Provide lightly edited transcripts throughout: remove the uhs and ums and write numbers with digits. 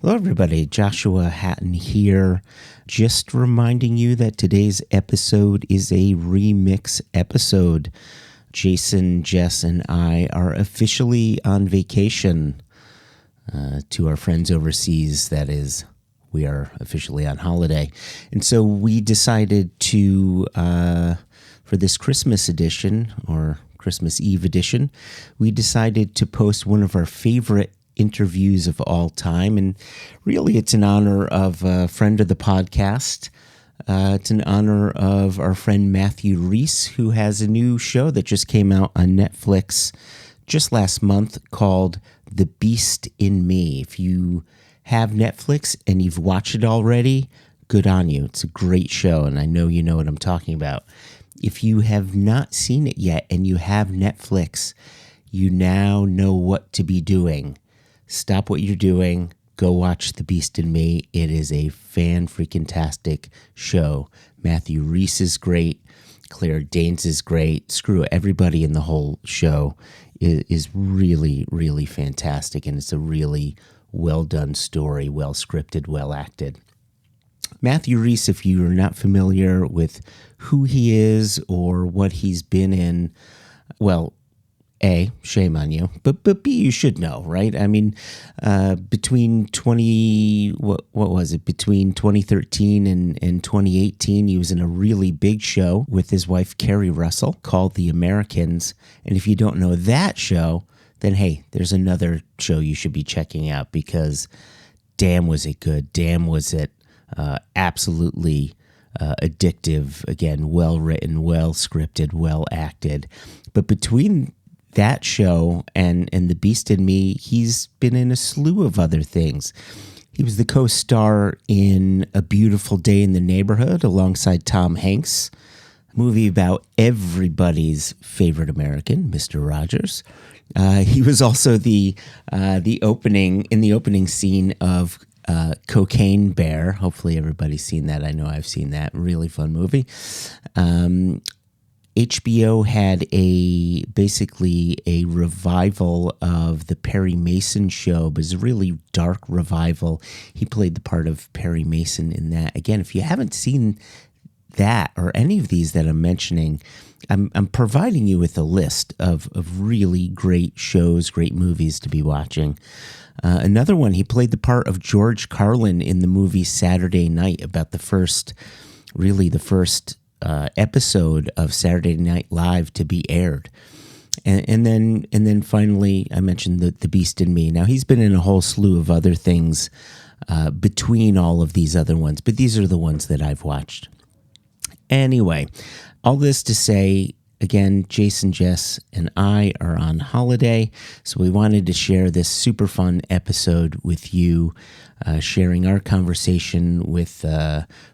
Hello, everybody. Joshua Hatton here. Just reminding you that today's episode is a remix episode. Jason, Jess, and I are officially on vacation. To our friends overseas, that is, we are officially on holiday. And so we decided to, for this Christmas edition, or Christmas Eve edition, we decided to post one of our favorite interviews of all time, and really it's in honor of a friend of the podcast. It's in honor of our friend Matthew Rhys, who has a new show that just came out on Netflix just last month called The Beast in Me. If you have Netflix and you've watched it already, good on you. It's a great show, and I know you know what I'm talking about. If you have not seen it yet and you have Netflix, you now know what to be doing. Stop what you're doing. Go watch The Beast in Me. It is a fan-freaking-tastic show. Matthew Rhys is great. Claire Danes is great. Screw it. Everybody in the whole show is really, really fantastic, and it's a really well-done story, well-scripted, well-acted. Matthew Rhys, if you're not familiar with who he is or what he's been in, well, A, shame on you, but B, you should know, right? I mean, between 2013 and 2018, he was in a really big show with his wife, Carrie Russell, called The Americans. And if you don't know that show, then hey, there's another show you should be checking out, because damn was it good. Damn was it absolutely addictive. Again, well written, well scripted, well acted. But between that show and The Beast in Me, he's been in a slew of other things. He was the co-star in A Beautiful Day in the Neighborhood alongside Tom Hanks, a movie about everybody's favorite American, Mr. Rogers. He was also the opening scene of Cocaine Bear. Hopefully everybody's seen that. I know I've seen that. Really fun movie. HBO had basically a revival of the Perry Mason show, but it's a really dark revival. He played the part of Perry Mason in that. Again, if you haven't seen that or any of these that I'm mentioning, I'm providing you with a list of really great shows, great movies to be watching. Another one, he played the part of George Carlin in the movie Saturday Night, about the first episode of Saturday Night Live to be aired. And then finally, I mentioned the Beast in Me. Now, he's been in a whole slew of other things between all of these other ones, but these are the ones that I've watched. Anyway, all this to say, again, Jason, Jess, and I are on holiday, so we wanted to share this super fun episode with you, sharing our conversation with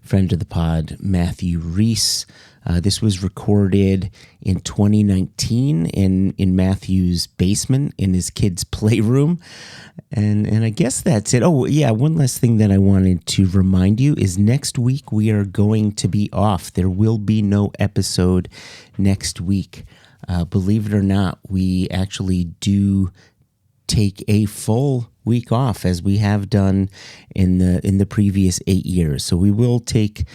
friend of the pod, Matthew Rhys. This was recorded in 2019 in Matthew's basement in his kid's playroom. And I guess that's it. Oh, yeah, one last thing that I wanted to remind you is next week we are going to be off. There will be no episode next week. Believe it or not, we actually do take a full week off, as we have done in the previous 8 years. So we will take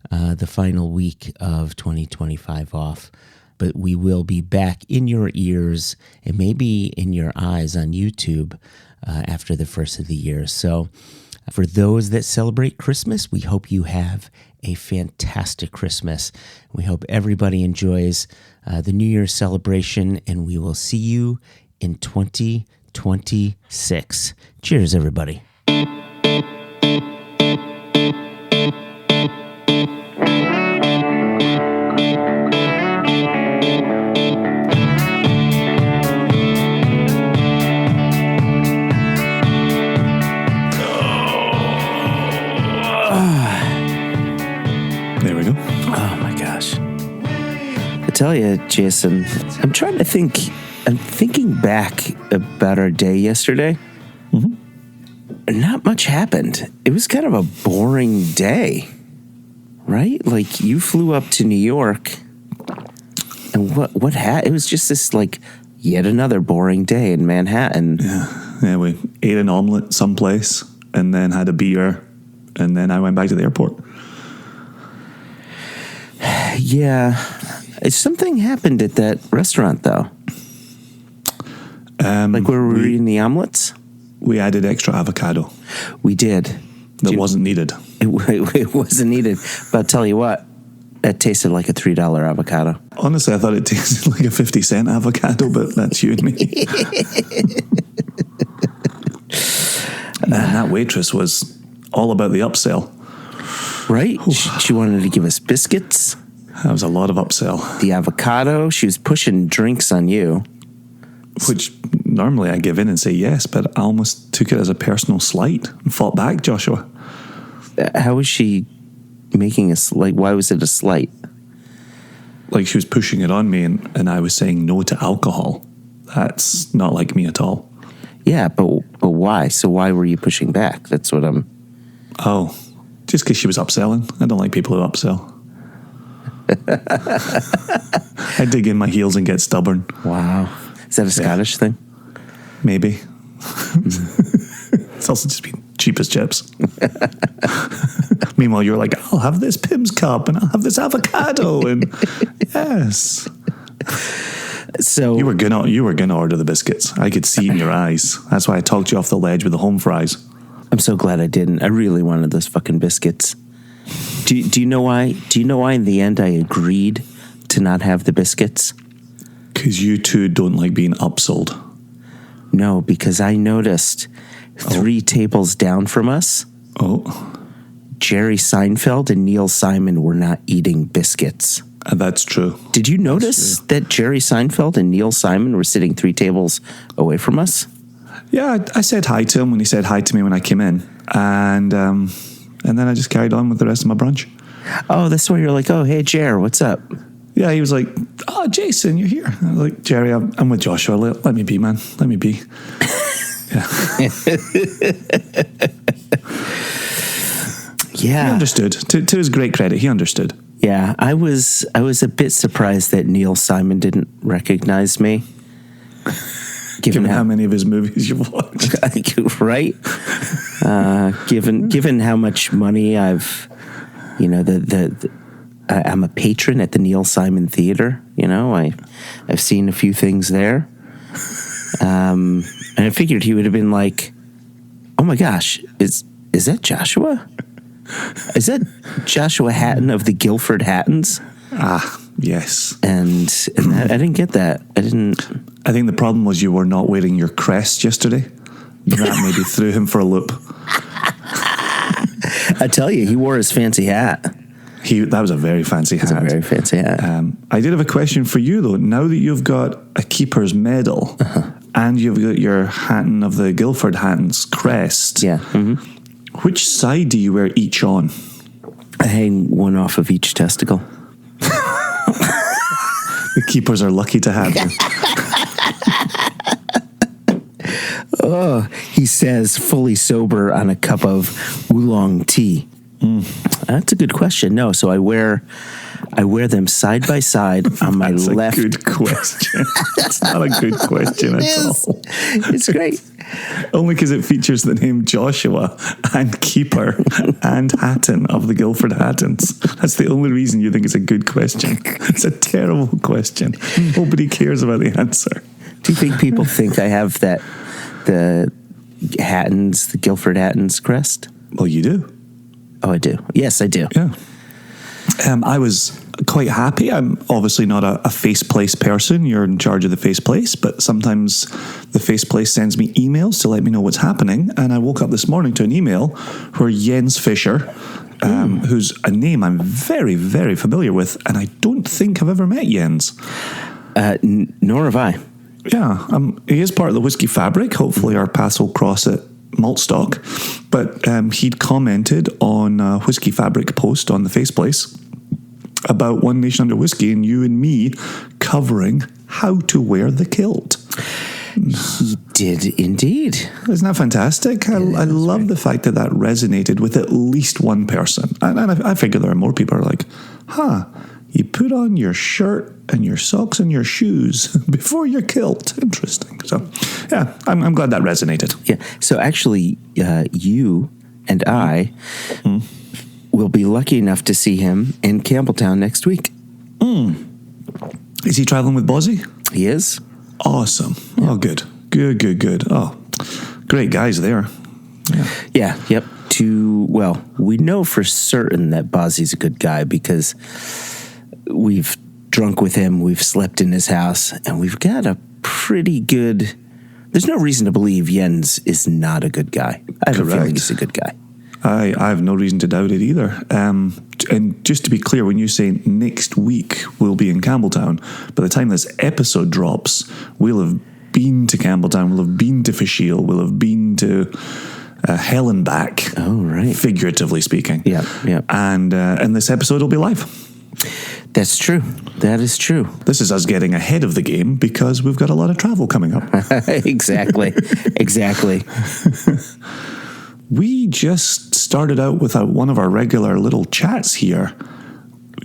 the final week of 2025 off, but we will be back in your ears and maybe in your eyes on YouTube after the first of the year. So for those that celebrate Christmas, we hope you have a fantastic Christmas. We hope everybody enjoys the New Year's celebration, and we will see you in 2026. Cheers, everybody. There we go. Oh my gosh. I tell you, Jason, I'm trying to think. I'm thinking back about our day yesterday. Mm-hmm. Not much happened. It was kind of a boring day, right? Like, you flew up to New York, and what it was just this, like, yet another boring day in Manhattan. Yeah, we ate an omelet someplace, and then had a beer, and then I went back to the airport. Yeah. Something happened at that restaurant, though. Like where we were eating the omelets? We added extra avocado. We did. That wasn't needed. It wasn't needed. But I'll tell you what, that tasted like a $3 avocado. Honestly, I thought it tasted like a 50-cent avocado, but that's you and me. And that waitress was all about the upsell. Right? She wanted to give us biscuits. That was a lot of upsell. The avocado. She was pushing drinks on you. Which normally I give in and say yes, but I almost took it as a personal slight and fought back, Joshua. How was she making a slight? Why was it a slight? Like she was pushing it on me and I was saying no to alcohol. That's not like me at all. Yeah, but why? So why were you pushing back? That's what I'm... Oh, just because she was upselling. I don't like people who upsell. I dig in my heels and get stubborn. Wow. Is that a Scottish thing? Maybe. It's also just being cheap as chips. Meanwhile, you're like, I'll have this Pim's cup and I'll have this avocado. And yes. So you were gonna order the biscuits. I could see in your eyes. That's why I talked you off the ledge with the home fries. I'm so glad I didn't. I really wanted those fucking biscuits. Do you know why? Do you know why in the end I agreed to not have the biscuits? Because you two don't like being upsold. No, because I noticed 3 tables down from us, Jerry Seinfeld and Neil Simon were not eating biscuits. That's true. Did you notice that Jerry Seinfeld and Neil Simon were sitting 3 tables away from us? Yeah, I said hi to him when he said hi to me when I came in. And then I just carried on with the rest of my brunch. Oh, that's why you're like, oh, hey, Jer, what's up? Yeah, he was like, oh, Jason, you're here. I was like, Jerry, I'm with Joshua. Let me be, man. Let me be. Yeah. Yeah. He understood. To his great credit, he understood. Yeah, I was a bit surprised that Neil Simon didn't recognize me. Given how many of his movies you've watched. Right? Given how much money I've, I'm a patron at the Neil Simon Theater. I've seen a few things there. And I figured he would have been like, oh my gosh, is that Joshua? Is that Joshua Hatton of the Guilford Hattons? Ah, yes. And I didn't get that. I think the problem was you were not wearing your crest yesterday. That maybe threw him for a loop. I tell you, he wore his fancy hat. That was a very fancy hat. It's a very fancy hat. I did have a question for you, though. Now that you've got a keeper's medal and you've got your Hatton of the Guilford Hattons crest, which side do you wear each on? I hang one off of each testicle. The keepers are lucky to have you. Oh, he says, fully sober on a cup of oolong tea. That's a good question. No, so I wear them side by side on my left. That's a good question. It's not a good question at all. It's great. Only because it features the name Joshua and Keeper and Hatton of the Guilford Hattons. That's the only reason you think it's a good question. It's a terrible question. Nobody cares about the answer. Do you think people think I have the Hattons, the Guilford Hattons crest? Well, you do. Oh, I do. Yes, I do. Yeah. I was quite happy. I'm obviously not a Faceplace person. You're in charge of the Faceplace, but sometimes the Faceplace sends me emails to let me know what's happening. And I woke up this morning to an email where Jens Fischer, who's a name I'm very, very familiar with, and I don't think I've ever met Jens. Nor have I. Yeah, he is part of the Whiskey Fabric. Hopefully our paths will cross at Maltstock. But he'd commented on a Whiskey Fabric post on the Faceplace about One Nation Under Whiskey and you and me covering how to wear the kilt. He did indeed. Isn't that fantastic? I love the fact that resonated with at least one person. And I figure there are more people who are like, You put on your shirt and your socks and your shoes before your kilt. Interesting. So, yeah, I'm glad that resonated. Yeah. So actually, you and I will be lucky enough to see him in Campbelltown next week. Is he traveling with Bozzy? He is. Awesome. Yeah. Oh, good. Good. Oh, great guys there. Yeah. Yep. Well, we know for certain that Bozzy's a good guy because we've drunk with him, we've slept in his house, and we've got a pretty good... There's no reason to believe Jens is not a good guy. I have a feeling he's a good guy. I have no reason to doubt it either. And just to be clear, when you say next week we'll be in Campbelltown, by the time this episode drops, we'll have been to Campbelltown, we'll have been to Fisheel, we'll have been to hell and back. Oh, right. Figuratively speaking. Yeah. And this episode will be live. That's true. That is true. This is us getting ahead of the game because we've got a lot of travel coming up. Exactly. We just started out with one of our regular little chats here.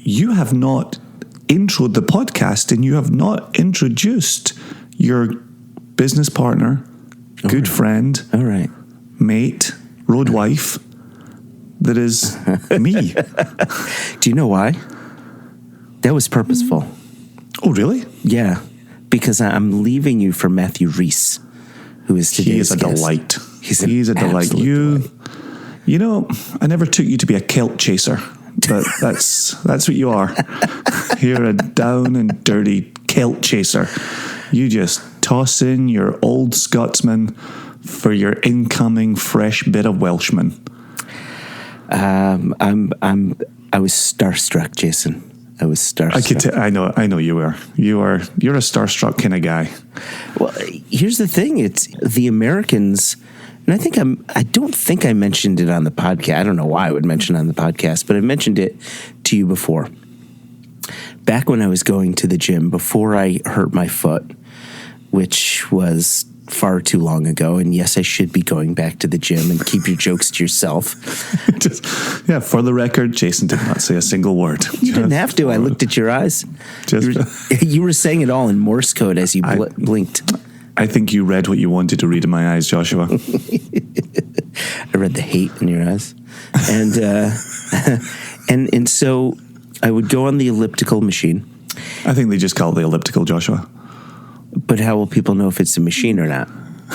You have not introed the podcast and you have not introduced your business partner, good friend, all right, mate, road wife, that is me. Do you know why? That was purposeful. Oh, really? Yeah, because I'm leaving you for Matthew Rhys, who is today's He is a guest. delight. He's a delight. Delight. You know, I never took you to be a kilt chaser, but that's what you are. You're a down and dirty kilt chaser. You just toss in your old Scotsman for your incoming fresh bit of Welshman. I was starstruck, Jason. I was starstruck. I know you were. You're a starstruck kind of guy. Well, here's the thing. It's the Americans, and I don't think I mentioned it on the podcast. I don't know why I would mention it on the podcast, but I mentioned it to you before. Back when I was going to the gym, before I hurt my foot, which was far too long ago, and yes, I should be going back to the gym, and keep your jokes to yourself. For the record, Jason did not say a single word. You didn't have to. I looked at your eyes. You were saying it all in Morse code as you blinked. I think you read what you wanted to read in my eyes, Joshua. I read the hate in your eyes. And and so I would go on the elliptical machine. I think they just call it the elliptical, Joshua. But how will people know if it's a machine or not?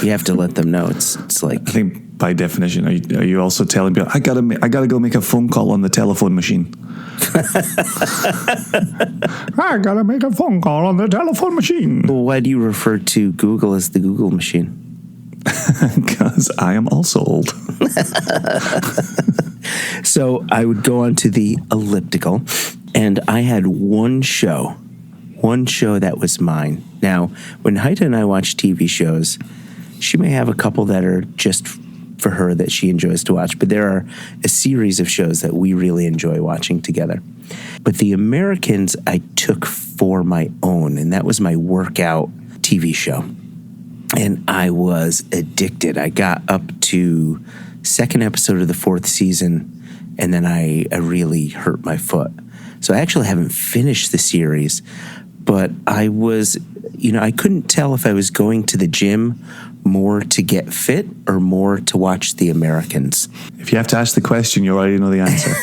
You have to let them know. It's like, I think by definition, are you also telling people I gotta go make a phone call on the telephone machine? I gotta make a phone call on the telephone machine. Well, why do you refer to Google as the Google machine? Because I am also old. So I would go onto the elliptical, and I had one show that was mine. Now, when Haida and I watch TV shows, she may have a couple that are just for her that she enjoys to watch, but there are a series of shows that we really enjoy watching together. But the Americans I took for my own, and that was my workout TV show. And I was addicted. I got up to second episode of the 4th season, and then I really hurt my foot. So I actually haven't finished the series, but I was, I couldn't tell if I was going to the gym more to get fit or more to watch the Americans. If you have to ask the question, you already know the answer.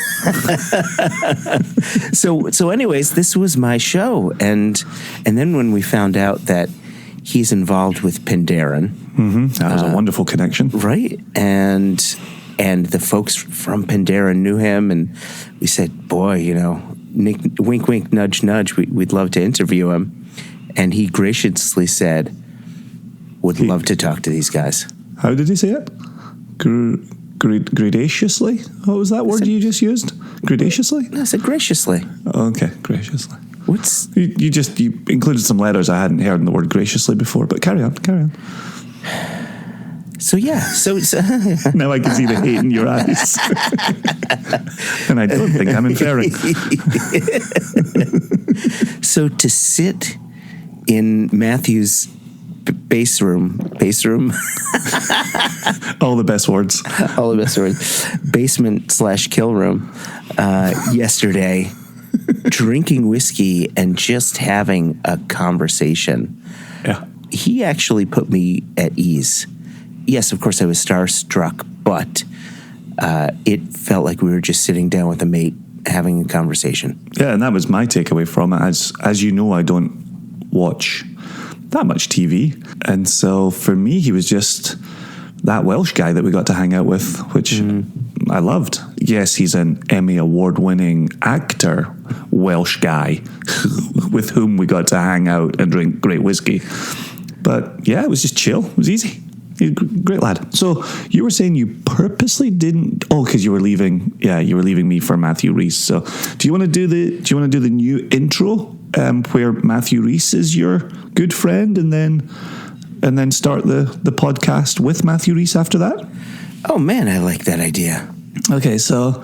So anyways, this was my show. And then when we found out that he's involved with Pendarren. Mm-hmm. That was a wonderful connection. Right. And the folks from Pendarren knew him, and we said, boy, Nick, wink, wink, nudge, nudge, we'd love to interview him. And he graciously said, would love to talk to these guys. How did he say it? Graciously? What was that word you just used? Graciously? No, I said graciously. Okay, graciously. What's... You included some letters I hadn't heard in the word graciously before, but carry on. So yeah, so now I can see the hate in your eyes. And I don't think I'm inferring. So to sit in Matthew's base room, all the best words, basement/kill room, yesterday, drinking whiskey and just having a conversation. Yeah. He actually put me at ease. Yes, of course I was starstruck, but it felt like we were just sitting down with a mate having a conversation. Yeah, and that was my takeaway from it. As you know, I don't watch that much TV. And so for me, he was just that Welsh guy that we got to hang out with, which I loved. Yes, he's an Emmy award-winning actor, Welsh guy, with whom we got to hang out and drink great whiskey. But yeah, it was just chill. It was easy. He's a great lad. So you were saying you purposely didn't? Oh, because you were leaving. Yeah, you were leaving me for Matthew Rhys. So do you want to do the new intro where Matthew Rhys is your good friend, and then start the podcast with Matthew Rhys after that? Oh man, I like that idea. Okay, so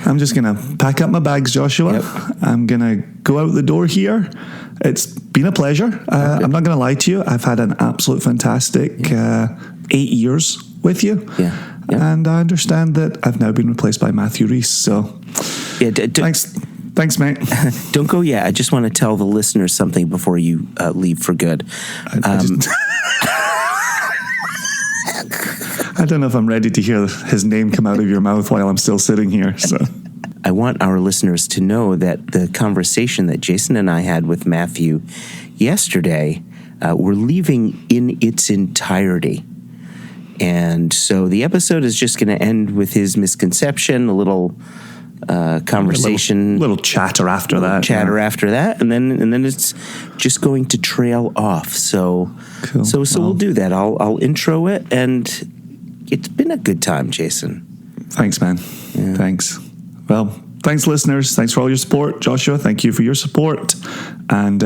I'm just going to pack up my bags, Joshua. Yep. I'm going to go out the door here. It's been a pleasure. I'm not going to lie to you. I've had an absolute fantastic 8 years with you. Yeah. Yep. And I understand that I've now been replaced by Matthew Rhys. So thanks, mate. Don't go yet. I just want to tell the listeners something before you leave for good. I don't know if I'm ready to hear his name come out of your mouth while I'm still sitting here. So I want our listeners to know that the conversation that Jason and I had with Matthew yesterday, we're leaving in its entirety. And so the episode is just going to end with his misconception, a little conversation, little chatter after that, after that, and then it's just going to trail off. So cool. So we'll do that. I'll intro it, and it's been a good time, Jason. Thanks, man. Yeah. Thanks. Well, thanks, listeners. Thanks for all your support, Joshua. Thank you for your support, and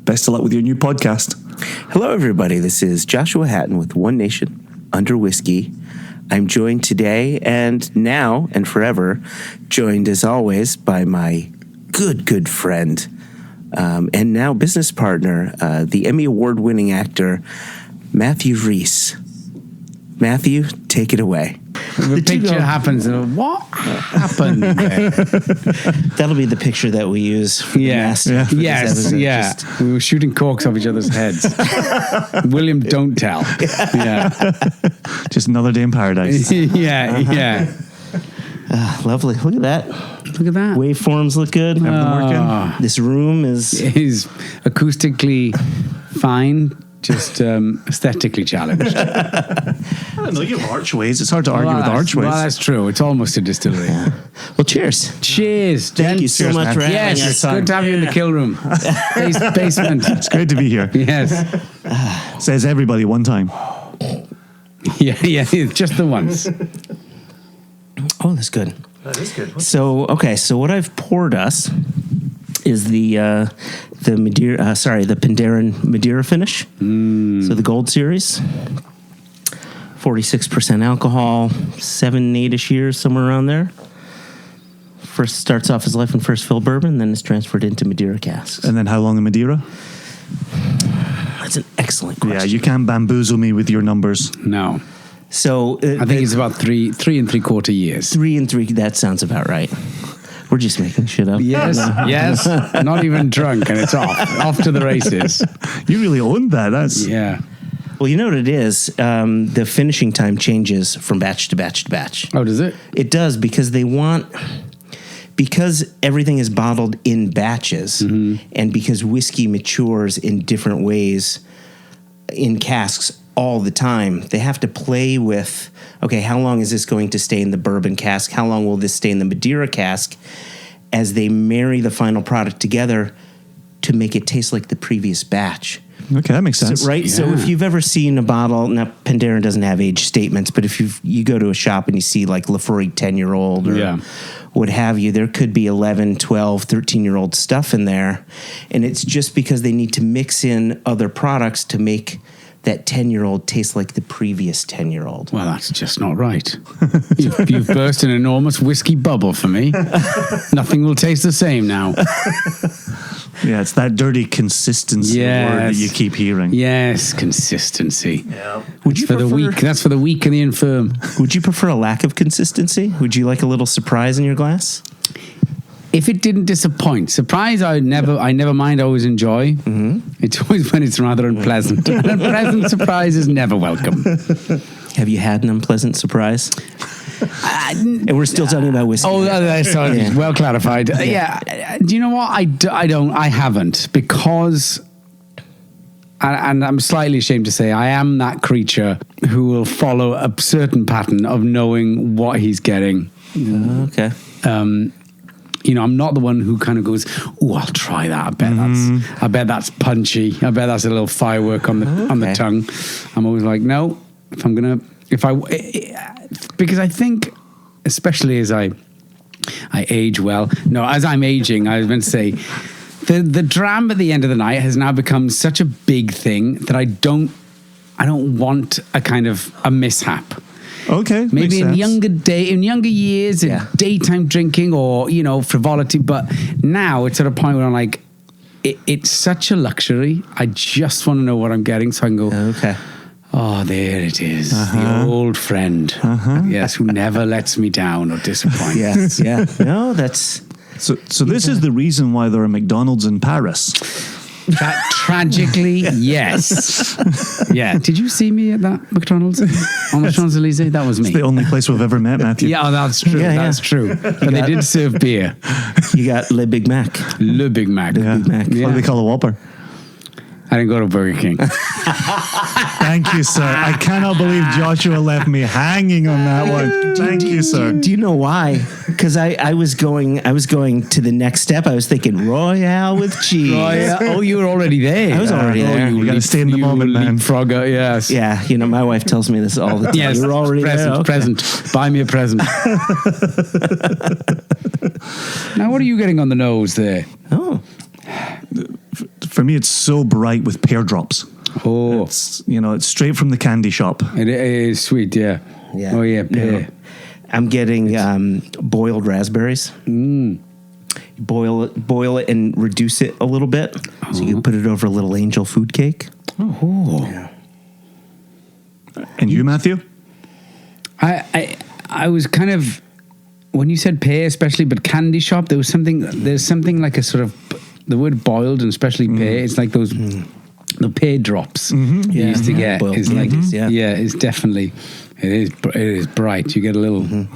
best of luck with your new podcast. Hello, everybody. This is Joshua Hatton with One Nation Under Whiskey. I'm joined today and now and forever, joined as always by my good friend and now business partner, the Emmy Award-winning actor, Matthew Rhys. Matthew, take it away. The picture happens and what happened there? That'll be the picture that we use for the master. Yes, yeah. We were shooting corks off each other's heads. William, don't tell. Yeah. Just another day in paradise. yeah. Lovely. Look at that. Look at that. Waveforms look good. Working. This room is acoustically fine. Just aesthetically challenged. I don't know, you have archways. It's hard to argue with archways. Well, that's true. It's almost a distillery. Yeah. Well, cheers. Cheers. Thank you so much for having us. Yes, good to have you in the kill room. Basement. It's great to be here. Yes. Says everybody one time. Yeah, just the once. Oh, that's good. That is good. So what I've poured us is the Madeira, the Penderyn Madeira finish. So the Gold Series, 46% alcohol, 7-8ish years, somewhere around there. First starts off as life in first fill bourbon, then is transferred into Madeira casks. And then how long in Madeira? That's an excellent question. Yeah, you can't bamboozle me with your numbers. No. So I think it's about 3 3/4 years. 3 and 3. That sounds about right. We're just making shit up. Yes. Not even drunk, and it's off to the races. You really owned that. Yeah. Well, you know what it is? The finishing time changes from batch to batch to batch. Oh, does it? It does, because because everything is bottled in batches, and because whiskey matures in different ways in casks all the time, they have to play with, okay, how long is this going to stay in the bourbon cask? How long will this stay in the Madeira cask? As they marry the final product together to make it taste like the previous batch. Okay, that makes sense. So, right? Yeah. So if you've ever seen a bottle, now Penderyn doesn't have age statements, but if you go to a shop and you see like Lafroig 10-year-old or what have you, there could be 11, 12, 13-year-old stuff in there. And it's just because they need to mix in other products to make that 10-year-old tastes like the previous 10-year-old. Well, that's just not right. You've burst an enormous whiskey bubble for me. Nothing will taste the same now. Yeah, it's that dirty consistency word that you keep hearing. Yes, consistency. Yeah. That's for the weak and the infirm. Would you prefer a lack of consistency? Would you like a little surprise in your glass? if it didn't disappoint, surprise, I never mind. I always enjoy. It's always when it's rather unpleasant. An unpleasant surprise is never welcome. Have you had an unpleasant surprise? And we're still talking about whiskey. Oh, sorry. Well clarified. Yeah. Do you know what? I haven't, because, and I'm slightly ashamed to say, I am that creature who will follow a certain pattern of knowing what he's getting. Okay. I'm not the one who kind of goes, "Oh, I'll try that. I bet that's punchy. I bet that's a little firework on the tongue." I'm always like, no. Because I think, especially as I age well. No, as I'm aging, I was meant to say, the dram at the end of the night has now become such a big thing that I don't want a kind of a mishap. Okay, maybe in younger years, in daytime drinking or frivolity, but now it's at a point where I'm like, it's such a luxury. I just want to know what I'm getting, so I can go, okay. Oh, there it is. The old friend. Yes, who never lets me down or disappoint. Yes, yeah. No, that's... So this is the reason why there are McDonald's in Paris. Tragically, yes. Yeah. Did you see me at that McDonald's on the Champs-Elysees? That was me. It's the only place we've ever met, Matthew. Yeah, that's true. That's true. But they did serve beer. You got Le Big Mac. Le Big Mac. Yeah. Big Mac. What do they call a Whopper? I didn't go to Burger King. Thank you, sir. I cannot believe Joshua left me hanging on that one. Thank you, sir. Do you know why? Because I was going to the next step. I was thinking Royale with cheese. Oh, you were already there. I was already there. You got to stay in the moment, man. Frogger, yes. Yeah, my wife tells me this all the time. Yes, you're already present, there. Okay. present. Buy me a present. Now, what are you getting on the nose there? Oh. For me, it's so bright with pear drops. Oh, it's straight from the candy shop. It is sweet, yeah. Yeah. Oh yeah, pear. I'm getting boiled raspberries. Boil it and reduce it a little bit, so you can put it over a little angel food cake. Oh, yeah. And you, Matthew? I was kind of, when you said pear, especially, but candy shop, there's something like a sort of, the word boiled and especially pear, it's like those the pear drops you used to get. Boiled It's like it's definitely it is bright. You get a little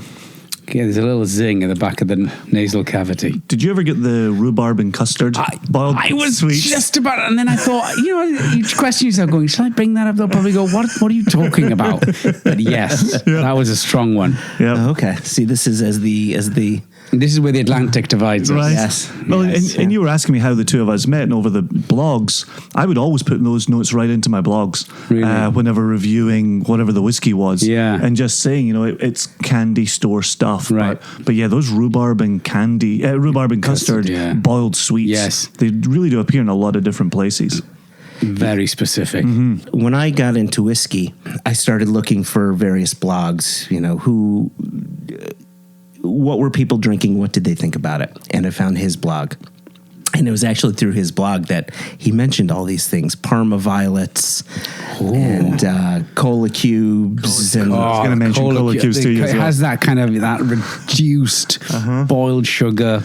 there's a little zing at the back of the nasal cavity. Did you ever get the rhubarb and custard boiled? I was sweets? just about, and then I thought, you question yourself, going, should I bring that up? They'll probably go, what are you talking about? But yes, that was a strong one. Yeah. Okay. See, this is as the. This is where the Atlantic divides us. Right. Yes. Well, Yes, and you were asking me how the two of us met, and over the blogs, I would always put those notes right into my blogs whenever reviewing whatever the whiskey was. Yeah. And just saying, it's candy store stuff. Right. But yeah, those rhubarb and custard boiled sweets. Yes. They really do appear in a lot of different places. Very specific. When I got into whiskey, I started looking for various blogs, what were people drinking? What did they think about it? And I found his blog. And it was actually through his blog that he mentioned all these things: Parma violets and cola cubes. I was going to mention cola cubes too. It has that kind of that reduced boiled sugar.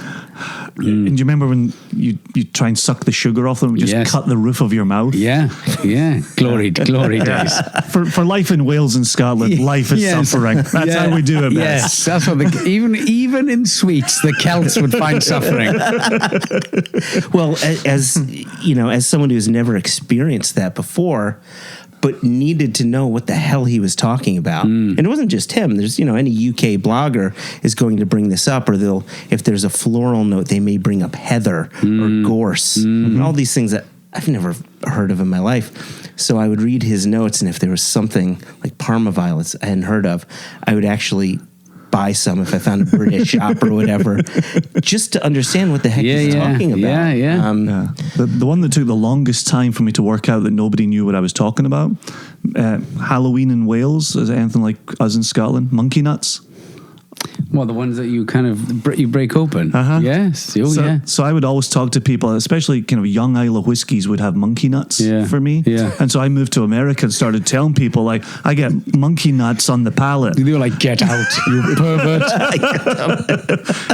And do you remember when you try and suck the sugar off them and just cut the roof of your mouth? Yeah. Glory days. For life in Wales and Scotland, life is suffering. That's how we do it, man. Yes, that's what even in sweets, the Celts would find suffering. Well, as someone who's never experienced that before, but needed to know what the hell he was talking about. And it wasn't just him. There's, any UK blogger is going to bring this up, or if there's a floral note, they may bring up heather or gorse, and all these things that I've never heard of in my life. So I would read his notes, and if there was something like Parma violets I hadn't heard of, I would actually buy some if I found a British shop or whatever, just to understand what the heck he's talking about. The one that took the longest time for me to work out that nobody knew what I was talking about, Halloween in Wales, is it anything like us in Scotland? Monkey nuts? Well, the ones that you kind of you break open. Uh-huh. Yes. Oh, yeah. So I would always talk to people, especially kind of young Isle of whiskies would have monkey nuts for me. Yeah. And so I moved to America and started telling people, like, I get monkey nuts on the palate. They were like, get out, you pervert.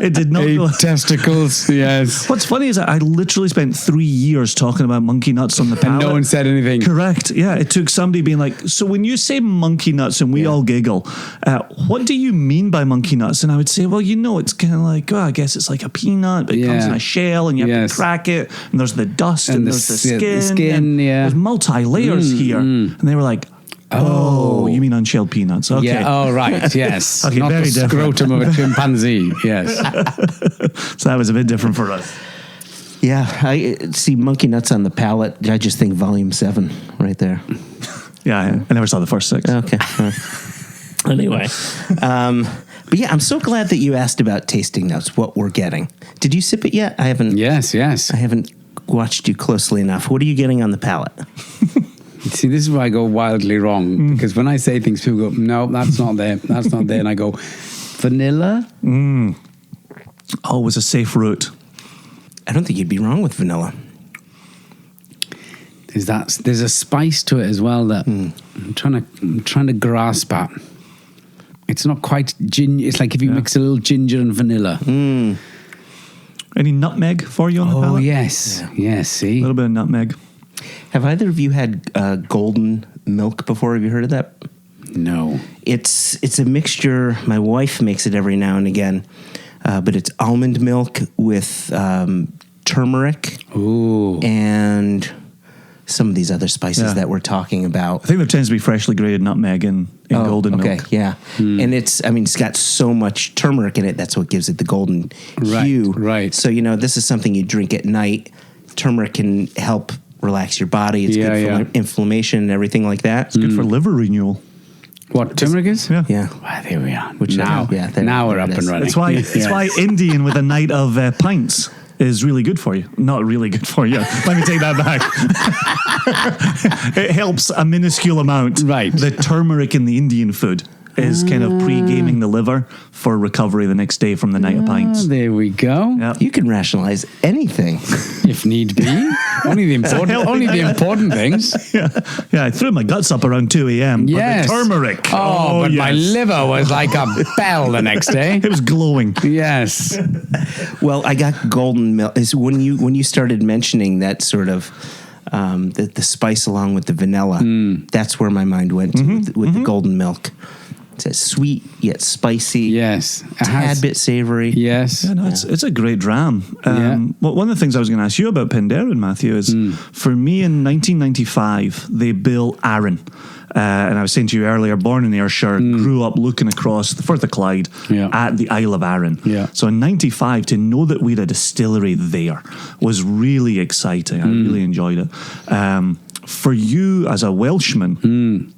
It did not go. Testicles. Yes. What's funny is that I literally spent 3 years talking about monkey nuts on the palate. And no one said anything. Correct. Yeah. It took somebody being like, so when you say monkey nuts and we all giggle, what do you mean by monkey nuts? And I would say, well, it's kind of like, I guess it's like a peanut, but it comes in a shell and you have to crack it. And there's the dust and there's the skin. There's multi-layers here. And they were like, oh, you mean unshelled peanuts. Okay. Yeah. Oh, right. Yes. Okay, Not very the different. scrotum of a chimpanzee. Yes. So that was a bit different for us. Yeah, I see monkey nuts on the palate. I just think volume 7 right there. Yeah, I never saw the first 6. Okay. Anyway. But yeah, I'm so glad that you asked about tasting notes, what we're getting. Did you sip it yet? I haven't. Yes. I haven't watched you closely enough. What are you getting on the palate? See, this is where I go wildly wrong. Because when I say things, people go, no, that's not there. That's not there. And I go, vanilla? Always a safe route. I don't think you'd be wrong with vanilla. There's a spice to it as well that I'm trying to grasp at. It's not quite ginger. It's like if you mix a little ginger and vanilla. Any nutmeg for you on the palate? Oh, yes. Yes, see? A little bit of nutmeg. Have either of you had golden milk before? Have you heard of that? No. It's a mixture. My wife makes it every now and again, but it's almond milk with turmeric and some of these other spices that we're talking about. I think there tends to be freshly grated nutmeg in golden milk. Okay, yeah. And it's got so much turmeric in it, that's what gives it the golden hue. Right. So, this is something you drink at night. Turmeric can help relax your body. It's good for inflammation and everything like that. It's good for liver renewal. What, turmeric is? Yeah. Yeah. Well, there we are. Which now we're up and running. It's why Indian with a night of pints is really good for you. Not really good for you. Let me take that back. It helps a minuscule amount. Right. The turmeric in the Indian food is kind of pre-gaming the liver for recovery the next day from the night of pints. There we go. Yep. You can rationalize anything. If need be. Only the important things. Yeah, I threw my guts up around 2 a.m. Yes. But the turmeric. But my liver was like a bell the next day. It was glowing. Yes. Well, I got golden milk. Is when you started mentioning that sort of the spice along with the vanilla. That's where my mind went to with the golden milk. It's sweet yet spicy. Yes. Tad bit savory. Yes. Yeah, no, it's a great dram. Well, one of the things I was going to ask you about Penderyn, Matthew, is for me in 1995, they built Arran. And I was saying to you earlier, born in Ayrshire, grew up looking across the Firth of Clyde at the Isle of Arran. Yeah. So in 95, to know that we had a distillery there was really exciting. I really enjoyed it. For you as a Welshman,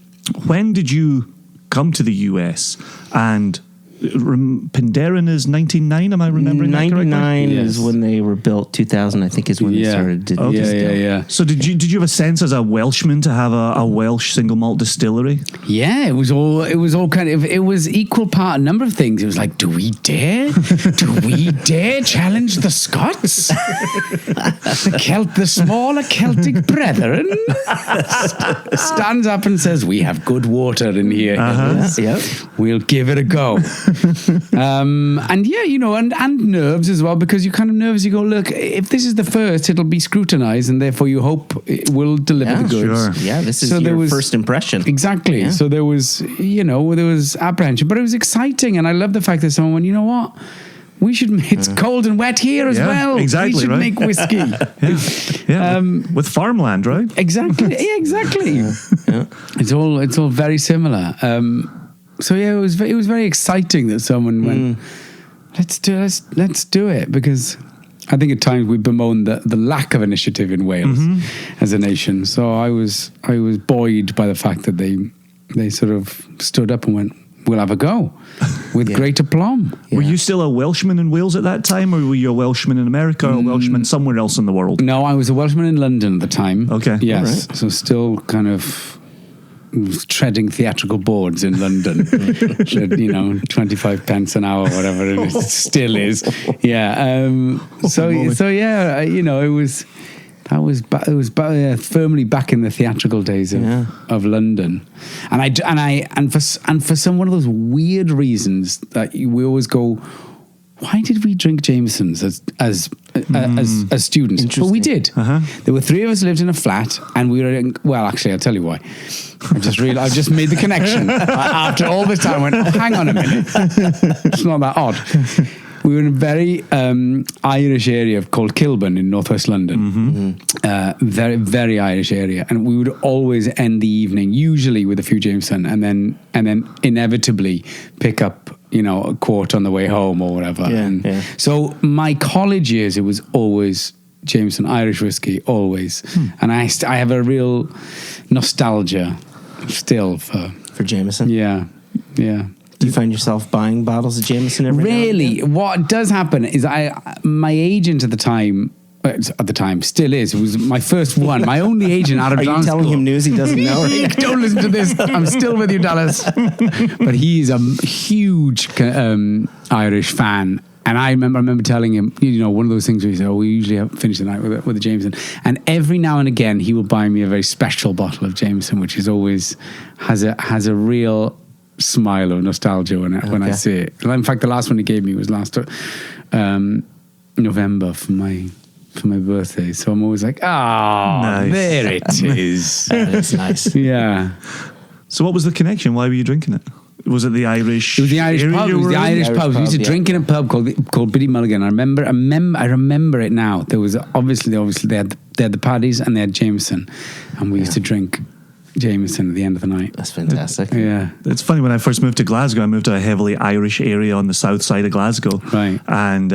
when did you come to the US? And Penderyn is 99, am I remembering that correctly? 99 is when they were built. 2000, I think, is when they started to distill. Yeah. So did you have a sense as a Welshman to have a Welsh single malt distillery? Yeah, it was all kind of, it was equal part, a number of things. It was like, do we dare challenge the Scots? The smaller Celtic brethren stands up and says, we have good water in here. Yep. We'll give it a go. And yeah, and nerves as well, because you're kind of nervous. You go, look, if this is the first, it'll be scrutinized, and therefore you hope it will deliver the goods. Sure. Yeah, this is your first impression. Exactly. Yeah. So there was apprehension, but it was exciting, and I love the fact that someone went, you know what? We should. It's cold and wet here as well. Exactly. We should make whiskey. With farmland, right? Exactly. Yeah, exactly. Yeah. It's all very similar. So yeah, it was very exciting that someone went, let's do it, because I think at times we bemoan the lack of initiative in Wales as a nation. So I was buoyed by the fact that they sort of stood up and went, we'll have a go, with great aplomb. Yeah. Were you still a Welshman in Wales at that time, or were you a Welshman in America, or a Welshman somewhere else in the world? No, I was a Welshman in London at the time. Okay. Yes. Right. So still kind of treading theatrical boards in London. 25 pence an hour, whatever it is, it still is. Yeah. So yeah, it was. It was firmly back in the theatrical days of London, and for some one of those weird reasons that we always go, why did we drink Jamesons as students? Well, we did. There were 3 of us lived in a flat, and we were actually, I'll tell you why. I just made the connection after all this time. I went, hang on a minute, it's not that odd. We were in a very Irish area called Kilburn in northwest London. Very, very Irish area. And we would always end the evening, usually with a few Jameson, and then inevitably pick up, a quart on the way home or whatever. So my college years, it was always Jameson, Irish whiskey, always. And I have a real nostalgia still for Jameson. Yeah. Do you find yourself buying bottles of Jameson every Really? What does happen is my agent at the time still is. It was my first one, my only agent out of Are you telling him news he doesn't know? Don't listen to this. I'm still with you, Dallas. But he's a huge Irish fan. And I remember telling him, one of those things where he said, we usually finish the night with a Jameson. And every now and again, he will buy me a very special bottle of Jameson, which is always has a real smile of nostalgia when I see it. In fact, the last one he gave me was last November for my birthday. So I'm always like, nice. There it is. That's nice. Yeah. So what was the connection? Why were you drinking it? Was it the Irish? It was the Irish pub. It was the Irish pub. We used to drink in a pub called Biddy Mulligan. I remember it now. There was obviously they had the paddies and they had Jameson, and we used to drink Jameson at the end of the night. That's fantastic. Yeah. It's funny, when I first moved to Glasgow, I moved to a heavily Irish area on the south side of Glasgow. Right. And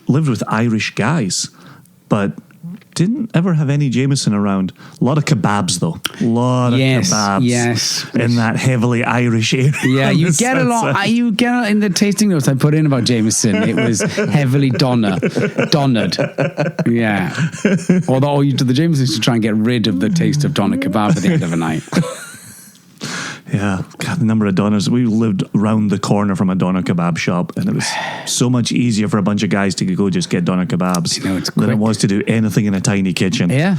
lived with Irish guys, but didn't ever have any Jameson around. A lot of kebabs, though. A lot of kebabs. Yes. In that heavily Irish area. Yeah, you get a lot. You get in the tasting notes I put in about Jameson. It was heavily donnered. Yeah. Although you do the Jameson to try and get rid of the taste of doner kebab at the end of a night. Yeah, God, the number of doners. We lived round the corner from a doner kebab shop, and it was so much easier for a bunch of guys to go just get doner kebabs than it was to do anything in a tiny kitchen. Yeah.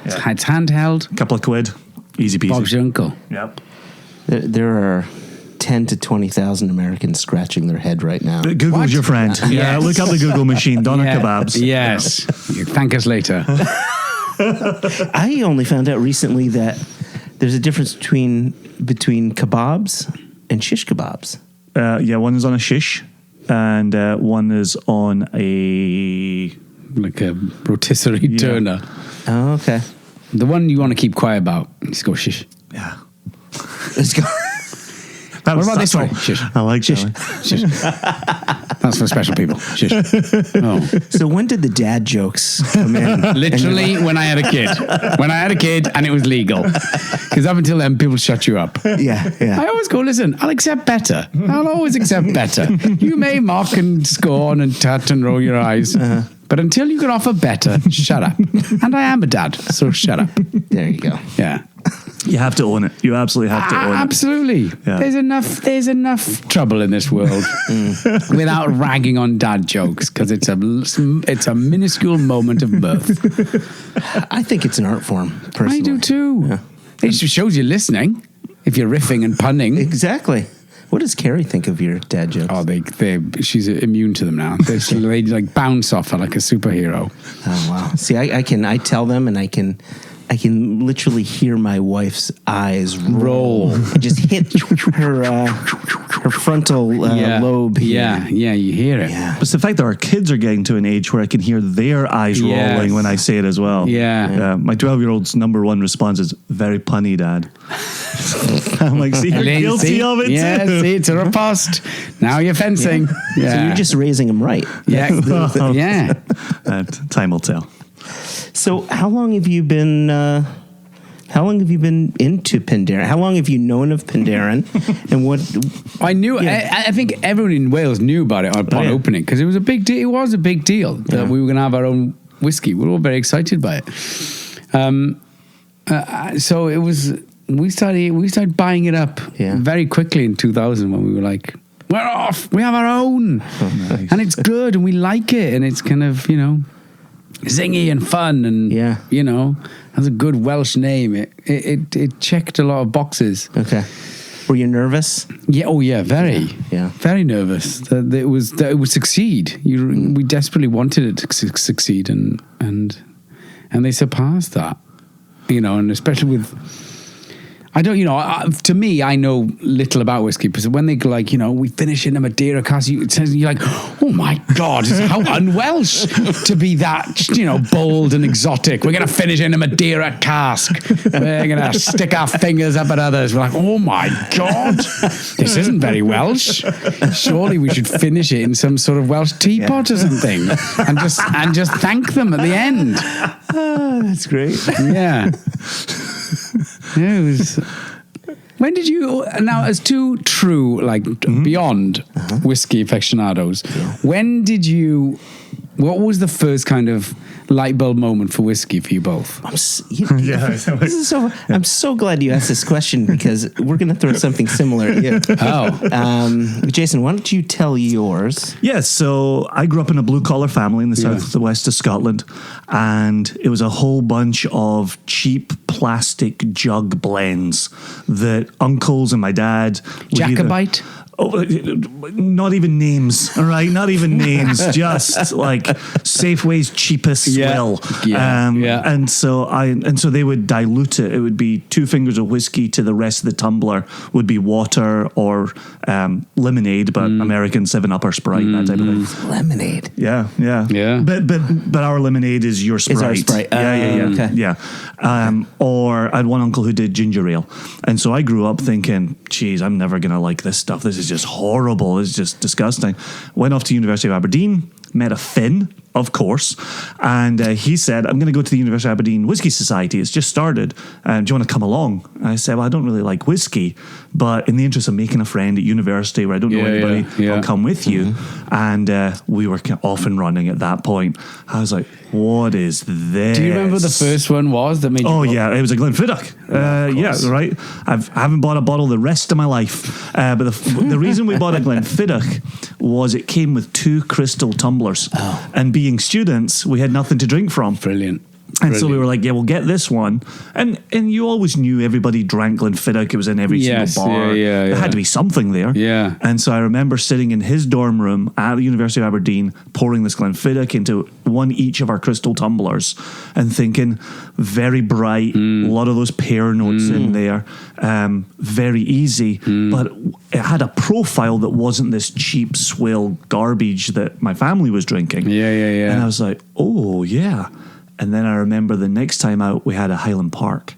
It's handheld. A couple of quid, easy peasy. Bob's your uncle. Yep. There are 10 to 20,000 Americans scratching their head right now. Google's your friend. Yeah, look up the Google machine, doner kebabs. Yes. Thank us later. I only found out recently that there's a difference between kebabs and shish kebabs. One is on a shish, and one is on a rotisserie doner. Oh, okay. The one you want to keep quiet about, just go shish. Yeah. Let's go. What about this one? Shish. I like shish. Shish. That's for special people. Shish. Oh. So when did the dad jokes come in? Literally when I had a kid. When I had a kid and it was legal. Because up until then, people shut you up. Yeah. I always go, listen, I'll accept better. I'll always accept better. You may mock and scorn and tut and roll your eyes. But until you can offer better, shut up. And I am a dad, so shut up. There you go. Yeah. You have to own it. You absolutely have to own it. Absolutely. Yeah. There's enough trouble in this world without ragging on dad jokes, because it's a minuscule moment of mirth. I think it's an art form, personally. I do too. Yeah. It shows you're listening if you're riffing and punning. Exactly. What does Carrie think of your dad jokes? Oh, she's immune to them now. They like bounce off her like a superhero. Oh wow! See, I tell them, and I can literally hear my wife's eyes roll. It just hit her frontal lobe here. Yeah, you hear it. Yeah. But it's the fact that our kids are getting to an age where I can hear their eyes rolling when I say it as well. Yeah. My 12-year-old's number one response is, very punny, Dad. I'm like, see, you're guilty of it too. Yeah, see, it's a riposte. Now you're fencing. Yeah. So you're just raising them right. Yeah. Yeah. Time will tell. So how long have you been into Penderyn? How long have you known of Penderyn? And what I knew, I think everyone in Wales knew about it upon opening, because it was a big deal. It was a big deal that we were going to have our own whiskey. We were all very excited by it. So it was we started buying it up very quickly in 2000 when we were like, we're off. We have our own, and it's good, and we like it, and it's kind of zingy and fun, and has a good Welsh name. It checked a lot of boxes. Okay. Were you nervous? Yeah. Oh yeah. Very. Yeah. Very nervous that it would succeed. We desperately wanted it to succeed, and they surpassed that. And especially with. I don't, to me, I know little about whiskey, because when they go like, we finish in a Madeira cask, you're like, oh my God, how un-Welsh to be that, bold and exotic. We're going to finish in a Madeira cask. We're going to stick our fingers up at others. We're like, oh my God, this isn't very Welsh. Surely we should finish it in some sort of Welsh teapot or something, and just thank them at the end. Oh, that's great. Yeah. It was. When did you, now as two true, beyond whiskey aficionados, when did you, what was the first kind of light bulb moment for whiskey for you both? I'm so glad you asked this question, because we're going to throw something similar at you. Jason, why don't you tell yours? Yeah, so I grew up in a blue-collar family in the southwest of Scotland, and it was a whole bunch of cheap plastic jug blends that uncles and my dad... Jacobite? Not even names, all right? Not even names, just like Safeway's cheapest swill. And so they would dilute it. It would be 2 fingers of whiskey to the rest of the tumbler would be water or lemonade, but American 7-Up or Sprite, that type of thing. Lemonade. Yeah. But our lemonade is your Sprite. Is our Sprite. Okay. Yeah. Or I had one uncle who did ginger ale. And so I grew up thinking, geez, I'm never going to like this stuff. This is just horrible. It's just disgusting. Went off to University of Aberdeen, met a Finn, of course, and he said, I'm going to go to the University of Aberdeen Whiskey Society. It's just started. Do you want to come along? And I said, well, I don't really like whiskey, but in the interest of making a friend at university where I don't know anybody, I'll come with you. And we were off and running at that point. I was like, what is this? Do you remember the first one was that made you... Oh, yeah, it was a Glenfiddich. Right. I haven't bought a bottle the rest of my life. But the reason we bought a Glenfiddich was it came with 2 crystal tumblers. And being students, we had nothing to drink from. Brilliant. And so we were like, yeah, we'll get this one. And you always knew everybody drank Glenfiddich. It was in every single bar. There had to be something there. Yeah. And so I remember sitting in his dorm room at the University of Aberdeen, pouring this Glenfiddich into one each of our crystal tumblers and thinking, very bright, a lot of those pear notes in there, very easy. But it had a profile that wasn't this cheap swill garbage that my family was drinking. Yeah. And I was like, oh, yeah. And then I remember the next time out, we had a Highland Park.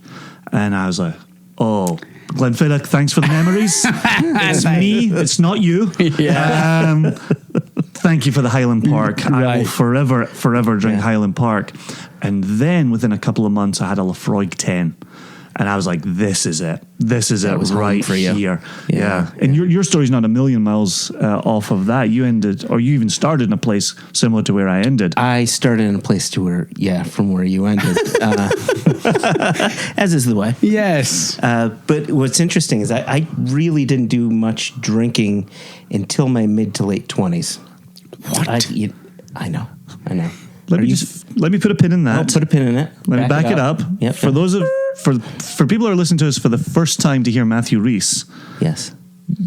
And I was like, oh, Glenfiddich, thanks for the memories. It's me, it's not you. Thank you for the Highland Park. I will forever drink Highland Park. And then within a couple of months, I had a Lafroig 10. And I was like, this is it. This is it right for here. Yeah. And your story's not a million miles off of that. You even started in a place similar to where I ended. I started in a place from where you ended. As is the way. Yes. But what's interesting is I really didn't do much drinking until my mid to late 20s. What? I know. Let me put a pin in that. I'll put a pin in it. Let me back it up. Yep. For people who are listening to us for the first time to hear Matthew Rhys. Yes.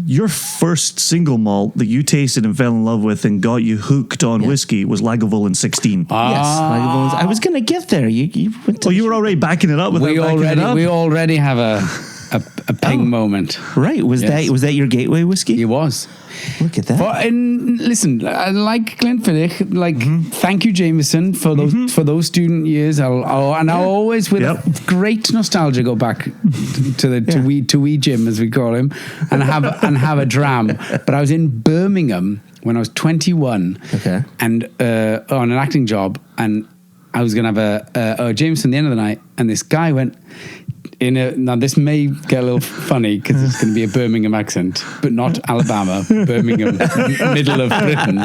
Your first single malt that you tasted and fell in love with and got you hooked on whiskey was Lagavulin 16. Yes, Lagavulin. I was going to get there. You went to... you were already backing it up. We already have a ping moment. Right. Was that your gateway whiskey? It was. Look at that. And listen, I like Glenfiddich. Thank you, Jameson, for those student years. I'll always with great nostalgia go back to wee Jim, as we call him, and have a dram. But I was in Birmingham when I was 21, and on an acting job, and I was going to have a Jameson at the end of the night, and this guy went, now this may get a little funny because it's going to be a Birmingham accent, but not Alabama, Birmingham, middle of Britain.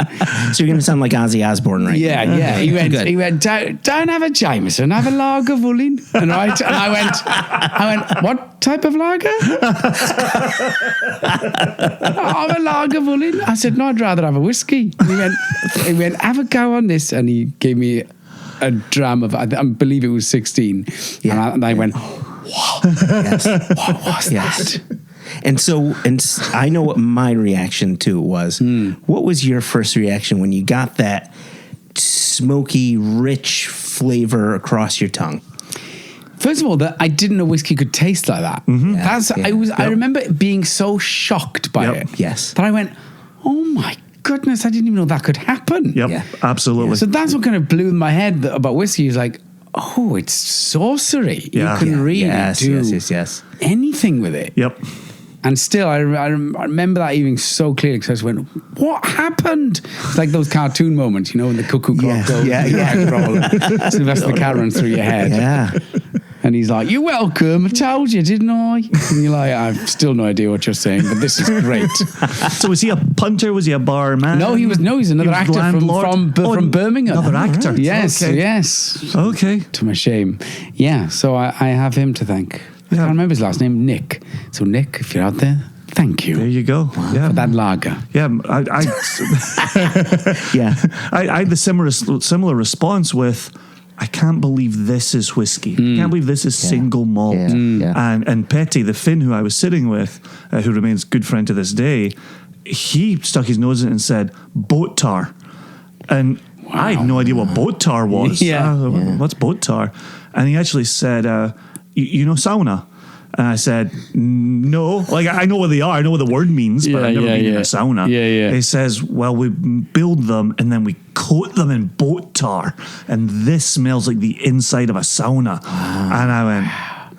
So you're going to sound like Ozzy Osbourne, right? Yeah. He went, don't have a Jameson, have a lager Vulin. And I went, what type of lager? Have a lager Vulin. I said, no, I'd rather have a whiskey. And he went, have a go on this. And he gave me a dram of, I believe it was 16. Yeah. And I went, Yes. what was that? And I know what my reaction to it was. What was your first reaction when you got that smoky, rich flavor across your tongue? First of all, I didn't know whiskey could taste like that. I remember being so shocked by it. Yes. That I went, oh my goodness, I didn't even know that could happen. Yep, Yeah. absolutely. So that's what kind of blew in my head about whiskey. Is like, oh, it's sorcery. Yeah. You can really do yes. anything with it. Yep. And still, I remember that even so clearly because I just went, what happened? It's like those cartoon moments, when the cuckoo clock goes. Sylvester McCarran runs through your head. Yeah. And he's like, you're welcome. I told you, didn't I? And you're like, I've still no idea what you're saying, but this is great. So was he a punter? Was he a barman? No, he's another actor from Birmingham. Another actor. Right. Yes, okay. yes. Okay. To my shame. Yeah, so I have him to thank. I can't remember his last name, Nick. So Nick, if you're out there, thank you. There you go. Wow. Yeah. For that lager. Yeah, I had the similar response with, I can't believe this is whiskey. I can't believe this is single malt. And Petty, the Finn who I was sitting with, who remains a good friend to this day, he stuck his nose in it and said, boat tar. And I had no idea what boat tar was. What's boat tar? And he actually said, you know sauna? And I said, no. Like, I know what they are. I know what the word means, but I've never been in a sauna. He says, well, we build them and then we coat them in boat tar. And this smells like the inside of a sauna. And I went,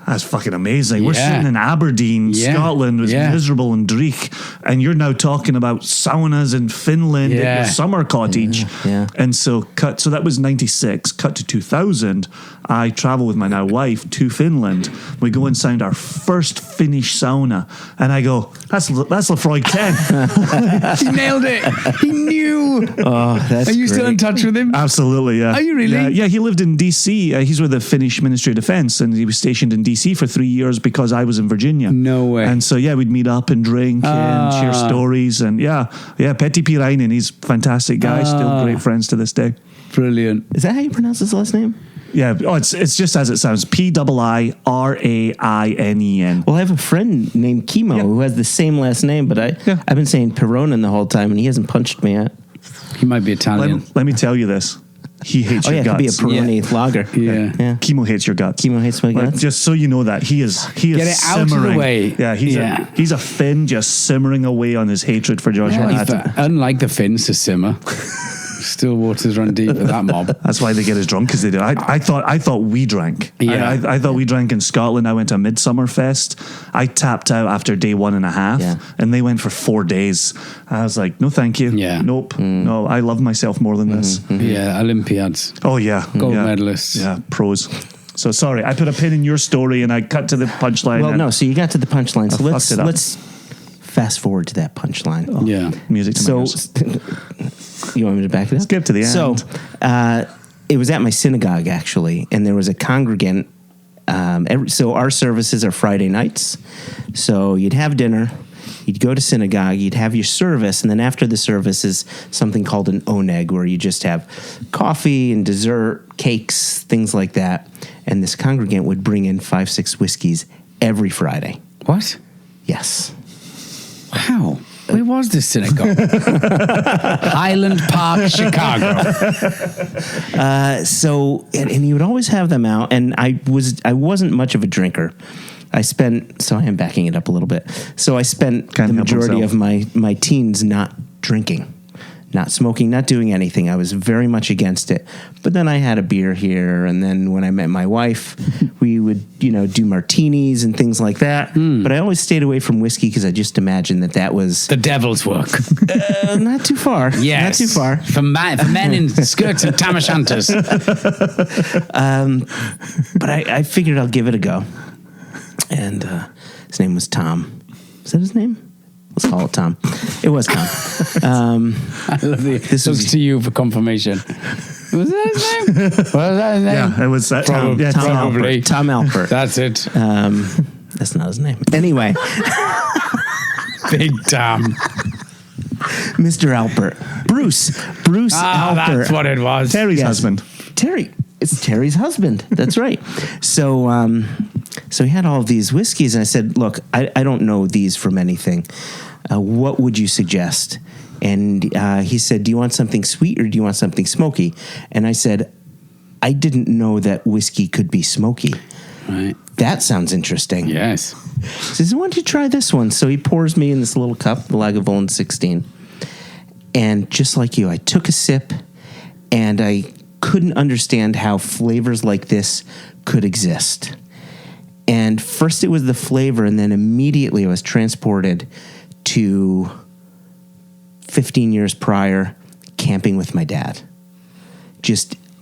that's fucking amazing. We're sitting in Aberdeen, Scotland, was miserable and dreich, and you're now talking about saunas in Finland at your summer cottage. And so that was 96, cut to 2000. I travel with my now wife to Finland. We go and sound our first Finnish sauna, and I go, that's Lefroy Ken. He nailed it. He knew. Oh, that's Are you still in touch with him? Absolutely, yeah. Are you really? Yeah, he lived in DC. He's with the Finnish Ministry of Defence, and he was stationed in DC for 3 years because I was in Virginia. No way. And so, we'd meet up and drink and share stories. And Petty Pirainen, he's a fantastic guy, still great friends to this day. Brilliant. Is that how you pronounce his last name? Yeah, it's just as it sounds. Pirainen. Well, I have a friend named Kimo who has the same last name, but I've been saying Pironin the whole time, and he hasn't punched me yet. He might be Italian. Let me tell you this. He hates your guts. It could be a Peroni lager. Yeah. Kimo hates your guts. Kimo hates my guts. Just so you know that he is Get it simmering. out of the way. Yeah, he's a Finn just simmering away on his hatred for Joshua Hatton. Unlike the Finns to simmer. Still waters run deep with that mob. That's why they get as drunk as they do. I thought we drank. Yeah. I thought we drank in Scotland. I went to a Midsummer Fest. I tapped out after day 1.5, and they went for 4 days. I was like, no, thank you. Yeah. Nope. No, I love myself more than this. Yeah, Olympiads. Oh yeah, Gold medalists. Yeah, pros. So sorry, I put a pin in your story and I cut to the punchline. Well, no, so you got to the punchline. So fucked it up. let's fast forward to that punchline. Oh, Yeah. Music to my ears. You want me to back it up? Skip to the end. So it was at my synagogue, actually, and there was a congregant. So our services are Friday nights. So you'd have dinner, you'd go to synagogue, you'd have your service, and then after the service is something called an oneg, where you just have coffee and dessert, cakes, things like that. And this congregant would bring in 5-6 whiskeys every Friday. What? Yes. Wow. Where was this synagogue? Highland Park, Chicago. And he would always have them out, and I wasn't much of a drinker. I am backing it up a little bit. So I spent the majority of my teens not drinking, not smoking, not doing anything. I was very much against it. But then I had a beer here, and then when I met my wife, we would, do martinis and things like that. But I always stayed away from whiskey because I just imagined that was the devil's work. Not too far. Yes. Not too far. For men in skirts and tam o'shanters. But I figured I'll give it a go. and his name was Tom. Is that his name? Let's call it Tom. It was Tom. I love the. This was to you for confirmation. Was that his name? Was that his name? Yeah, it was Tom. Probably. Yeah, Probably. Tom Alpert. That's it. That's not his name. Anyway. Big Tom. Mr. Alpert. Bruce Alpert. That's what it was. Terry's husband. Terry. It's Terry's husband. That's right. So he had all of these whiskeys, and I said, look, I don't know these from anything. What would you suggest? And he said, do you want something sweet or do you want something smoky? And I said, I didn't know that whiskey could be smoky. Right. That sounds interesting. Yes. He says, why don't you try this one? So he pours me in this little cup, the Lagavulin 16. And just like you, I took a sip, and I couldn't understand how flavors like this could exist. And first it was the flavor, and then immediately I was transported to 15 years prior, camping with my dad.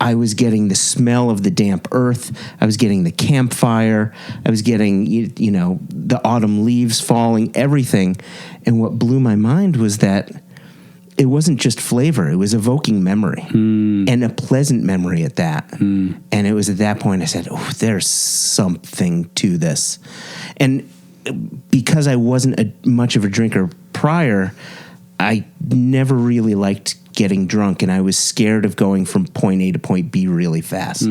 I was getting the smell of the damp earth. I was getting the campfire. I was getting, the autumn leaves falling, everything. And what blew my mind was that it wasn't just flavor. It was evoking memory, and a pleasant memory at that. And it was at that point I said, oh, there's something to this. And because I wasn't much of a drinker prior, I never really liked getting drunk, and I was scared of going from point A to point B really fast.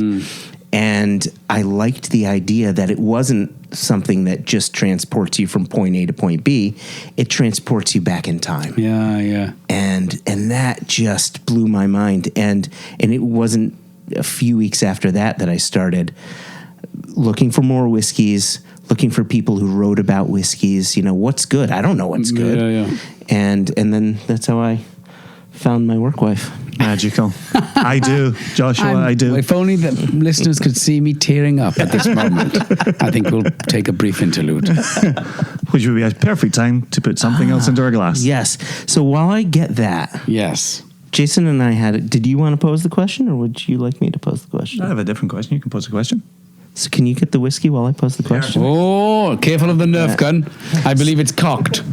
And I liked the idea that it wasn't something that just transports you from point A to point B. It transports you back in time. Yeah. And that just blew my mind. And it wasn't a few weeks after that I started looking for more whiskeys, looking for people who wrote about whiskeys. What's good? I don't know what's good. Yeah. And then that's how I found my work wife. Magical. I do. Joshua, I do. If only the listeners could see me tearing up at this moment. I think we'll take a brief interlude. Which would be a perfect time to put something else into our glass. Yes. So while I get that, Yes. Jason and I did you want to pose the question, or would you like me to pose the question? I have a different question. You can pose a question. So can you get the whiskey while I pose the question? Oh, careful of the Nerf gun. I believe it's cocked.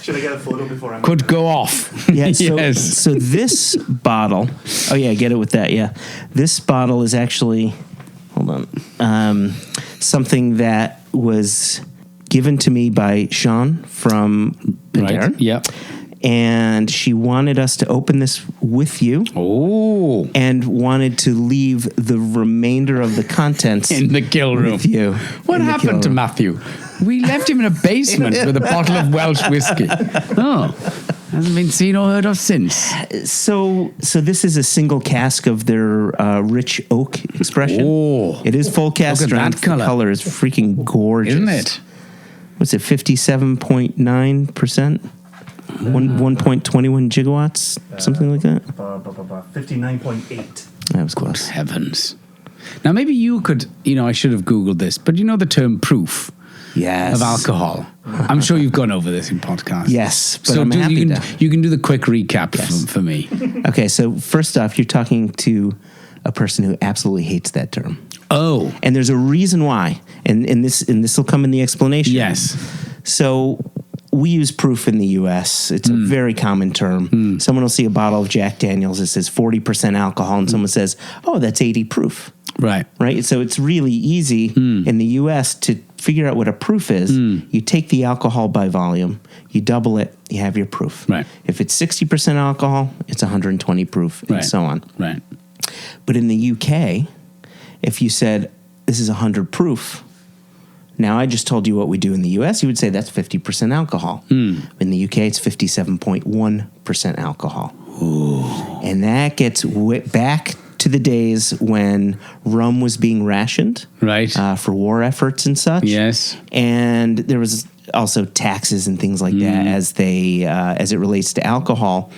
Should I get a photo before I... Could go off. Yeah, so, Yes. so this bottle, oh yeah, get it with that, yeah. This bottle is actually, hold on, something that was given to me by Sean from Pantera. Right. Yeah. And she wanted us to open this with you. Oh. And wanted to leave the remainder of the contents In the kill room. with you. What happened to Matthew? We left him in a basement with a bottle of Welsh whiskey. Oh. Hasn't been seen or heard of since. So this is a single cask of their rich oak expression. Oh. It is full cask Look at strength. that color. The color is freaking gorgeous. Isn't it? What's it, 57.9%? 1.21 gigawatts? Something like that? 59.8. That was close. Heavens. Now, maybe you could, I should have Googled this, but you know the term proof Yes. of alcohol? I'm sure you've gone over this in podcasts. Yes, but I'm happy you to. can do the quick recap Yes. for me. Okay, so first off, you're talking to a person who absolutely hates that term. Oh. And there's a reason why. And this will come in the explanation. Yes. So we use proof in the U.S. It's a very common term. Someone will see a bottle of Jack Daniels that says 40% alcohol, and someone says, oh, that's 80 proof. Right. Right? So it's really easy in the U.S. to figure out what a proof is. You take the alcohol by volume, you double it, you have your proof. Right. If it's 60% alcohol, it's 120 proof, and Right. so on. Right. But in the UK, if you said, this is 100 proof, now I just told you what we do in the US, you would say that's 50% alcohol. In the UK, it's 57.1% alcohol. Ooh. And that gets back to the days when rum was being rationed. Right. For war efforts and such. Yes. And there was also taxes and things like that as it relates to alcohol.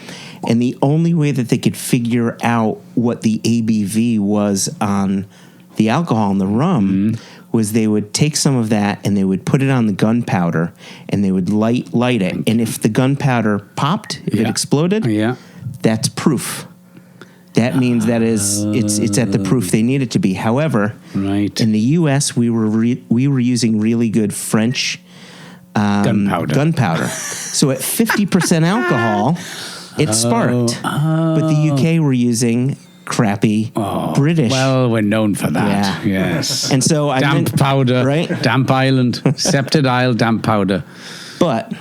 And the only way that they could figure out what the ABV was on the alcohol and the rum was they would take some of that and they would put it on the gunpowder and they would light it. And if the gunpowder popped, if it exploded, Yeah. that's proof. that means that is it's at the proof they need it to be. However, Right. in the U.S., we were using really good French gunpowder. So at 50% alcohol, it sparked. But the UK were using crappy British. Well, we're known for that. Yeah. Yes. And so I damp powder, right? Damp Island, Scepted Isle, damp powder. But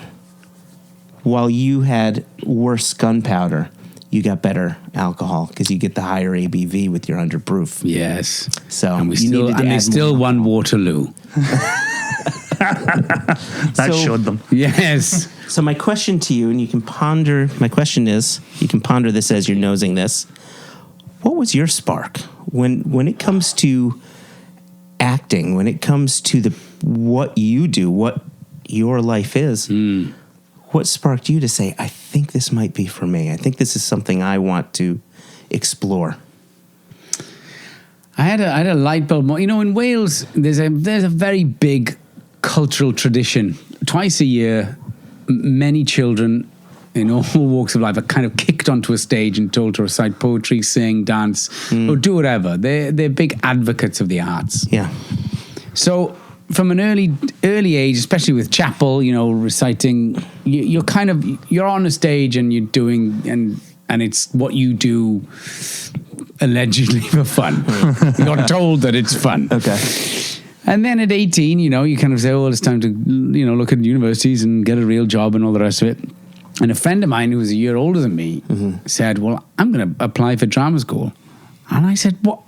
while you had worse gunpowder, you got better alcohol because you get the higher ABV with your 100 proof. Yes. So and we you still needed to and they add still more. won Waterloo. That So- showed them. Yes. So my question to you, and you can ponder. My question is, you can ponder this as you're nosing this. What was your spark when it comes to acting? When it comes to what you do, what your life is? What sparked you to say, I think this might be for me? I think this is something I want to explore. I had a light bulb. You know, in Wales, there's a very big cultural tradition. Twice a year, many children in all walks of life are kind of kicked onto a stage and told to recite poetry, sing, dance, or do whatever. They're big advocates of the arts. Yeah. So from an early age, especially with chapel, you know, reciting, you're on a stage and you're doing and it's what you do allegedly for fun. You're told that it's fun. Okay. And then at 18, you know, you kind of say, oh, well, it's time to, you know, look at universities and get a real job and all the rest of it. And a friend of mine who was a year older than me said, well, I'm going to apply for drama school. And I said, what,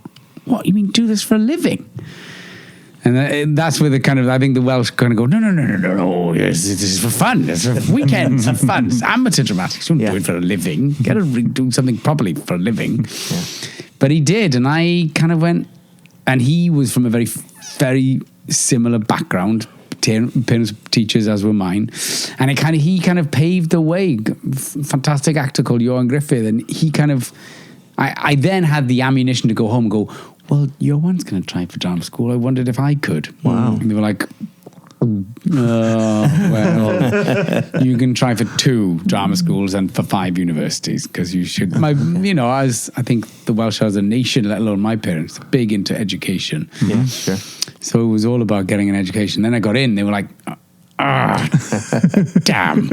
you mean do this for a living? And that's where I think the Welsh kind of go, no, yes, this is for fun. It's for weekends, for fun. It's amateur dramatics. You don't do it for a living. You got to do something properly for a living. Yeah. But he did, and I kind of went, and he was from a very, very similar background, parents, teachers, as were mine. And he kind of paved the way. Fantastic actor called Johan Griffith, and he kind of, I then had the ammunition to go home and go, well, your one's going to try for drama school. I wondered if I could. Wow. And they were like, well, you can try for 2 drama schools and for 5 universities because you should. I think the Welsh as a nation, let alone my parents, big into education. Yeah, sure. So it was all about getting an education. Then I got in. They were like, damn.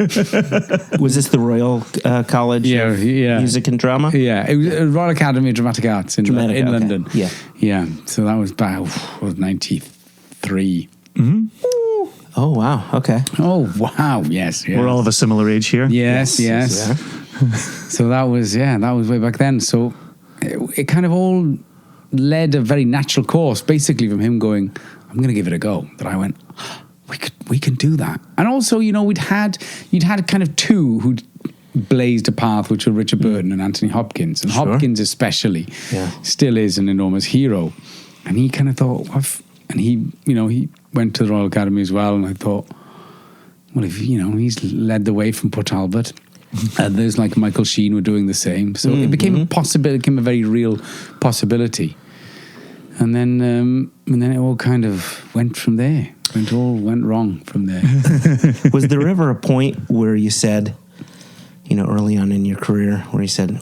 Was this the Royal College of Music and Drama? Yeah, it was Royal Academy of Dramatic Arts in London. Yeah. Yeah, so that was about 93. Mm-hmm. Oh, wow. Okay. Oh, wow. Yes. We're all of a similar age here. Yes. Yeah. So that was way back then. So it kind of all led a very natural course, basically from him going, I'm going to give it a go. That I went, we can do that. And also, you know, you'd had kind of 2 who'd blazed a path, which were Richard Burton and Anthony Hopkins. And Hopkins especially still is an enormous hero. And he kind of thought, and he went to the Royal Academy as well. And I thought, well, if, you know, he's led the way from Port Talbot. There's like Michael Sheen were doing the same. So it became a possibility, it became a very real possibility. And then it all kind of went from there. It all went wrong from there. Was there ever a point where you said, you know, early on in your career, where you said,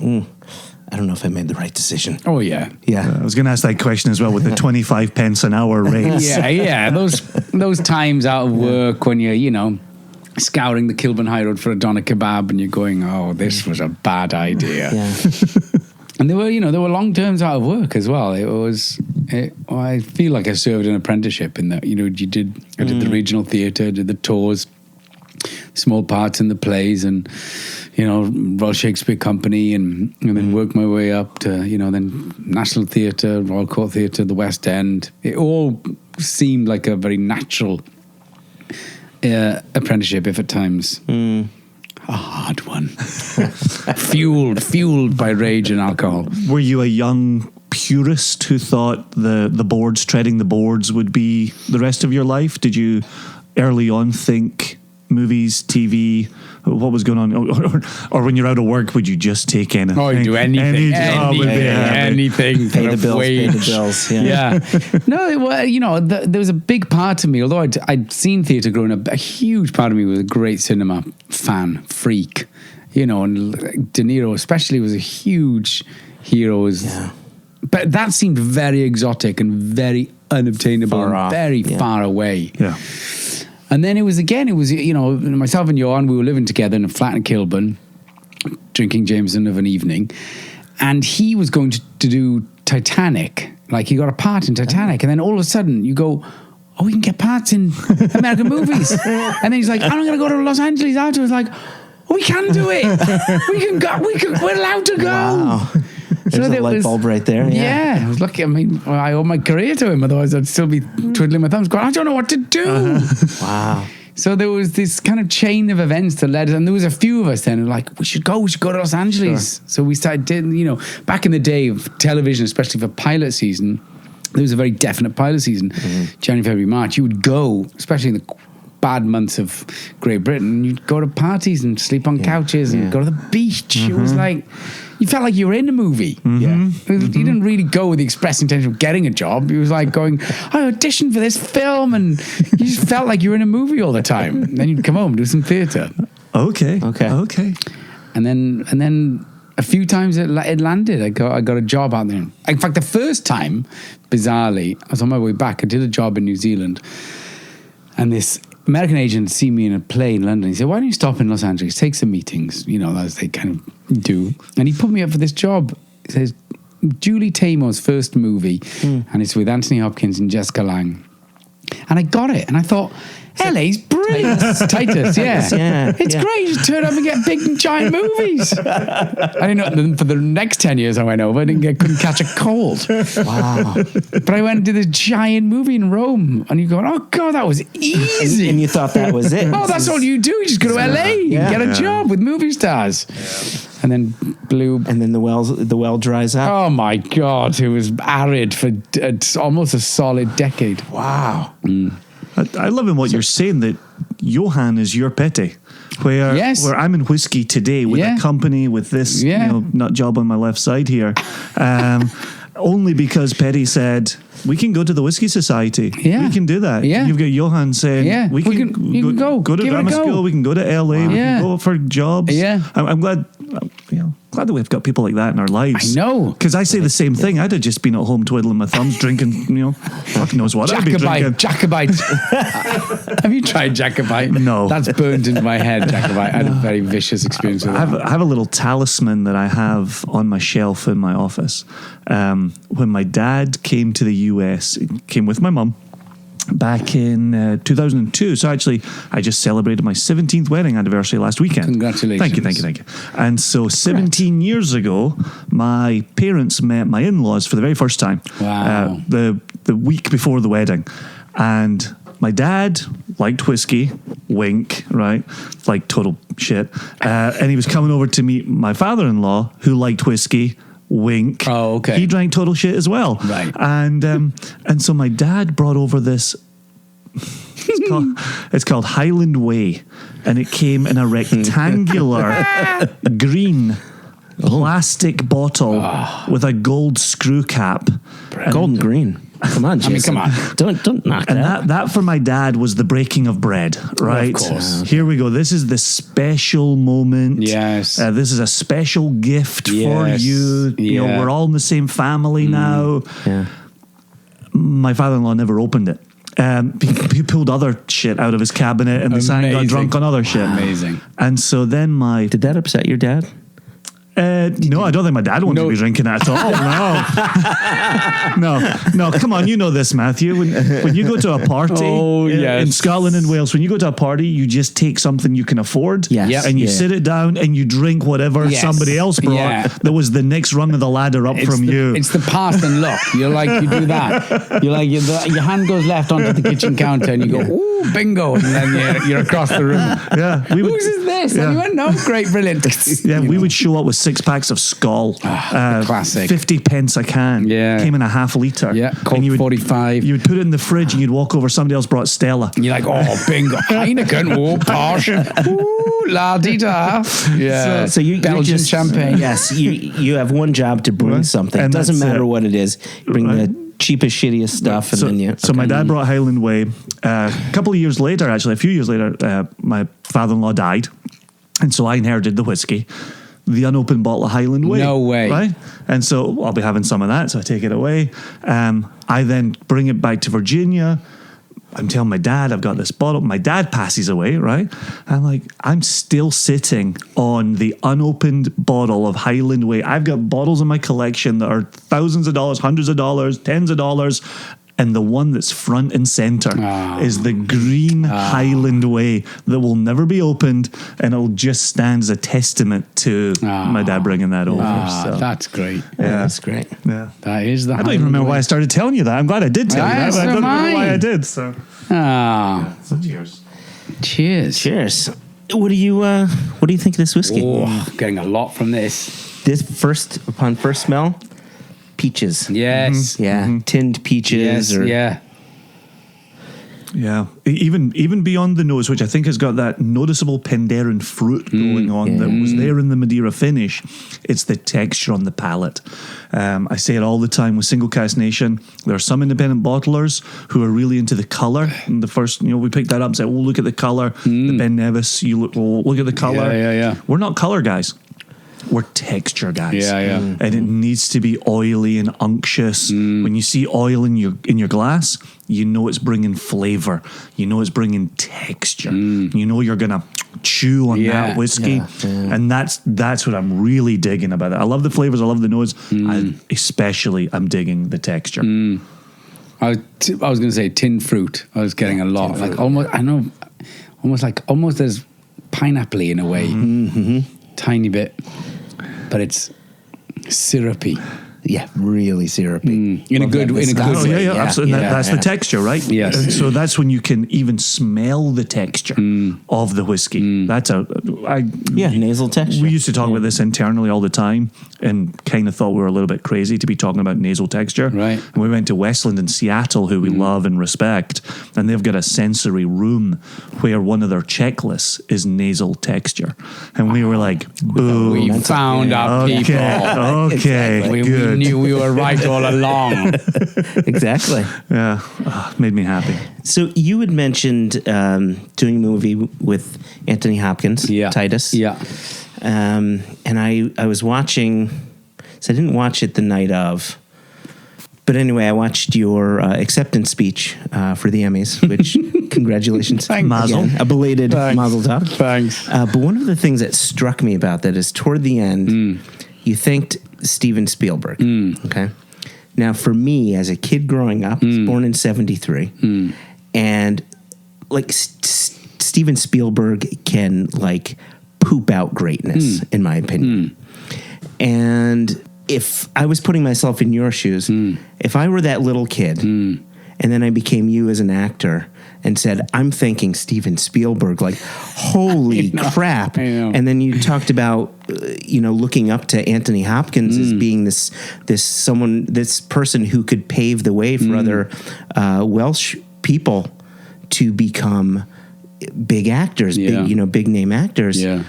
I don't know if I made the right decision? Oh, yeah. Yeah. I was going to ask that question as well with the 25 pence an hour rates. Yeah. Those times out of work when you're, you know, scouring the Kilburn High Road for a doner kebab and you're going, oh, this was a bad idea. Yeah. And there were long terms out of work as well. I feel like I served an apprenticeship in that, you know, I did the regional theatre, did the tours, small parts in the plays, and, you know, Royal Shakespeare Company, and then worked my way up to, you know, then National Theatre, Royal Court Theatre, the West End. It all seemed like a very natural apprenticeship, if at times a hard one. fueled by rage and alcohol. Were you a young purist who thought the boards, treading the boards, would be the rest of your life? Did you early on think movies, TV, what was going on? Or when you're out of work, would you just take anything? Oh, do anything. Anything. Pay the bills. Yeah. No, you know, there was a big part of me, although I'd seen theatre growing up, a huge part of me was a great cinema fan, freak. You know, and De Niro especially was a huge heroes. Yeah. But that seemed very exotic and very unobtainable, Far and off. very Yeah. far away. Yeah. And then it was, you know, myself and Johan, we were living together in a flat in Kilburn, drinking Jameson of an evening. And he was going to do Titanic. Like, he got a part in Titanic. And then all of a sudden you go, oh, we can get parts in American movies. And then he's like, I'm going to go to Los Angeles afterwards. Like, oh, we can do it. We're allowed to go. Wow. There's a light bulb right there. Yeah. I was lucky. I mean, I owe my career to him. Otherwise, I'd still be twiddling my thumbs going, I don't know what to do. Wow. So there was this kind of chain of events that led us, and there was a few of us then who were like, we should go to Los Angeles. Sure. So we started, you know, back in the day of television, especially for pilot season, there was a very definite pilot season, January, February, March. You would go, especially in the bad months of Great Britain, you'd go to parties and sleep on couches and go to the beach. It was like, you felt like you were in a movie. You didn't really go with the express intention of getting a job. It was like going, I auditioned for this film, and you just felt like you were in a movie all the time. And then you'd come home and do some theatre. Okay. And then a few times it landed. I got a job out there. In fact, the first time, bizarrely, I was on my way back. I did a job in New Zealand, and this American agent see me in a play in London. He said, why don't you stop in Los Angeles, take some meetings, you know, as they kind of do. And he put me up for this job. He says, Julie Taymor's first movie, and it's with Anthony Hopkins and Jessica Lange. And I got it, and I thought, LA's brilliant. Titus, yeah. It's great. You just turn up and get big and giant movies. I didn't know, for the next 10 years I went over, couldn't catch a cold. Wow. But I went and did this giant movie in Rome, and you go, oh God, that was easy. And you thought that was it. Oh, that's all you do. You just go to LA and get a job with movie stars. And then and then the well dries up. Oh my God, it was arid for almost a solid decade. Wow. I love in what you're saying, that Johan is your Petty. Where I'm in whiskey today with a company with this nut job on my left side here. Only because Petty said, we can go to the Whiskey Society. Yeah. We can do that. Yeah. You've got Johan saying, we can go to drama school, we can go to LA, we can go for jobs. Yeah. I'm glad, glad that we've got people like that in our lives. I know. Because I say the same thing. I'd have just been at home twiddling my thumbs, drinking, fuck knows what I'd be drinking. Jacobite. Have you tried Jacobite? No. That's burned into my head, Jacobite. I had a very vicious experience with that. I have a little talisman that I have on my shelf in my office. When my dad came to the US, he came with my mum back in 2002. So actually, I just celebrated my 17th wedding anniversary last weekend. Congratulations. Thank you. And so 17 years ago, my parents met my in-laws for the very first time. Wow. The week before the wedding. And my dad liked whiskey, wink, right? Like total shit. And he was coming over to meet my father-in-law, who liked whiskey, wink. Oh, okay. He drank total shit as well. Right. And so my dad brought over this, it's called Highland Way, and it came in a rectangular green plastic bottle with a gold screw cap. Golden green. Come on, Jason. I mean, come on. Don't knock that. And that for my dad was the breaking of bread, right? Of course. Here we go. This is the special moment. Yes. This is a special gift for you. You know, Yeah. we're all in the same family now. Yeah. My father-in-law never opened it. He pulled other shit out of his cabinet and got drunk on other shit. Amazing. And so then Did that upset your dad? No, I don't think my dad wanted to be drinking that at all. No. Come on, you know this, Matthew. When you go to a party in Scotland and Wales, when you go to a party, you just take something you can afford, and you sit it down and you drink whatever somebody else brought that was the next rung of the ladder up from you. It's the pass and look. You're like, you do that. You're like, your hand goes left onto the kitchen counter and you go, ooh, bingo, and then you're across the room. Yeah, Whose is this? And you went, no, great, brilliant. We would show up with 6 packs of Skull. Classic. 50 pence a can. Yeah. Came in a half litre. Yeah, Colt 45. You would put it in the fridge and you'd walk over, somebody else brought Stella. And you're like, oh, bingo. Heineken, oh, posh. Ooh, la-di-da. Yeah. So you Belgian just, champagne. Yes, you have one job to bring something. And It doesn't that's matter it. what it is. Bring the cheapest, shittiest stuff, and then you... So my dad brought Highland Way. A couple of years later, actually, a few years later, my father-in-law died. And so I inherited the whiskey. the unopened bottle of Highland Way. No way. Right? And so I'll be having some of that, so I take it away. I then bring it back to Virginia. I'm telling my dad I've got this bottle. My dad passes away, right? I'm like, I'm still sitting on the unopened bottle of Highland Way. I've got bottles in my collection that are thousands of dollars, hundreds of dollars, tens of dollars. And the one that's front and center is the green Highland Way that will never be opened, and it'll just stand as a testament to my dad bringing that over. So. That's great. Yeah, that's great. Yeah. That is the I don't even remember why I started telling you that. I'm glad I did tell you that, but I don't remember why I did. So, so cheers. Cheers. What do you think of this whiskey? Oh, getting a lot from this. Upon first smell, peaches. Yes. Yeah, tinned peaches. Yeah. Even beyond the nose, which I think has got that noticeable Penderyn fruit going on that was there in the Madeira finish, it's the texture on the palate. I say it all the time with Single Cask Nation. There are some independent bottlers who are really into the color. And the first, we picked that up and said, "Oh, look at the color." The Ben Nevis, look at the color. Yeah. We're not color guys. We're texture guys. Yeah. And it needs to be oily and unctuous. When you see oil in your glass, you know it's bringing flavor. You know it's bringing texture. You know you're going to chew on that whiskey. Yeah. And that's what I'm really digging about it. I love the flavors. I love the nose. I'm digging the texture. I was going to say tin fruit. I was getting a lot. Like almost as pineapple-y in a way. Tiny bit. But it's syrupy. Yeah, really syrupy. In a good way. Absolutely. That's the texture, right? Yes. And so that's when you can even smell the texture of the whiskey. That's nasal texture. We used to talk about this internally all the time and kind of thought we were a little bit crazy to be talking about nasal texture. Right. And we went to Westland in Seattle, who we love and respect, and they've got a sensory room where one of their checklists is nasal texture. And we were like, boom. We found our people. Okay, good. We knew we were right all along. Exactly. Yeah, made me happy. So you had mentioned doing a movie with Anthony Hopkins, Titus. Yeah. And I was watching, so I didn't watch it the night of, but anyway, I watched your acceptance speech for the Emmys, which congratulations. Mazel. Again, a belated mazel tov. Thanks. But one of the things that struck me about that is toward the end, you thanked Steven Spielberg. Okay. Now, for me, as a kid growing up, I was born in 1973, and like Steven Spielberg can like poop out greatness, in my opinion. And if I was putting myself in your shoes, if I were that little kid, and then I became you as an actor and said, "I'm thanking Steven Spielberg," like, holy crap. And then you talked about, looking up to Anthony Hopkins as being this person who could pave the way for other Welsh people to become big actors, big name actors. Yeah.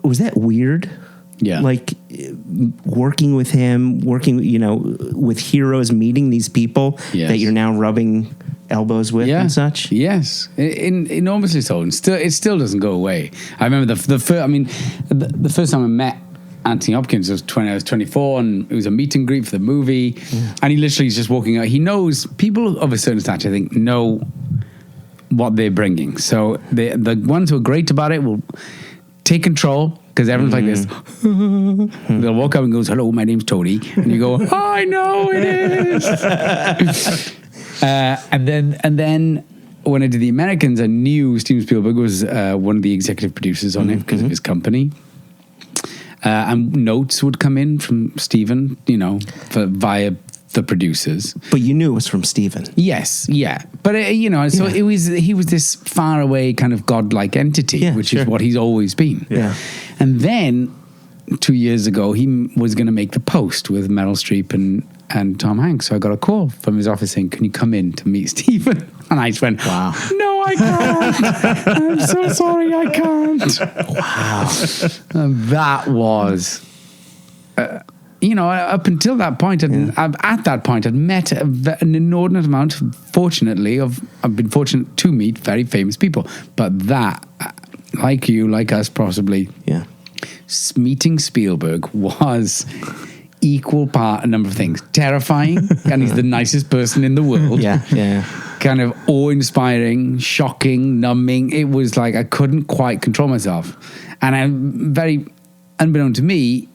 Was that weird? Yeah. Like working with him, with heroes, meeting these people that you're now rubbing elbows with and such. Yes. Enormously so. And it still doesn't go away. I remember the first time I met Anthony Hopkins was 24, and it was a meet and greet for the movie. And he literally is just walking out. He knows people of a certain stature, I think, know what they're bringing. So the ones who are great about it will take control, because everyone's like this. They'll walk up and goes, "Hello, my name's Tony," and you go, "I know it is." And then when I did the Americans, I knew Steven Spielberg was one of the executive producers on it because of his company. And notes would come in from Steven, via the producers. But you knew it was from Steven. Yes, yeah. But, he was this faraway kind of godlike entity, which is what he's always been. Yeah. And then 2 years ago, he was going to make The Post with Meryl Streep and Tom Hanks. So I got a call from his office saying, "Can you come in to meet Steven?" And I just went, "Wow, no, I can't. I'm so sorry, I can't." Wow. And that was... up until that point, at that point, I'd met an inordinate amount, fortunately, I've been fortunate to meet very famous people. But that, like you, like us possibly, meeting Spielberg was equal part a number of things. Terrifying, and he's the nicest person in the world. Yeah. Kind of awe-inspiring, shocking, numbing. It was like I couldn't quite control myself. And I'm very, unbeknown to me,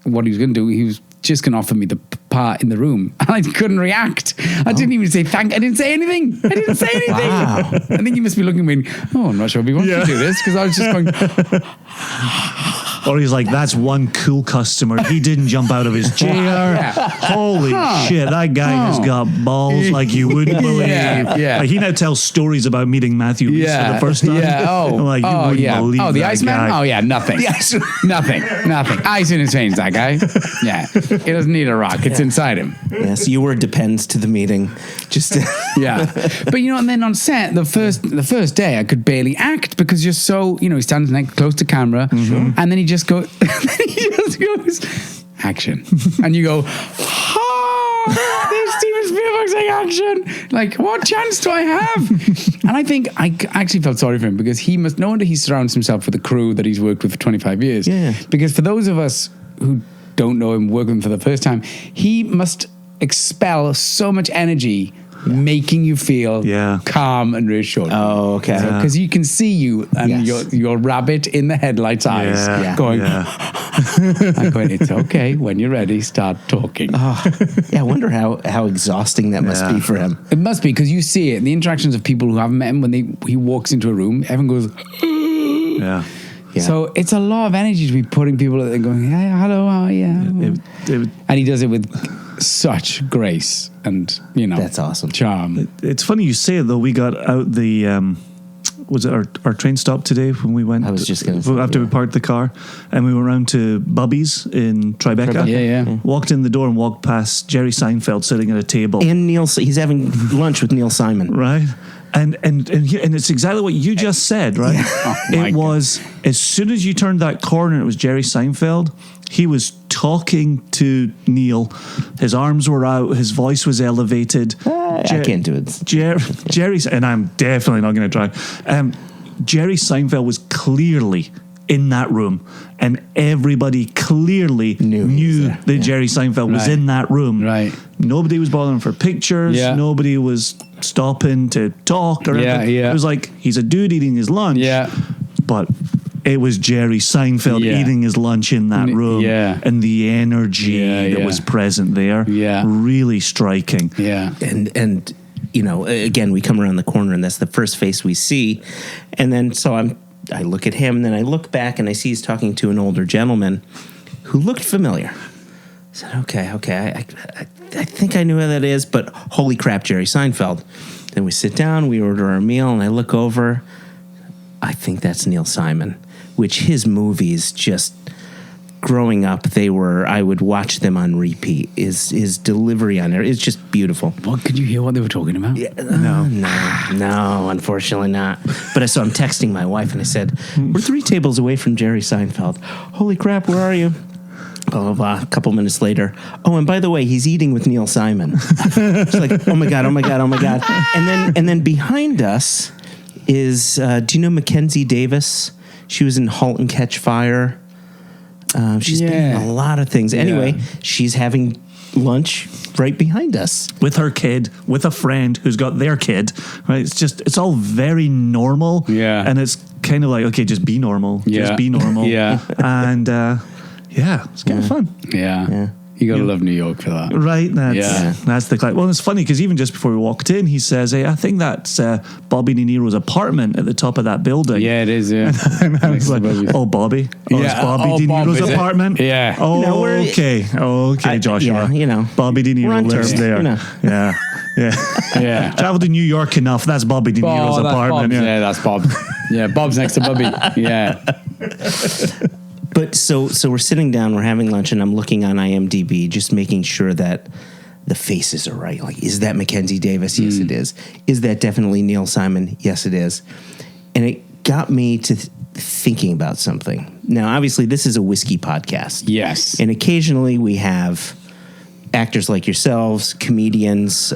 what he was going to do, he was just going to offer me the part in the room. And I couldn't react. I didn't even say thank. I didn't say anything. Wow. I think he must be looking at me, I'm not sure if he wants to do this, because I was just going... Or he's like, that's one cool customer. He didn't jump out of his chair. Holy shit, that guy has got balls like you wouldn't believe. Yeah. Like, he now tells stories about meeting Matthew Rhys for the first time. Yeah. Like, you wouldn't believe the that Iceman? guy. Oh, yeah, nothing. The Iceman. Nothing. Ice in his veins, that guy. Yeah. He doesn't need a rock. It's inside him. Yes, you were depends to the meeting. Just Yeah. But, and then on set, the first day, I could barely act because you're so, he stands next close to camera, and then he just goes, action. And you go, there's Steven Spielberg saying action. Like, what chance do I have? And I think I actually felt sorry for him, because no wonder he surrounds himself with a crew that he's worked with for 25 years. Yeah. Because for those of us who don't know him, working for the first time, he must expel so much energy, making you feel calm and reassured. Oh, okay. Because you can see you and your rabbit in the headlights eyes going, I'm going, it's okay. When you're ready, start talking. I wonder how exhausting that must be for him. It must be, because you see it in the interactions of people who haven't met him. When he walks into a room, everyone goes, Yeah. So it's a lot of energy to be putting people at going, hey, hello, how are you? And he does it with such grace and, that's awesome. Charm. It's funny you say it, though. We got out the... was it our train stop today when we went? I was just going to say, after we parked the car, and we went round to Bubby's in Tribeca. Yeah. Walked in the door and walked past Jerry Seinfeld sitting at a table. And he's having lunch with Neil Simon. Right. And it's exactly what you just said, right? Yeah. It was, as soon as you turned that corner, it was Jerry Seinfeld. He was talking to Neil. His arms were out. His voice was elevated. I can't do it. Jerry's, and I'm definitely not going to try. Jerry Seinfeld was clearly in that room, and everybody clearly knew that Jerry Seinfeld was in that room. Right. Nobody was bothering for pictures. Yeah. Nobody was stopping to talk or anything. Yeah. It was like, he's a dude eating his lunch. Yeah. But it was Jerry Seinfeld eating his lunch in that room. Yeah. And the energy that was present there. Yeah. Really striking. Yeah. And again, we come around the corner, and that's the first face we see. And then I look at him, and then I look back, and I see he's talking to an older gentleman who looked familiar. I said, okay, I think I knew who that is, but holy crap, Jerry Seinfeld. Then we sit down, we order our meal, and I look over. I think that's Neil Simon, which his movies just... Growing up, I would watch them on repeat. His delivery on there is just beautiful. Well, could you hear what they were talking about? Yeah, no, unfortunately not. But I'm texting my wife, and I said, we're 3 tables away from Jerry Seinfeld. Holy crap, where are you? Blah, blah, blah. A couple minutes later. Oh, and by the way, he's eating with Neil Simon. It's like, oh my God. And then behind us is, do you know Mackenzie Davis? She was in *Halt and Catch Fire*. She's been in a lot of things. Anyway, she's having lunch right behind us. With her kid, with a friend who's got their kid. Right? It's all very normal. Yeah. And it's kind of like, okay, just be normal. Yeah. Just be normal. Yeah. And it's kind of fun. Yeah. You got to love New York for that. Right, that's the well, it's funny because even just before we walked in, he says, "Hey, I think that's Bobby De Niro's apartment at the top of that building." Yeah, it is. Yeah, and I was like, "Oh, Bobby, it's Bobby De Niro's apartment." Yeah. Oh, okay, Joshua. Bobby De Niro lives there. Yeah. Travel to New York enough. That's Bobby De Niro's apartment. That's Bob. Yeah, Bob's next to Bobby. Yeah. But so we're sitting down, we're having lunch, and I'm looking on IMDb, just making sure that the faces are right. Like, is that Mackenzie Davis? Yes, it is. Is that definitely Neil Simon? Yes, it is. And it got me to thinking about something. Now, obviously, this is a whiskey podcast. Yes. And occasionally we have actors like yourselves, comedians,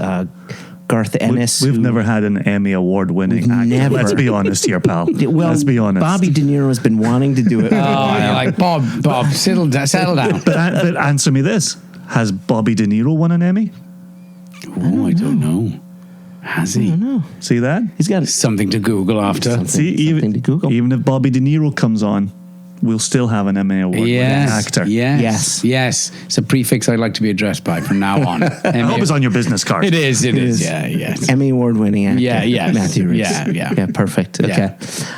Garth Ennis. We've never had an Emmy award-winning actor. never. Let's be honest here, pal. Well, Let's be honest. Bobby De Niro has been wanting to do it. You're like, Bob, settle down. But answer me this. Has Bobby De Niro won an Emmy? Oh, I don't know. Has he? I don't know. See that? He's got Something to Google after. something to Google. Even if Bobby De Niro comes on, we'll still have an Emmy award-winning actor. Yes. It's a prefix I'd like to be addressed by from now on. I hope it's on your business card. It is. Yeah, yes. Emmy award-winning actor. Yeah. Matthew Rhys. Yeah. Perfect. Yeah.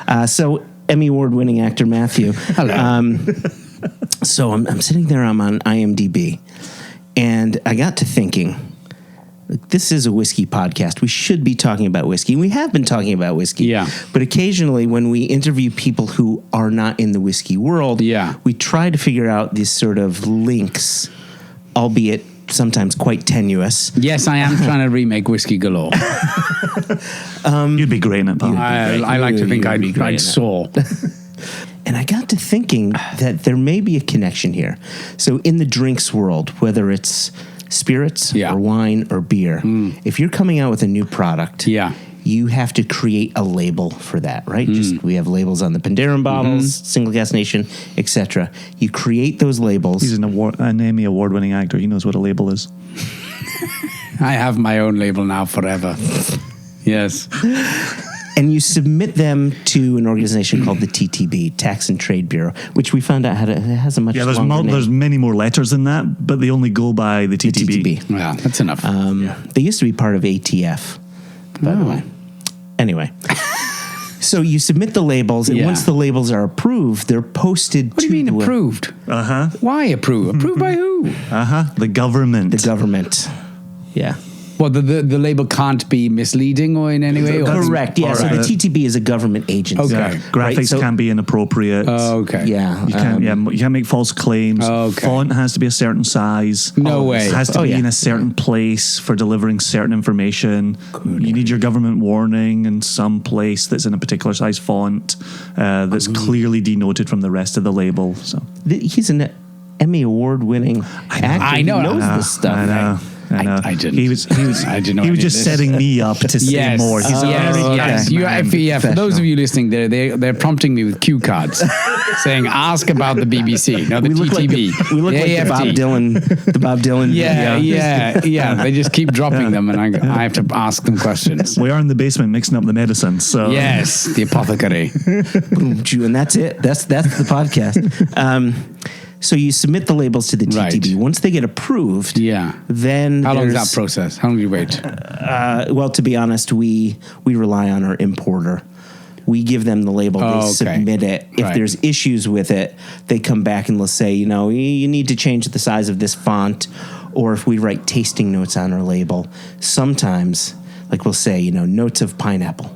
Okay. So Emmy award-winning actor Matthew. Hello. So I'm sitting there. I'm on IMDb, and I got to thinking. This is a whiskey podcast. We should be talking about whiskey. We have been talking about whiskey. Yeah. But occasionally when we interview people who are not in the whiskey world, we try to figure out these sort of links, albeit sometimes quite tenuous. Yes, I am trying to remake Whiskey Galore. You'd be great in it, pal. I like to think I'd soar. And I got to thinking that there may be a connection here. So in the drinks world, whether it's spirits or wine or beer, if you're coming out with a new product, you have to create a label for that, right? We have labels on the Penderyn bottles, Single Cask Nation, etc. You create those labels. He's an Emmy award-winning actor. He knows what a label is. I have my own label now forever. Yes. And you submit them to an organization called the TTB, Tax and Trade Bureau, which we found out has a much longer name. There's many more letters than that, but they only go by the TTB. Yeah, that's enough. They used to be part of ATF, by the way. Anyway. So you submit the labels, and once the labels are approved, they're posted to... What do you mean approved? Why approve? Approved by who? The government. The government. Yeah. Well, the label can't be misleading or in any way? Correct, yeah. So the TTB is a government agency. Okay. Graphics can be inappropriate. Okay. Yeah. You can't make false claims. Font has to be a certain size. No way. It has to be in a certain place for delivering certain information. You need your government warning in some place that's in a particular size font that's clearly denoted from the rest of the label. So he's an Emmy award-winning actor. I know. He knows this stuff. I know. I didn't. He was just setting me up to say more. He's For those of you listening, they're prompting me with cue cards, saying "Ask about the BBC." No, the TTB. We look like the Bob Dylan. The Bob Dylan. Yeah. They just keep dropping them, and I have to ask them questions. We are in the basement mixing up the medicine. So yes, the apothecary. And that's it. That's the podcast. So you submit the labels to the TTB. Right. Once they get approved, then how long is that process? How long do you wait? Well, to be honest, we rely on our importer. We give them the label, they submit it. If there's issues with it, they come back and they'll say, you need to change the size of this font, or if we write tasting notes on our label, sometimes, like we'll say, notes of pineapple.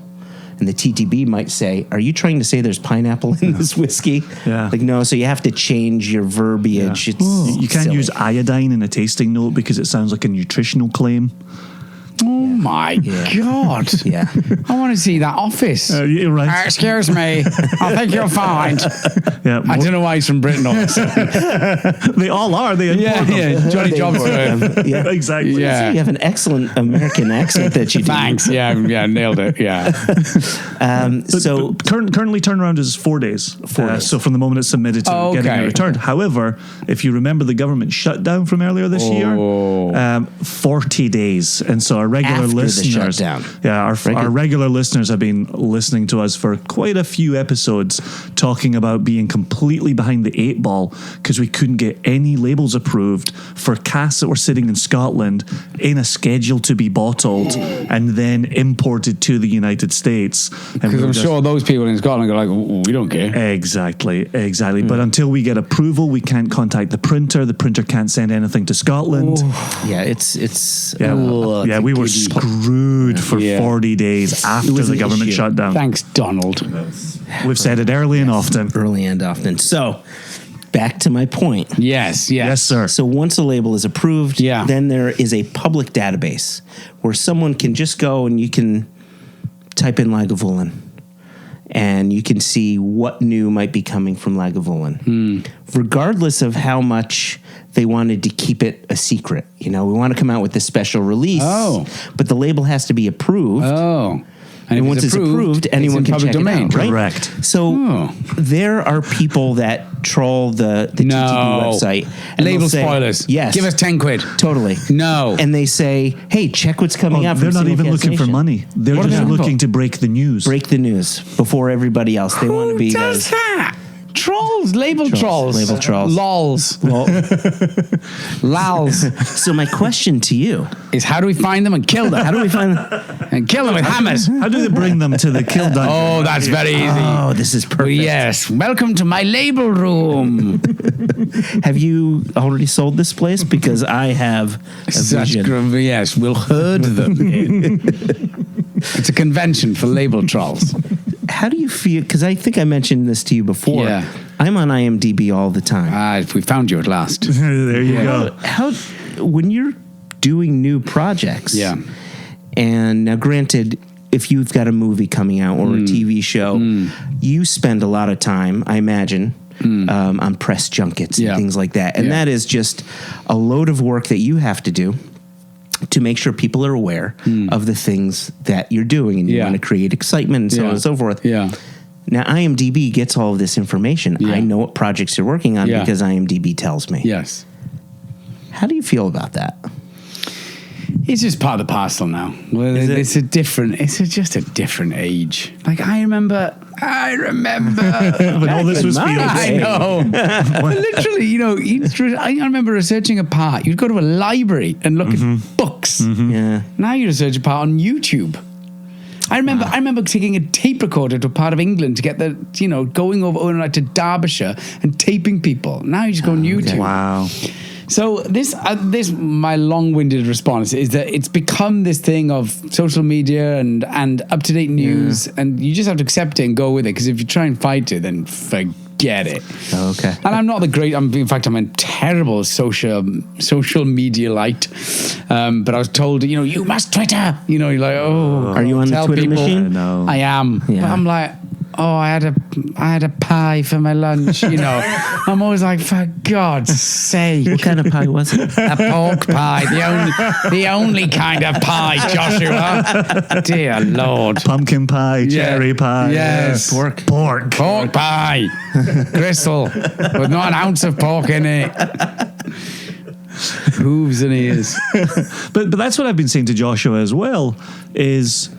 And the TTB might say, are you trying to say there's pineapple in this whiskey? Yeah. Like, no, so you have to change your verbiage. Yeah. You can't use iodine in a tasting note because it sounds like a nutritional claim. Oh my God. Yeah. I want to see that office. You're right. Excuse me. I think you'll find. I don't know why he's from Britain all of a sudden. They all are. They import them. Johnny Jobs. Yeah, exactly. Yeah. You have an excellent American accent that you do. Thanks. Yeah, nailed it. Yeah. Currently turnaround is 4 days. 4 days. So from the moment it's submitted to getting it returned. However, if you remember the government shutdown from earlier this year, 40 days. And so our regular listeners, our regular listeners have been listening to us for quite a few episodes talking about being completely behind the 8 ball because we couldn't get any labels approved for casks that were sitting in Scotland in a schedule to be bottled and then imported to the United States. Because I'm sure those people in Scotland are like, we don't care. Exactly. But until we get approval, we can't contact the printer. The printer can't send anything to Scotland. We were screwed for 40 days after the government shutdown. Thanks, Donald. We've said it early and often. So, back to my point. Yes, sir. So once a label is approved, then there is a public database where someone can just go and you can type in Lagavulin. And you can see what new might be coming from Lagavulin. Regardless of how much they wanted to keep it a secret. We want to come out with this special release. Oh. But the label has to be approved. Oh. And once it's approved, anyone can check it out, right? Correct. So there are people that troll the TTB website. And Label they'll say, spoilers. Yes. Give us 10 quid. Totally. No. And they say, hey, check what's coming out. They're from not even Single Cast looking for Nation. money. They're What are just they looking looking to break the news. Break the news before everybody else. They want to be Who does those. that? Trolls. Label trolls. Label trolls. Lols. Lals. So my question to you Is how do we find them and kill them? how do we find them? And kill them with hammers. How do they bring them to the kill dungeon? Oh, that's very easy. Oh, this is perfect. Yes. Welcome to my label room. Have you already sold this place? Because I have a vision. Yes, we'll herd them in. It's a convention for label trolls. How do you feel? Because I think I mentioned this to you before. Yeah. I'm on IMDb all the time. We found you at last. There you go. How when you're doing new projects? Yeah. And now, granted, if you've got a movie coming out or a TV show, you spend a lot of time, I imagine, on press junkets and things like that. And that is just a load of work that you have to do to make sure people are aware of the things that you're doing, and you want to create excitement and so on and so forth. Yeah. Now, IMDb gets all of this information. Yeah. I know what projects you're working on because IMDb tells me. Yes. How do you feel about that? It's just part of the parcel now. Well, it's just a different age. Like I remember When all this was field I day. know. But literally, I remember researching a part. You'd go to a library and look at books. Yeah. Now you research a part on YouTube. I remember taking a tape recorder to a part of England to get going over to Derbyshire and taping people. Now you just go on YouTube. Wow. So this my long-winded response is that it's become this thing of social media and up-to-date news, and you just have to accept it and go with it, because if you try and fight it, then forget it. Okay. And I'm not the great. I'm a terrible social media light. But I was told, you must Twitter. You're like, Are you on the Twitter machine? No. I am. Yeah. But I'm like, I had a pie for my lunch. I'm always like, for God's sake. What kind of pie was it? A pork pie, the only kind of pie, Joshua. Dear Lord. Pumpkin pie, cherry pie. Yes. Pork. Pork pie. Gristle. With not an ounce of pork in it. Hooves and ears. But that's what I've been saying to Joshua as well, is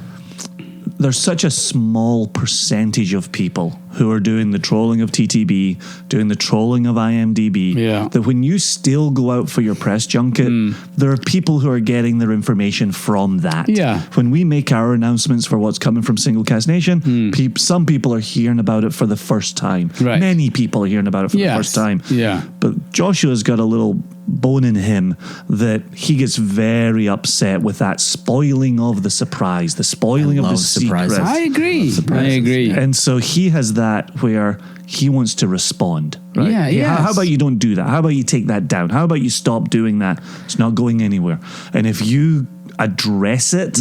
there's such a small percentage of people who are doing the trolling of TTB, doing the trolling of IMDb, that when you still go out for your press junket, there are people who are getting their information from that. Yeah. When we make our announcements for what's coming from Single Cast Nation, some people are hearing about it for the first time. Right. Many people are hearing about it for the first time. Yeah. But Joshua's got a little bone in him that he gets very upset with that spoiling of the surprise, the spoiling of the surprises. secret. I agree. And so he has that where he wants to respond. Right? Yeah, yes. How about you don't do that? How about you take that down? How about you stop doing that? It's not going anywhere. And if you address it,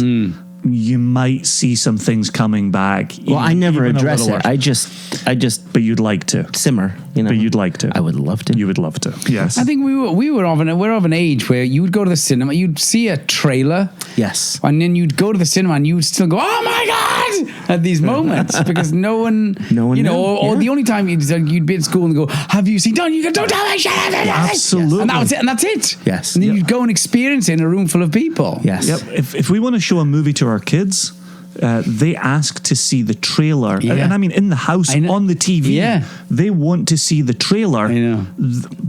you might see some things coming back. Well, I never address it. I just. But you'd like to Simmer. But you'd like to. I would love to. You would love to. Yes. I think we're of an age where you would go to the cinema, you'd see a trailer, Yes. and then you'd go to the cinema and you'd still go, "Oh my God!" at these moments, because no one knew. or the only time you'd be at school and go, "Have you seen?" Don't tell me, shut up. Absolutely. And that's it. Yes. And then you'd go and experience it in a room full of people. Yes. Yep. If we want to show a movie to our kids, they ask to see the trailer. Yeah. And I mean, in the house, on the TV, Yeah. they want to see the trailer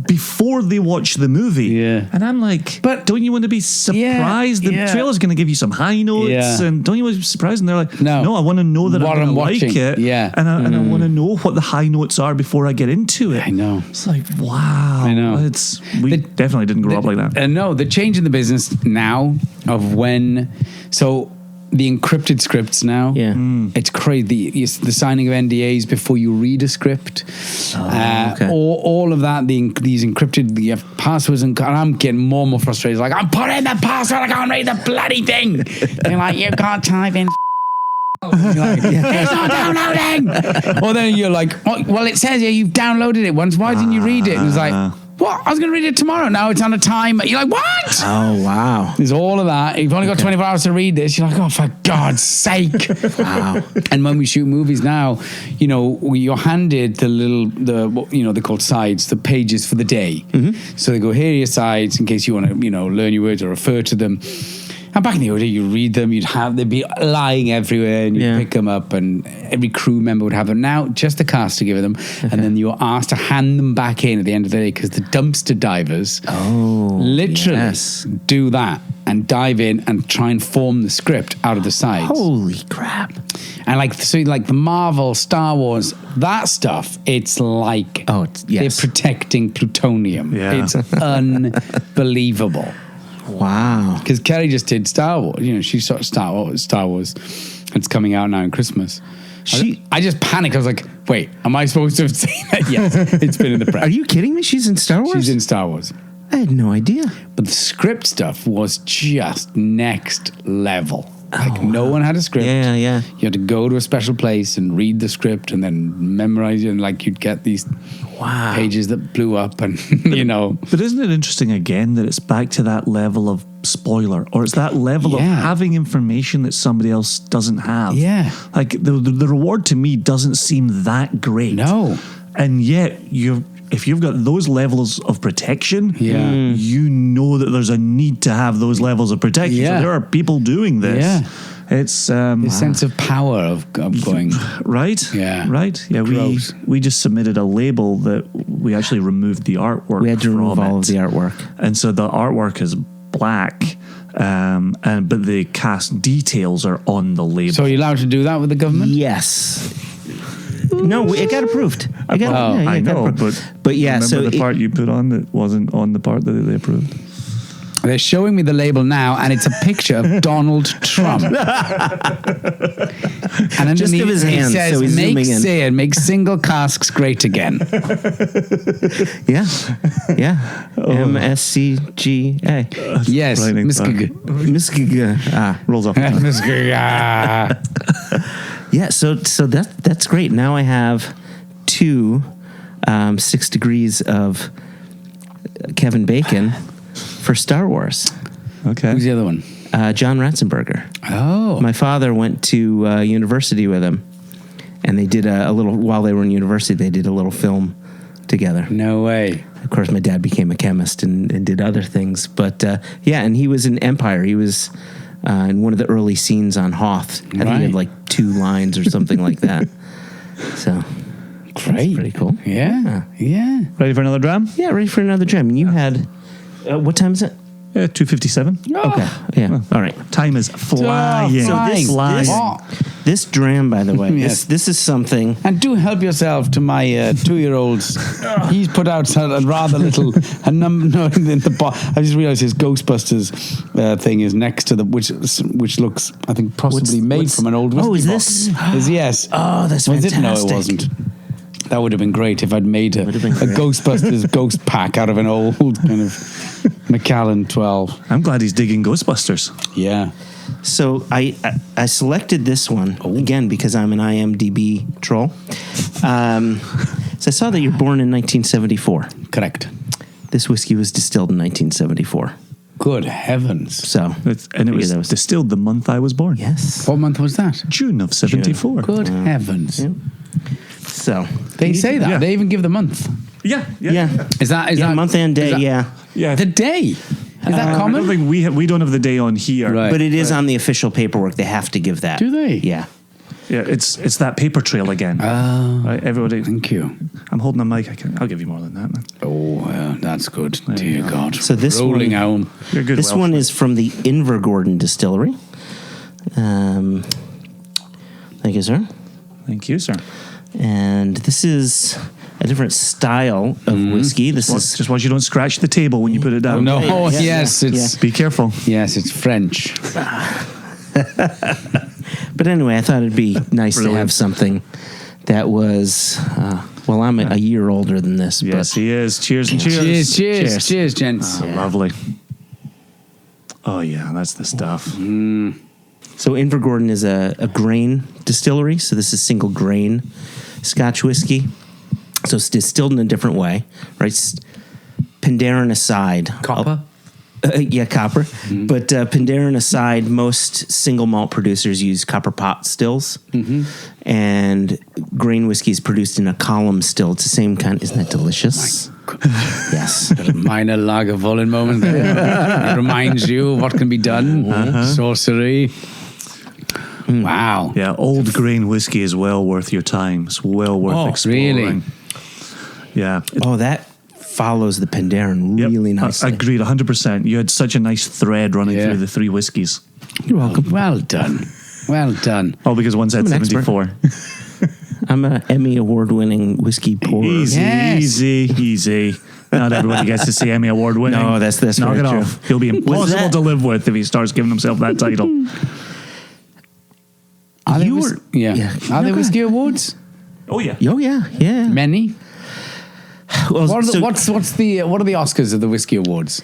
before they watch the movie. Yeah. And I'm like, But- don't you want to be surprised? The trailer's going to give you some high notes. Yeah. And don't you want to be surprised? And they're like, No. I want to know that What I'm I'm going to like watching. it. Yeah. And I want to know what the high notes are before I get into it. I know. It's like, wow. I know. We definitely didn't grow up like that. No, the change in the business now of the encrypted scripts now. Yeah. It's crazy. The signing of NDAs before you read a script. Okay. All of that, these encrypted passwords, and I'm getting more and more frustrated. Like, I'm putting the password, I can't read the bloody thing. You're like, you can't type in. You're like, it's not downloading. Or then you're like, well, it says here you've downloaded it once. Why didn't you read it? And it's like, what? I was going to read it tomorrow. Now it's on a time. You're like, what? Oh, wow. There's all of that. You've only got 24 hours to read this. You're like, oh, for God's sake. Wow. And when we shoot movies now, you know, you're handed what they're called sides, the pages for the day. Mm-hmm. So they go, here are your sides in case you want to, you know, learn your words or refer to them. And back in the old day, you read them, they'd be lying everywhere, and you'd pick them up, and every crew member would have them. Now, just the cast to give them, and then you're asked to hand them back in at the end of the day, because the dumpster divers literally do that and dive in and try and form the script out of the sides. Holy crap. And like the Marvel, Star Wars, that stuff, it's like they're protecting plutonium. Yeah. It's unbelievable. Wow. Because Kerry just did Star Wars. You know, she saw Star Wars. It's coming out now in Christmas. I just panicked. I was like, wait, am I supposed to have seen that? Yes, it's been in the press. Are you kidding me? She's in Star Wars? She's in Star Wars. I had no idea. But the script stuff was just next level. Like no one had a script. Yeah. You had to go to a special place and read the script and then memorize it. And like you'd get these pages that blew up and, you know. But isn't it interesting again that it's back to that level of spoiler, or it's that level of having information that somebody else doesn't have? Yeah. Like the reward to me doesn't seem that great. No. And yet if you've got those levels of protection, you know that there's a need to have those levels of protection. Yeah. So there are people doing this. Yeah. It's the sense of power of going right. Yeah. Right. Yeah. Gross. We just submitted a label that we actually removed the artwork. We had to remove all of the artwork, and so the artwork is black, but the cast details are on the label. So are you allowed to do that with the government? Yes. No, it got approved. I know, but yeah. Remember So the part you put on that wasn't on the part that they approved. They're showing me the label now, and it's a picture of Donald Trump. And underneath Just of his hands, it says, so he's zooming in. make single casks great again. Yeah. MSCGA. Yes, Miskiga. Rolls off. Yeah, so that's great. Now I have 2 6 degrees of Kevin Bacon for Star Wars. Okay. Who's the other one? John Ratzenberger. Oh. My father went to university with him, and they did a little, while they were in university, they did a little film together. No way. Of course, my dad became a chemist and did other things. But and he was in Empire. He was in one of the early scenes on Hoth. I think he had like 2 lines or something like that. So, great. Pretty cool. Yeah. Ready for another dram? Yeah, ready for another dram. And you had, what time is it? 2:57. Oh. Okay. Yeah. All right. Time is flying. So this dram, by the way, Yes. this is something. And do help yourself to my 2-year-old's. He's put out a rather little number in the bar. I just realised his Ghostbusters thing is next to the which looks, I think, possibly made from an old whiskey is box. this? Yes. Oh, that's Was fantastic. it? No, it wasn't. That would have been great if I'd made a Would have been great. Ghostbusters ghost pack out of an old kind of Macallan 12. I'm glad he's digging Ghostbusters. Yeah. So I selected this one again because I'm an IMDb troll. So I saw that you're born in 1974. Correct. This whiskey was distilled in 1974. Good heavens. So And it was distilled the month I was born. yes. What month was that? June of 74. Good heavens. Yeah. So They say that. Yeah. They even give the month. Yeah. Is that month and day, is that- Yeah. The day? Is that I common? don't think we don't have the day on here. Right. but it is on the official paperwork. They have to give that. Do they? Yeah. Yeah, it's that paper trail again. Right, everybody. Thank you. I'm holding a mic. I'll give you more than that, man. Oh, well, that's good. Dear God. So this Rolling one- home. You're good. This one is from the Invergordon Distillery. Thank you, sir. Thank you, sir. And this is a different style of whiskey. This is Just watch you don't scratch the table when you put it down. No, Yeah, yeah, yes, yeah, it's Be careful. yes, it's French. But anyway, I thought it'd be nice to Brilliant. have something that was. Well, I'm a year older than this. Yes, but he is. Cheers and cheers. Cheers, gents. Lovely. Oh yeah, that's the stuff. So Invergordon is a grain distillery. So this is single grain Scotch whiskey. So it's distilled in a different way, right? Penderyn aside, Copper? yeah, copper. But Penderyn aside, most single malt producers use copper pot stills, and grain whiskey is produced in a column still. It's the same kind. Isn't that delicious? Yes. A minor Lagavulin moment there. It reminds you of what can be done. Sorcery. Wow. Yeah, old grain whiskey is well worth your time. It's well worth exploring. Really? Yeah. That follows the Penderyn Yep. really nicely. Agreed, 100%. You had such a nice thread running through the three whiskies. You're welcome. Well done. Well done. All because one said I'm an 74. I'm an Emmy award-winning whiskey pourer. Easy. Not everybody gets to see Emmy award winning. No, that's Knock very it true. off. He'll be impossible to live with if he starts giving himself that title. Are there, You were- yeah. Are No, there go whiskey awards? Oh yeah. Oh yeah. Many? Well, What are, so- what are the Oscars of the whiskey awards?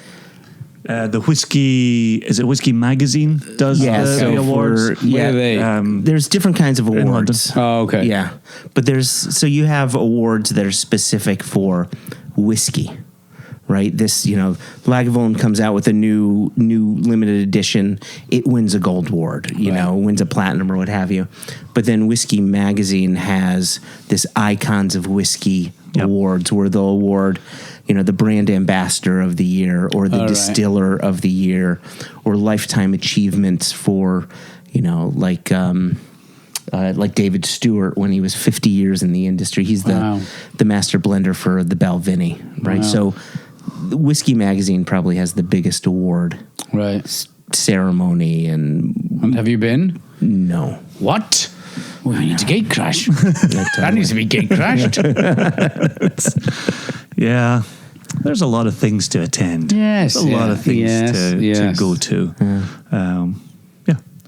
The whiskey, is it Whiskey Magazine does the awards? Where are they? There's different kinds of awards. Oh, okay. Yeah, but so you have awards that are specific for whiskey, right? This, Lagavulin comes out with a new limited edition. It wins a gold award, wins a platinum or what have you. But then Whiskey Magazine has this Icons of Whiskey awards where they'll award, the brand ambassador of the year or the distiller of the year or lifetime achievements for, like David Stewart when he was 50 years in the industry. He's the master blender for the Balvenie, right? Wow. So Whiskey Magazine probably has the biggest award ceremony. And have you been? No. What? We need to gate crash. That needs to be gate crashed. Yeah. There's a lot of things to attend. Yes. There's a lot of things to go to.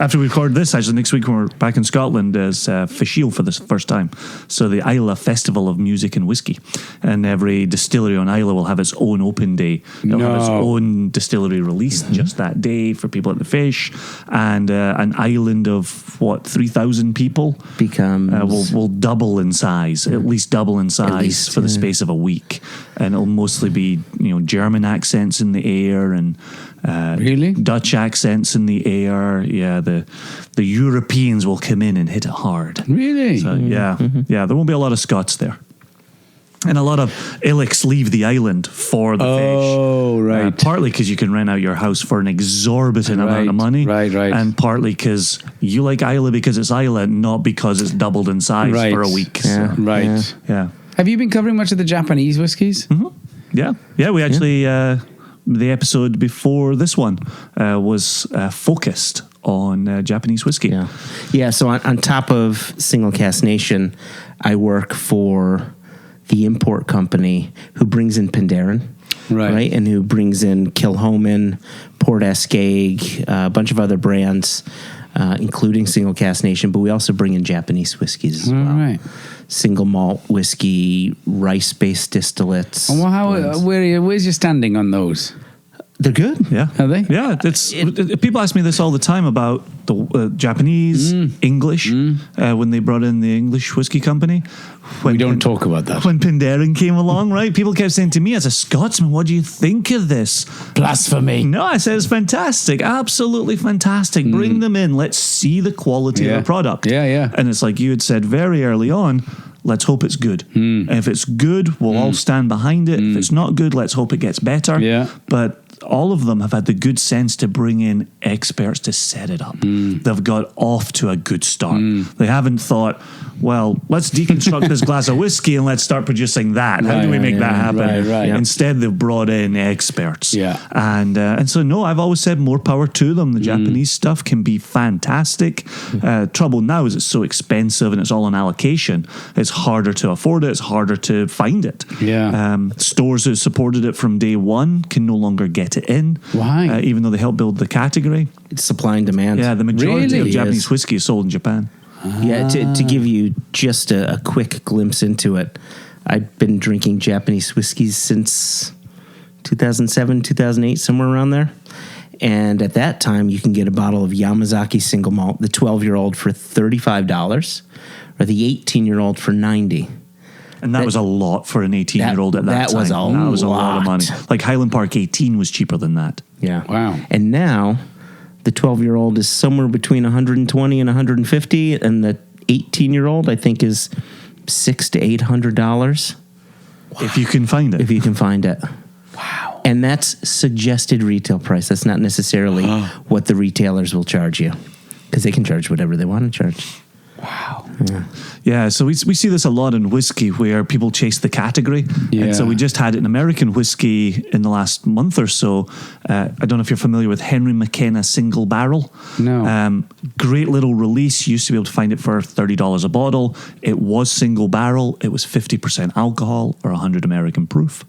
After we record this, actually, next week when we're back in Scotland as Fisheel for the first time. So the Islay Festival of Music and Whiskey. And every distillery on Islay will have its own open day. They'll have its own distillery released just that day for people at the fish. And an island of, 3,000 people? Will double in size, at least double in size for the space of a week. And it'll mostly be, German accents in the air and really? Dutch accents in the air. Yeah, the Europeans will come in and hit it hard. Really? So, yeah, there won't be a lot of Scots there. And a lot of Illicks leave the island for the fish. Oh, right. Partly because you can rent out your house for an exorbitant amount of money. Right. And partly because you like Islay because it's Islay, not because it's doubled in size for a week. Yeah. So, Right. yeah. Have you been covering much of the Japanese whiskies? Yeah, we actually, the episode before this one was focused on Japanese whiskey. Yeah, so on top of Single Cask Nation, I work for the import company who brings in Penderyn, right? And who brings in Kilchoman, Port Ascaig, a bunch of other brands, including Single Cask Nation, but we also bring in Japanese whiskeys as well. Right. Single malt whiskey, rice-based distillates. Well, where's your standing on those? They're good. Yeah. Are they? Yeah. People ask me this all the time about the Japanese, English, when they brought in the English whiskey company. We don't talk about that. When Penderyn came along, right? People kept saying to me as a Scotsman, what do you think of this? Blasphemy. No, I said it's fantastic. Absolutely fantastic. Bring them in. Let's see the quality of the product. Yeah. And it's like you had said very early on, let's hope it's good. And if it's good, we'll all stand behind it. If it's not good, let's hope it gets better. Yeah. But all of them have had the good sense to bring in experts to set it up. They've got off to a good start. They haven't thought, well, let's deconstruct this glass of whiskey and let's start producing that. How do we make that happen? Right. Instead, they've brought in experts. Yeah. And so, no, I've always said more power to them. The Japanese stuff can be fantastic. Trouble now is it's so expensive and it's all on allocation. It's harder to afford it. It's harder to find it. Yeah. Stores that supported it from day one can no longer get it in. Why? Even though they helped build the category. It's supply and demand. Yeah, the majority of Really? Japanese Yes. whiskey is sold in Japan. Yeah, to give you just a quick glimpse into it, I've been drinking Japanese whiskeys since 2007, 2008, somewhere around there. And at that time, you can get a bottle of Yamazaki single malt, the 12-year-old for $35, or the 18-year-old for $90. And that was a lot for an 18-year-old at that time. That was a lot of money. Like Highland Park 18 was cheaper than that. Yeah. Wow. And now the 12-year-old is somewhere between 120 and 150, and the 18-year-old I think is $600 to $800. If you can find it. If you can find it. Wow. And that's suggested retail price. That's not necessarily what the retailers will charge you, because they can charge whatever they want to charge. Wow. Yeah, so we see this a lot in whiskey where people chase the category. Yeah. And so we just had it in American whiskey in the last month or so. I don't know if you're familiar with Henry McKenna Single Barrel. No. Great little release. Used to be able to find it for $30 a bottle. It was single barrel. It was 50% alcohol or 100 American proof.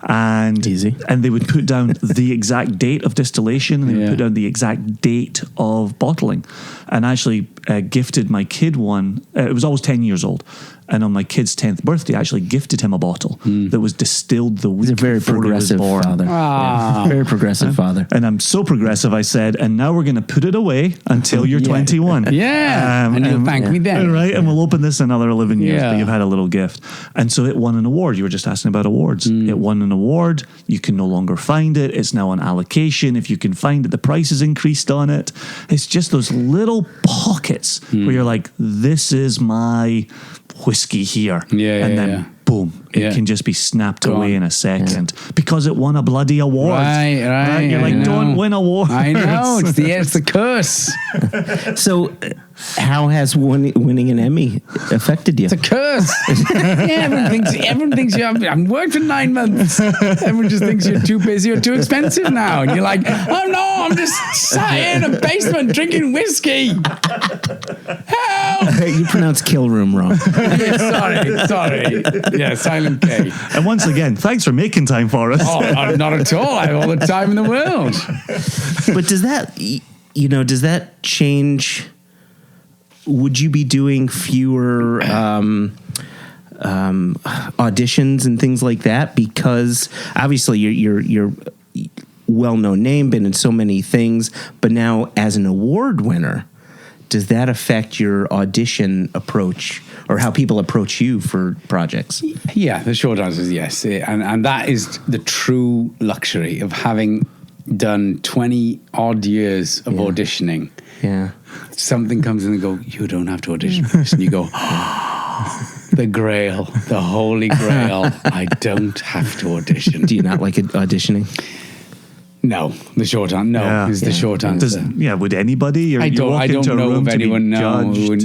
And Easy. And they would put down the exact date of distillation, and they would put down the exact date of bottling. And I actually gifted my kid one. It was always 10 years old. And on my kid's 10th birthday, I actually gifted him a bottle that was distilled the week He's a very before he was progressive born. father. Ah. Yeah. Very progressive father. And I'm so progressive, I said, and now we're going to put it away until you're 21. Yeah. And you'll thank me then. Right, and we'll open this in another 11 years, Yeah. but you've had a little gift. And so it won an award. You were just asking about awards. It won an award. You can no longer find it. It's now on allocation. If you can find it, the price is increased on it. It's just those little pockets where you're like, this is my whiskey here. Yeah, and yeah, then yeah. boom, it can just be snapped away in a second because it won a bloody award. Right. You're like, don't win awards. I know. It's the curse. So, how has winning an Emmy affected you? It's a curse. Everyone thinks you haven't worked for 9 months. Everyone just thinks you're too busy or too expensive now. And you're like, oh no, I'm just sat in a basement drinking whiskey. Help! You pronounce kill room wrong. Sorry. Yeah, silent K. And once again, thanks for making time for us. Oh, not at all. I have all the time in the world. But does that change? Would you be doing fewer auditions and things like that? Because obviously you're well-known name, been in so many things, but now as an award winner, does that affect your audition approach or how people approach you for projects? Yeah, the short answer is yes. And that is the true luxury of having done 20 odd years of auditioning. Yeah. Something comes in and go, you don't have to audition for this. And you go, the grail, the holy grail. I don't have to audition. Do you not like auditioning? No, the short answer. Is the short answer. Would anybody? I don't know if anyone knows.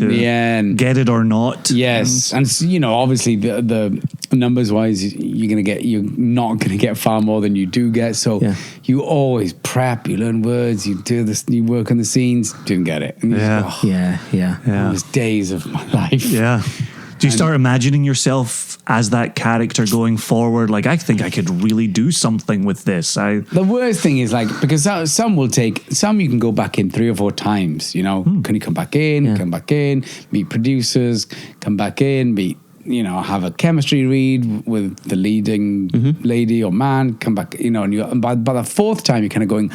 Get it or not. Yes, and obviously the numbers wise, you're not going to get far more than you do get. So you always prep, you learn words, you do this, you work on the scenes. Didn't get it. And you just go, yeah. It was days of my life. Yeah. Do you start imagining yourself as that character going forward? Like, I think I could really do something with this. The worst thing is because some you can go back in 3 or 4 times, Can you come back in, meet producers, come back in, meet, have a chemistry read with the leading lady or man, come back, and by the 4th time you're kind of going,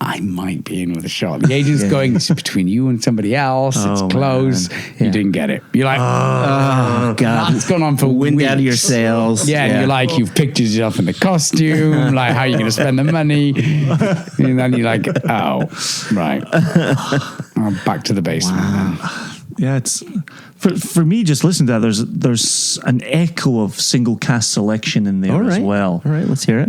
I might be in with a shot. The agent's going, it's between you and somebody else. It's close. You didn't get it. You're like, oh God. That's gone on for wind weeks. out of your sails. Yeah, and you're like, you've pictured yourself in the costume. Like, how are you going to spend the money? And then you're like, oh, right. Back to the basement then. Yeah, it's for me. Just listen to that. There's an echo of single cast selection in there as well. All right, let's hear it.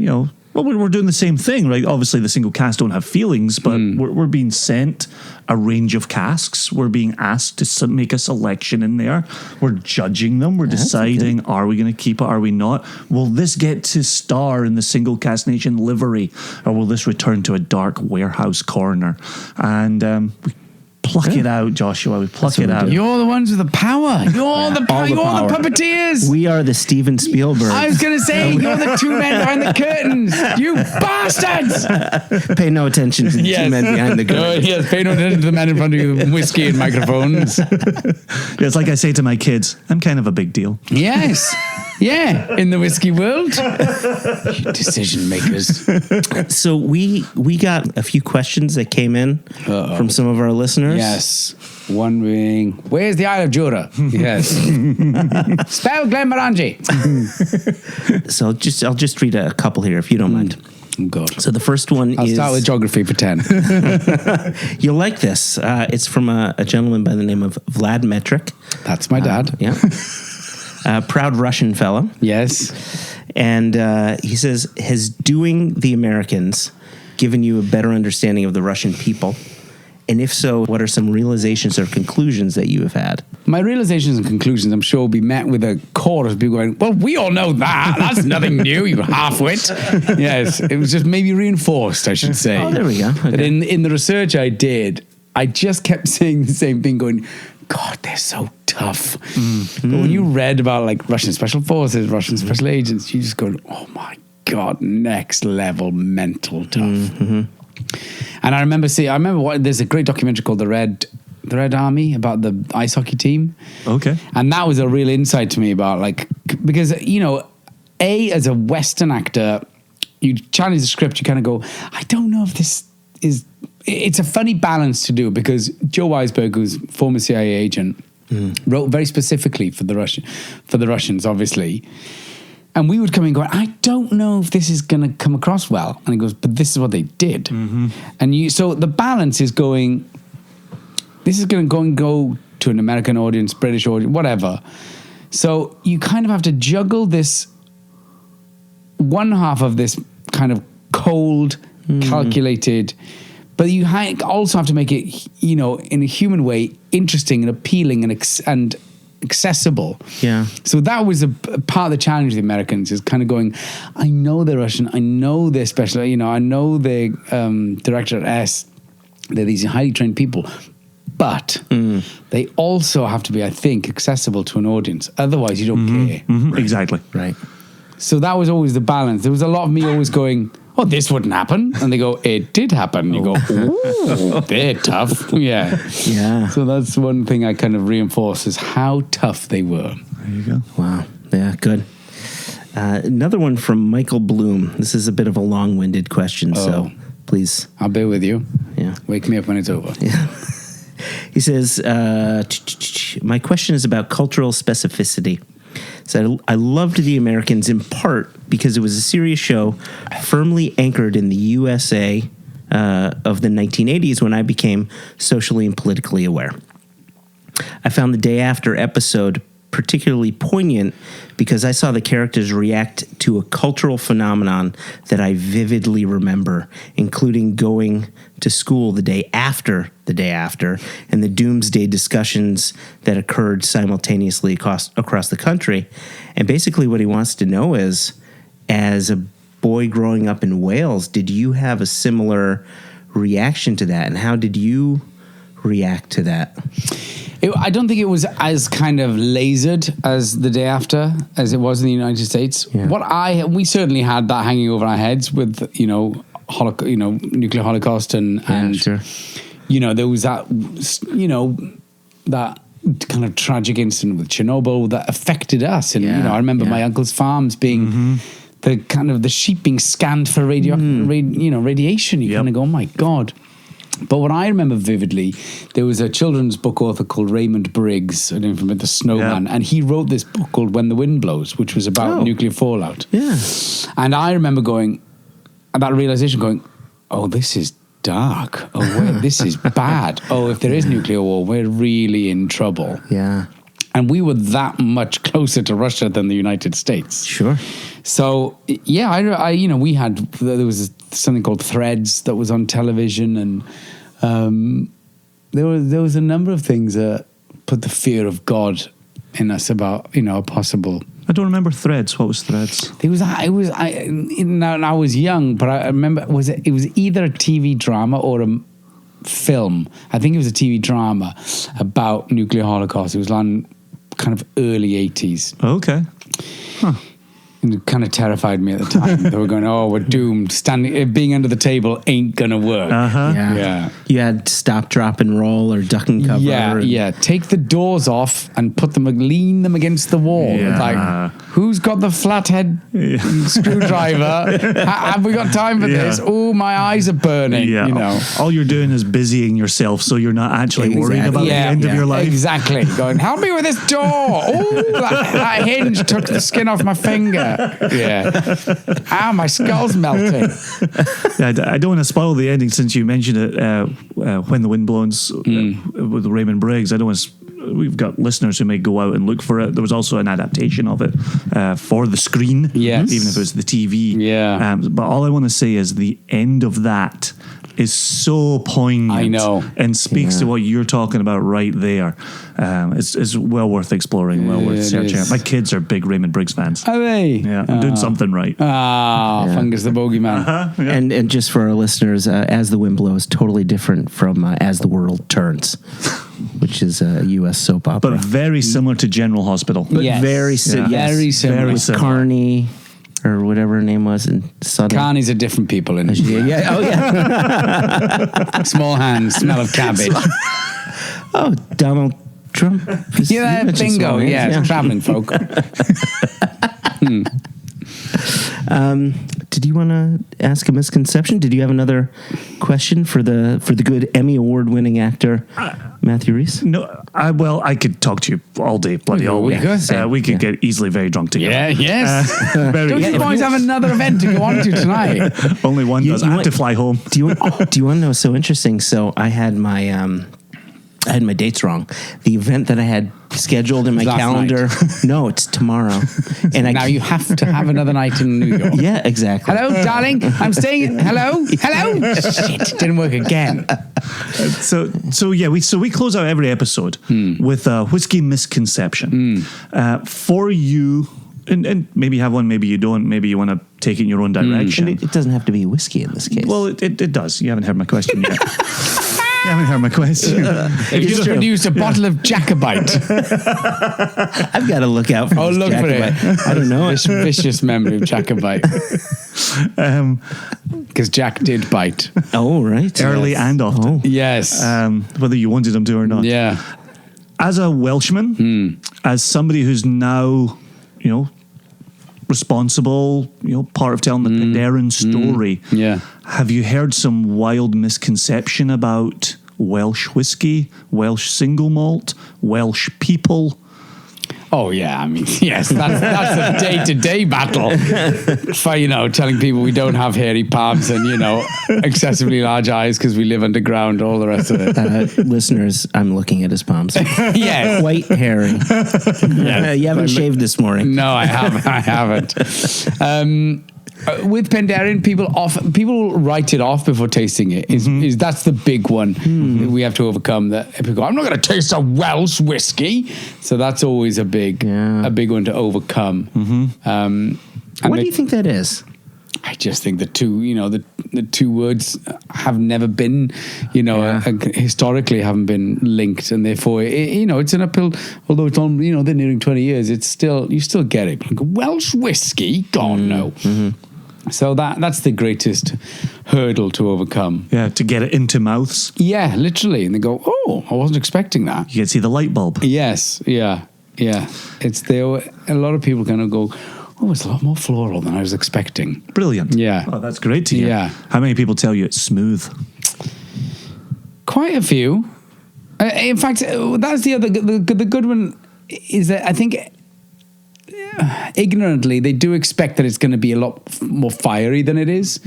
Well, we're doing the same thing, right? Obviously, the single cast don't have feelings, but we're being sent a range of casks. We're being asked to make a selection in there. We're judging them. We're deciding, are we going to keep it? Are we not? Will this get to star in the single cast nation livery, or will this return to a dark warehouse corner? And we pluck it out, Joshua. We pluck it out. You're the ones with the power. You're the power. You're the puppeteers. We are the Steven Spielberg. I was going to say, you're the 2 men behind the curtains. You bastards. Pay no attention to the 2 men behind the curtains. Yes, pay no attention to the men in front of you with whiskey and microphones. It's like I say to my kids, I'm kind of a big deal. Yes. Yeah, in the whiskey world. Decision makers. So we got a few questions that came in from some of our listeners. Yes. One being, where's the Isle of Jura? Yes. Spell Glenmorangie. So I'll just read a couple here if you don't mind. Good. So the first one I'll is... start with geography for 10. You'll like this. It's from a gentleman by the name of Vlad Metric. That's my dad. Yeah. Proud Russian fellow. Yes. And he says, has doing the Americans given you a better understanding of the Russian people? And if so, what are some realizations or conclusions that you have had? My realizations and conclusions, I'm sure, will be met with a chorus of people going, well, we all know that. That's nothing new, you half-wit. Yes, it was just maybe reinforced, I should say. Oh, there we go. Okay. But in the research I did, I just kept saying the same thing, going, God, they're so tough. But when you read about like Russian special forces, Russian special agents, you just go, oh my God, next level mental tough. And I remember there's a great documentary called The Red Army about the ice hockey team. Okay. And that was a real insight to me about because, as a Western actor, you challenge the script, you kind of go, I don't know if this is, it's a funny balance to do because Joe Weisberg, who's former CIA agent, wrote very specifically for the Russians, obviously. And we would come in going, I don't know if this is going to come across well. And he goes, but this is what they did. And so the balance is going, this is going to go to an American audience, British audience, whatever. So you kind of have to juggle this, one half of this kind of cold, calculated, but you also have to make it, in a human way, interesting and appealing and accessible. Yeah. So that was a part of the challenge of the Americans, is kind of going, I know they're Russian, I know they're special, I know they're director at S, they're these highly trained people, but they also have to be, I think, accessible to an audience. Otherwise, you don't care. Right. Exactly. Right. So that was always the balance. There was a lot of me always going, oh, this wouldn't happen. And they go, it did happen. You go, ooh, they're tough. Yeah. Yeah. So that's one thing I kind of reinforce, is how tough they were. There you go. Wow. Yeah, good. Another one from Michael Bloom. This is a bit of a long-winded question, so please. I'll bear with you. Yeah. Wake me up when it's over. Yeah. He says, my question is about cultural specificity. So I loved The Americans in part because it was a serious show firmly anchored in the USA of the 1980s when I became socially and politically aware. I found the Day After episode particularly poignant because I saw the characters react to a cultural phenomenon that I vividly remember, including going to school the day after, and the doomsday discussions that occurred simultaneously across the country. And basically what he wants to know is, as a boy growing up in Wales, did you have a similar reaction to that? And how did you react to that? I don't think it was as kind of lasered as the Day After as it was in the United States. Yeah. We certainly had that hanging over our heads with, nuclear holocaust and sure. There was that, that kind of tragic incident with Chernobyl that affected us. And, I remember my uncle's farms being the kind of the sheep being scanned for radiation. You kind of go, oh my God. But what I remember vividly, there was a children's book author called Raymond Briggs, I don't know if you remember, The Snowman, and he wrote this book called When the Wind Blows, which was about nuclear fallout. Yeah. And I remember that realization going, oh, this is dark. Oh, this is bad. Oh, if there is nuclear war, we're really in trouble. Yeah. And we were that much closer to Russia than the United States. Sure. So, yeah, there was something called Threads that was on television, and there was a number of things that put the fear of God in us about, a possible... I don't remember Threads. What was Threads? I was young, but I remember it was either a TV drama or a film. I think it was a TV drama about nuclear holocaust. It was on kind of early 80s. Okay. Huh. It kind of terrified me at the time. They were going, "Oh, we're doomed. Being under the table ain't gonna work." Yeah. You had stop, drop, and roll, or duck and cover. Yeah. Take the doors off and lean them against the wall. Yeah. Like, who's got the flathead screwdriver? Have we got time for this? Oh, my eyes are burning. Yeah. You know, all you're doing is busying yourself, so you're not actually worried about the end of your life. Exactly. Going, help me with this door. Oh, that hinge took the skin off my finger. Yeah. Ow, my skull's melting. I don't want to spoil the ending since you mentioned it. When the Wind Blows with Raymond Briggs. I don't want to. We've got listeners who may go out and look for it. There was also an adaptation of it for the screen, yes, even if it was the TV. Yeah. But all I want to say is the end of that is so poignant. I know. And speaks to what you're talking about right there. It's well worth exploring, well worth searching out. My kids are big Raymond Briggs fans. Are they? Yeah, I'm doing something right. Fungus the Bogeyman. And just for our listeners, As the Wind Blows, totally different from As the World Turns, which is a U.S. soap opera. But very similar to General Hospital. But Yes. very similar. Very similar. Very With similar. Carney, or whatever her name was, in Southern. Carney's are different people in it. Yeah. Oh, yeah. Small hands, smell of cabbage. Oh, Donald Trump. Yeah, bingo. Yeah, traveling folk. Did you want to ask a misconception? Did you have another question for the good Emmy award-winning actor Matthew Rhys? No, I could talk to you all day, bloody all week. We could get easily very drunk together. Yeah, yes. Don't you boys have another event to go on to tonight? Only one does. I have to fly home. Do you want to know? So interesting. So I had my dates wrong. The event that I had scheduled in my Last calendar. No, it's tomorrow. And Now you have to have another night in New York. Yeah, exactly. Hello, darling. I'm staying. Hello. Shit, didn't work again. So we close out every episode with a whiskey misconception for you. And maybe you have one, maybe you don't. Maybe you want to take it in your own direction. And it doesn't have to be whiskey in this case. Well, it does. You haven't heard my question yet. You haven't heard my question. You just produced a bottle of Jacobite. I've got to look out for this Look for it. Jacobite. I don't know. Vicious memory of Jacobite. Because Jack did bite. Oh, right. Early and often. Oh. Yes. Whether you wanted him to or not. Yeah. As a Welshman, as somebody who's now, responsible, part of telling the Penderyn story. Yeah. Have you heard some wild misconception about Welsh whiskey, Welsh single malt, Welsh people? Oh yeah, I mean, yes, that's a day-to-day battle for telling people we don't have hairy palms and excessively large eyes because we live underground, all the rest of it. Listeners, I'm looking at his palms. Yes. Quite hairy. You haven't shaved this morning. No, I haven't. With Penderyn, people write it off before tasting it. Is that's the big one we have to overcome. That people go, I'm not going to taste a Welsh whiskey, so that's always a big one to overcome. What do you think that is? I just think the two words have never been, historically haven't been linked, and therefore, it's an uphill. Although it's on, they're nearing 20 years, you still get it. Like Welsh whiskey, God no. So that's the greatest hurdle to overcome. Yeah, to get it into mouths. Yeah, literally, and they go, oh, I wasn't expecting that. You can see the light bulb. Yes, yeah. It's there. A lot of people kind of go, oh, it's a lot more floral than I was expecting. Brilliant. Yeah. Oh, that's great to hear. Yeah. How many people tell you it's smooth? Quite a few. In fact, that's the good one is that I think ignorantly they do expect that it's going to be a lot more fiery than it is.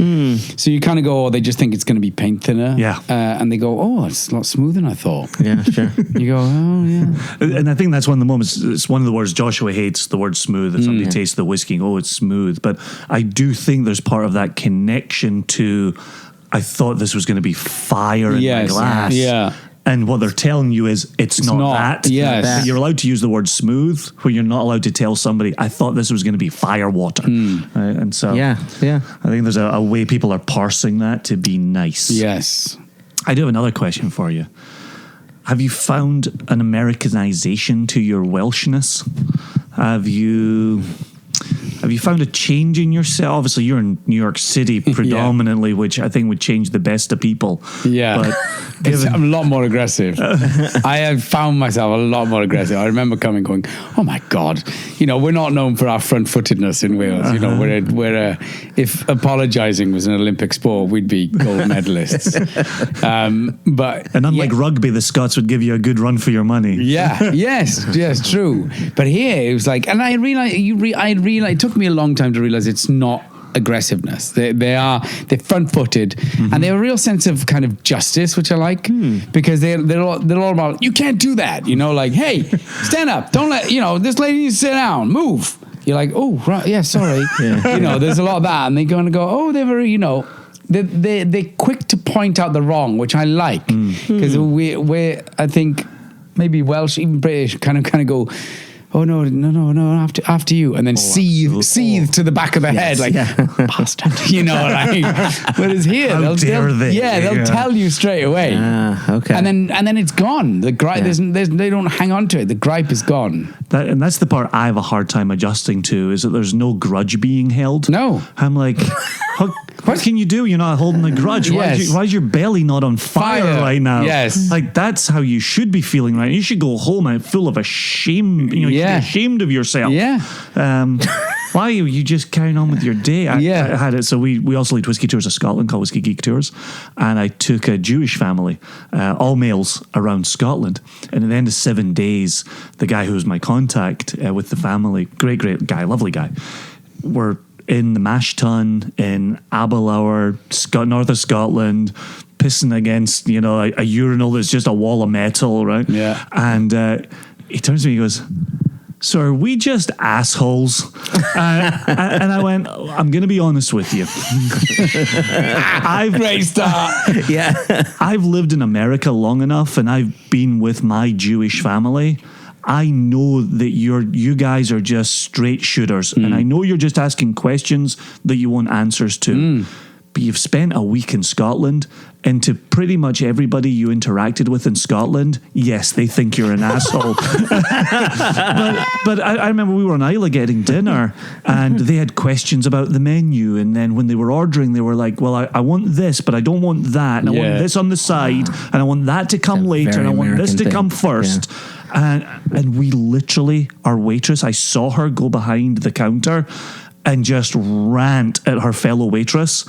So you kind of go, they just think it's going to be paint thinner. Yeah. And they go, oh, it's a lot smoother than I thought. Yeah, sure. You go, oh, yeah. And I think that's one of the moments, it's one of the words Joshua hates, the word smooth. If somebody tastes the whiskey, it's smooth. But I do think there's part of that connection to, I thought this was going to be fire in my glass. Yeah. And what they're telling you is it's not that. Yes. You're allowed to use the word smooth, where you're not allowed to tell somebody, I thought this was going to be fire water. Right? And so Yeah. I think there's a way people are parsing that to be nice. Yes. I do have another question for you. Have you found an Americanization to your Welshness? Have you Have you found a change in yourself? Obviously, you're in New York City predominantly, which I think would change the best of people. Yeah. But I'm a lot more aggressive. I have found myself a lot more aggressive. I remember coming going, oh my God, we're not known for our front-footedness in Wales. If apologising was an Olympic sport, we'd be gold medalists. And unlike rugby, the Scots would give you a good run for your money. Yeah, yes, true. But here it was like, and I realized, it took me a long time to realize it's not aggressiveness. They're front-footed, and they have a real sense of kind of justice, which I like, because they're all about, you can't do that, like, hey, stand up, don't let, this lady needs to sit down, move. You're like, oh, right, yeah, sorry. There's a lot of that, and they're going to go, oh, they're very, they're quick to point out the wrong, which I like, because we're, I think, maybe Welsh, even British, kind of go, oh no, after you, and then seethe to the back of the head, like, bastard, whereas here, they'll tell you straight away, okay, and then it's gone. The gripe, they don't hang on to it. The gripe is gone. And that's the part I have a hard time adjusting to, is that there's no grudge being held. No, I'm like, what can you do? You're not holding a grudge. Yes. Why is your belly not on fire right now? Yes. Like, that's how you should be feeling right. You should go home and full of a shame. You should be ashamed of yourself. Yeah. Why are you just carrying on with your day? I had it. So we also lead whiskey tours of Scotland called Whiskey Geek Tours. And I took a Jewish family, all males, around Scotland. And at the end of 7 days, the guy who was my contact with the family, great guy, lovely guy, were in the Mash Tun in Aberlour, north of Scotland, pissing against, a urinal that's just a wall of metal, right? Yeah. And he turns to me and goes, so are we just assholes? And I went, I'm going to be honest with you. Great start. Yeah. I've lived in America long enough, and I've been with my Jewish family. I know that you guys are just straight shooters, and I know you're just asking questions that you want answers to. But you've spent a week in Scotland, and to pretty much everybody you interacted with in Scotland, yes, they think you're an asshole. But I remember we were on Isla getting dinner, and they had questions about the menu, and then when they were ordering, they were like, well, I want this, but I don't want that, and I want this on the side, and I want that to come later, and I want this to come first. And we literally, our waitress, I saw her go behind the counter and just rant at her fellow waitress,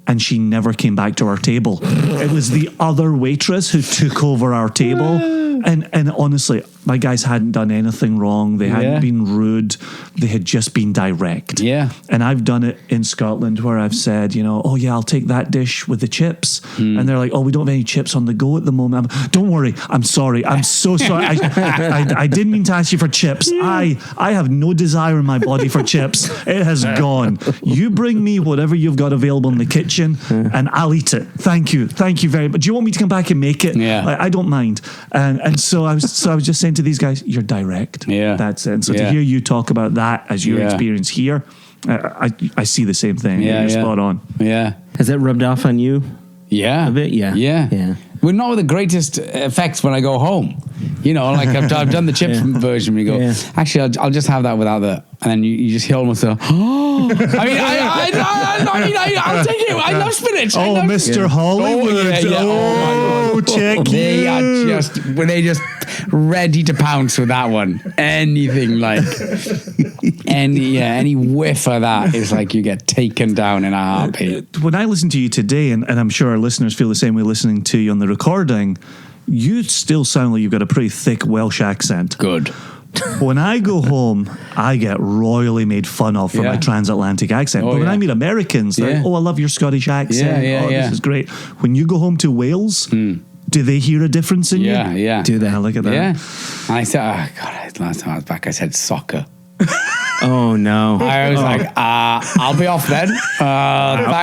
and she never came back to our table. It was the other waitress who took over our table. And honestly, my guys hadn't done anything wrong. They hadn't been rude. They had just been direct. Yeah. And I've done it in Scotland where I've said, oh yeah, I'll take that dish with the chips. And they're like, oh, we don't have any chips on the go at the moment. Don't worry. I'm sorry. I'm so sorry. I didn't mean to ask you for chips. I have no desire in my body for chips. It has gone. You bring me whatever you've got available in the kitchen and I'll eat it. Thank you. Thank you very much. Do you want me to come back and make it? Yeah. I don't mind. And so I was just saying to these guys, you're direct. Yeah. That's it. And so to hear you talk about that as your experience here, I see the same thing. You're spot on. Yeah. Has that rubbed off on you? Yeah. A bit? Yeah. We're not with the greatest effects when I go home. Like I've done the chips version. We go, actually, I'll just have that without the, and then you just hear almost a, oh. I'll take it. I love spinach. Oh, Mr. Hollywood. Oh, check. They're just ready to pounce with that one. Anything like any whiff of that is like you get taken down in a heartbeat. When I listen to you today, and I'm sure our listeners feel the same way listening to you on the recording, you still sound like you've got a pretty thick Welsh accent. Good. When I go home, I get royally made fun of for my transatlantic accent. But when I meet Americans, they're like, oh, I love your Scottish accent. This is great. When you go home to Wales, do they hear a difference in you? Yeah. Do they? Look at that. Yeah. And I said, last time I was back, I said soccer. Oh, no. I was like, I'll be off then.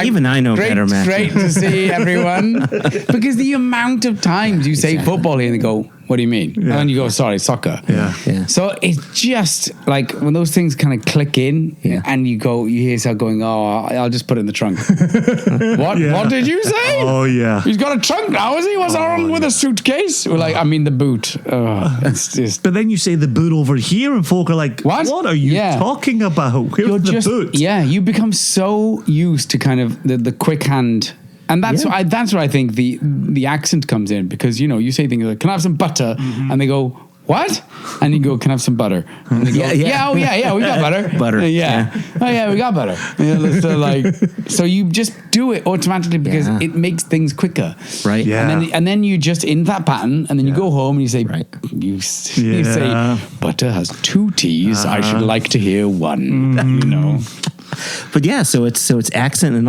Even I know better, man. Great to see everyone. Because the amount of times you say football here and they go, What do you mean? Yeah. And you go, sorry, soccer. Yeah. Yeah. So it's just like when those things kind of click in and you hear yourself going, oh, I'll just put it in the trunk. What? Yeah. What did you say? Oh, yeah. He's got a trunk now, is he? What's on with a suitcase? We're like, I mean the boot. It's just... But then you say the boot over here, and folk are like, "What are you talking about? Where's the boot?" Yeah, you become so used to kind of the quick hand. And that's that's where I think the accent comes in, because you say things like, "Can I have some butter?" And they go, "What?" And you go, "Can I have some butter?" And they go, "Yeah, we got butter, Butter, yeah. Oh yeah, we got butter." So you just do it automatically because it makes things quicker, Right? Yeah. And then you just in that pattern, and then you go home and you say, you say, "Butter has 2 T's. I should like to hear one." But yeah, so it's accent and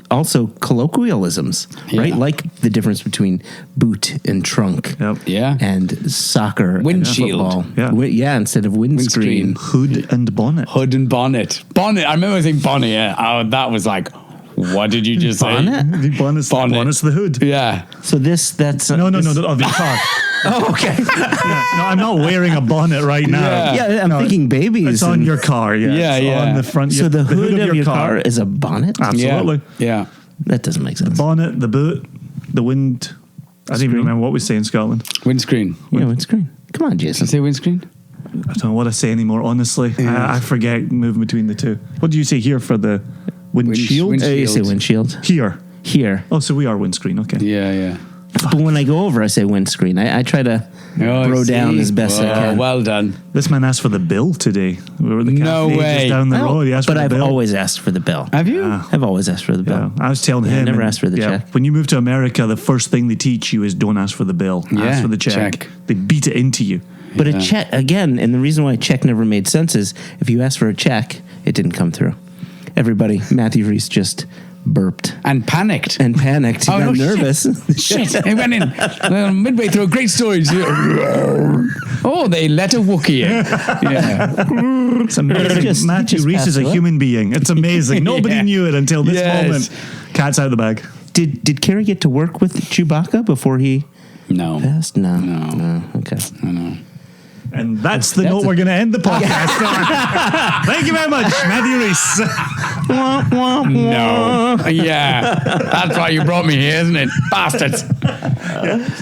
also colloquialisms, right? Like the difference between boot and trunk, and soccer, windshield, and football. Instead of windscreen, hood and bonnet. Hood and bonnet. I remember saying bonnet. Yeah. Oh, that was like, what did you just bonnet? say? The bonnet's the hood. Yeah. So that's no, of the car. Oh, okay. No, I'm not wearing a bonnet right now. Yeah, I'm thinking babies. It's on your car. It's on the front. So the hood of your car is a bonnet? Absolutely. Yeah. That doesn't make sense. The bonnet, the boot, the wind. I don't even remember what we say in Scotland. Windscreen. Windscreen. Come on, Jason. Say windscreen? I don't know what I say anymore, honestly. I forget moving between the two. What do you say here for the windshield? You say windshield. Here. Oh, so we are windscreen. Okay. Yeah. But when I go over, I say windscreen. I try to bro down as best I can. Well done. This man asked for the bill today. We were at the No cafe way. just down the road. He asked for the bill. I've always asked for the bill. Have you? I've always asked for the bill. I was telling him. I never asked for the check. When you move to America, the first thing they teach you is don't ask for the bill. Ask for the check. They beat it into you. But a check, again, and the reason why a check never made sense is if you asked for a check, it didn't come through. Everybody, Matthew Rhys just burped. And panicked. He got nervous. Shit. He went in midway through a great story. Oh, they let a Wookiee in. Yeah. It's amazing. Matthew Rhys is a human being. It's amazing. Nobody knew it until this moment. Cat's out of the bag. Did Carrie get to work with Chewbacca before he passed? No. Okay. No. And that's the note we're going to end the podcast on. Thank you very much, Matthew Rhys. No. Yeah. That's why you brought me here, isn't it? Bastards.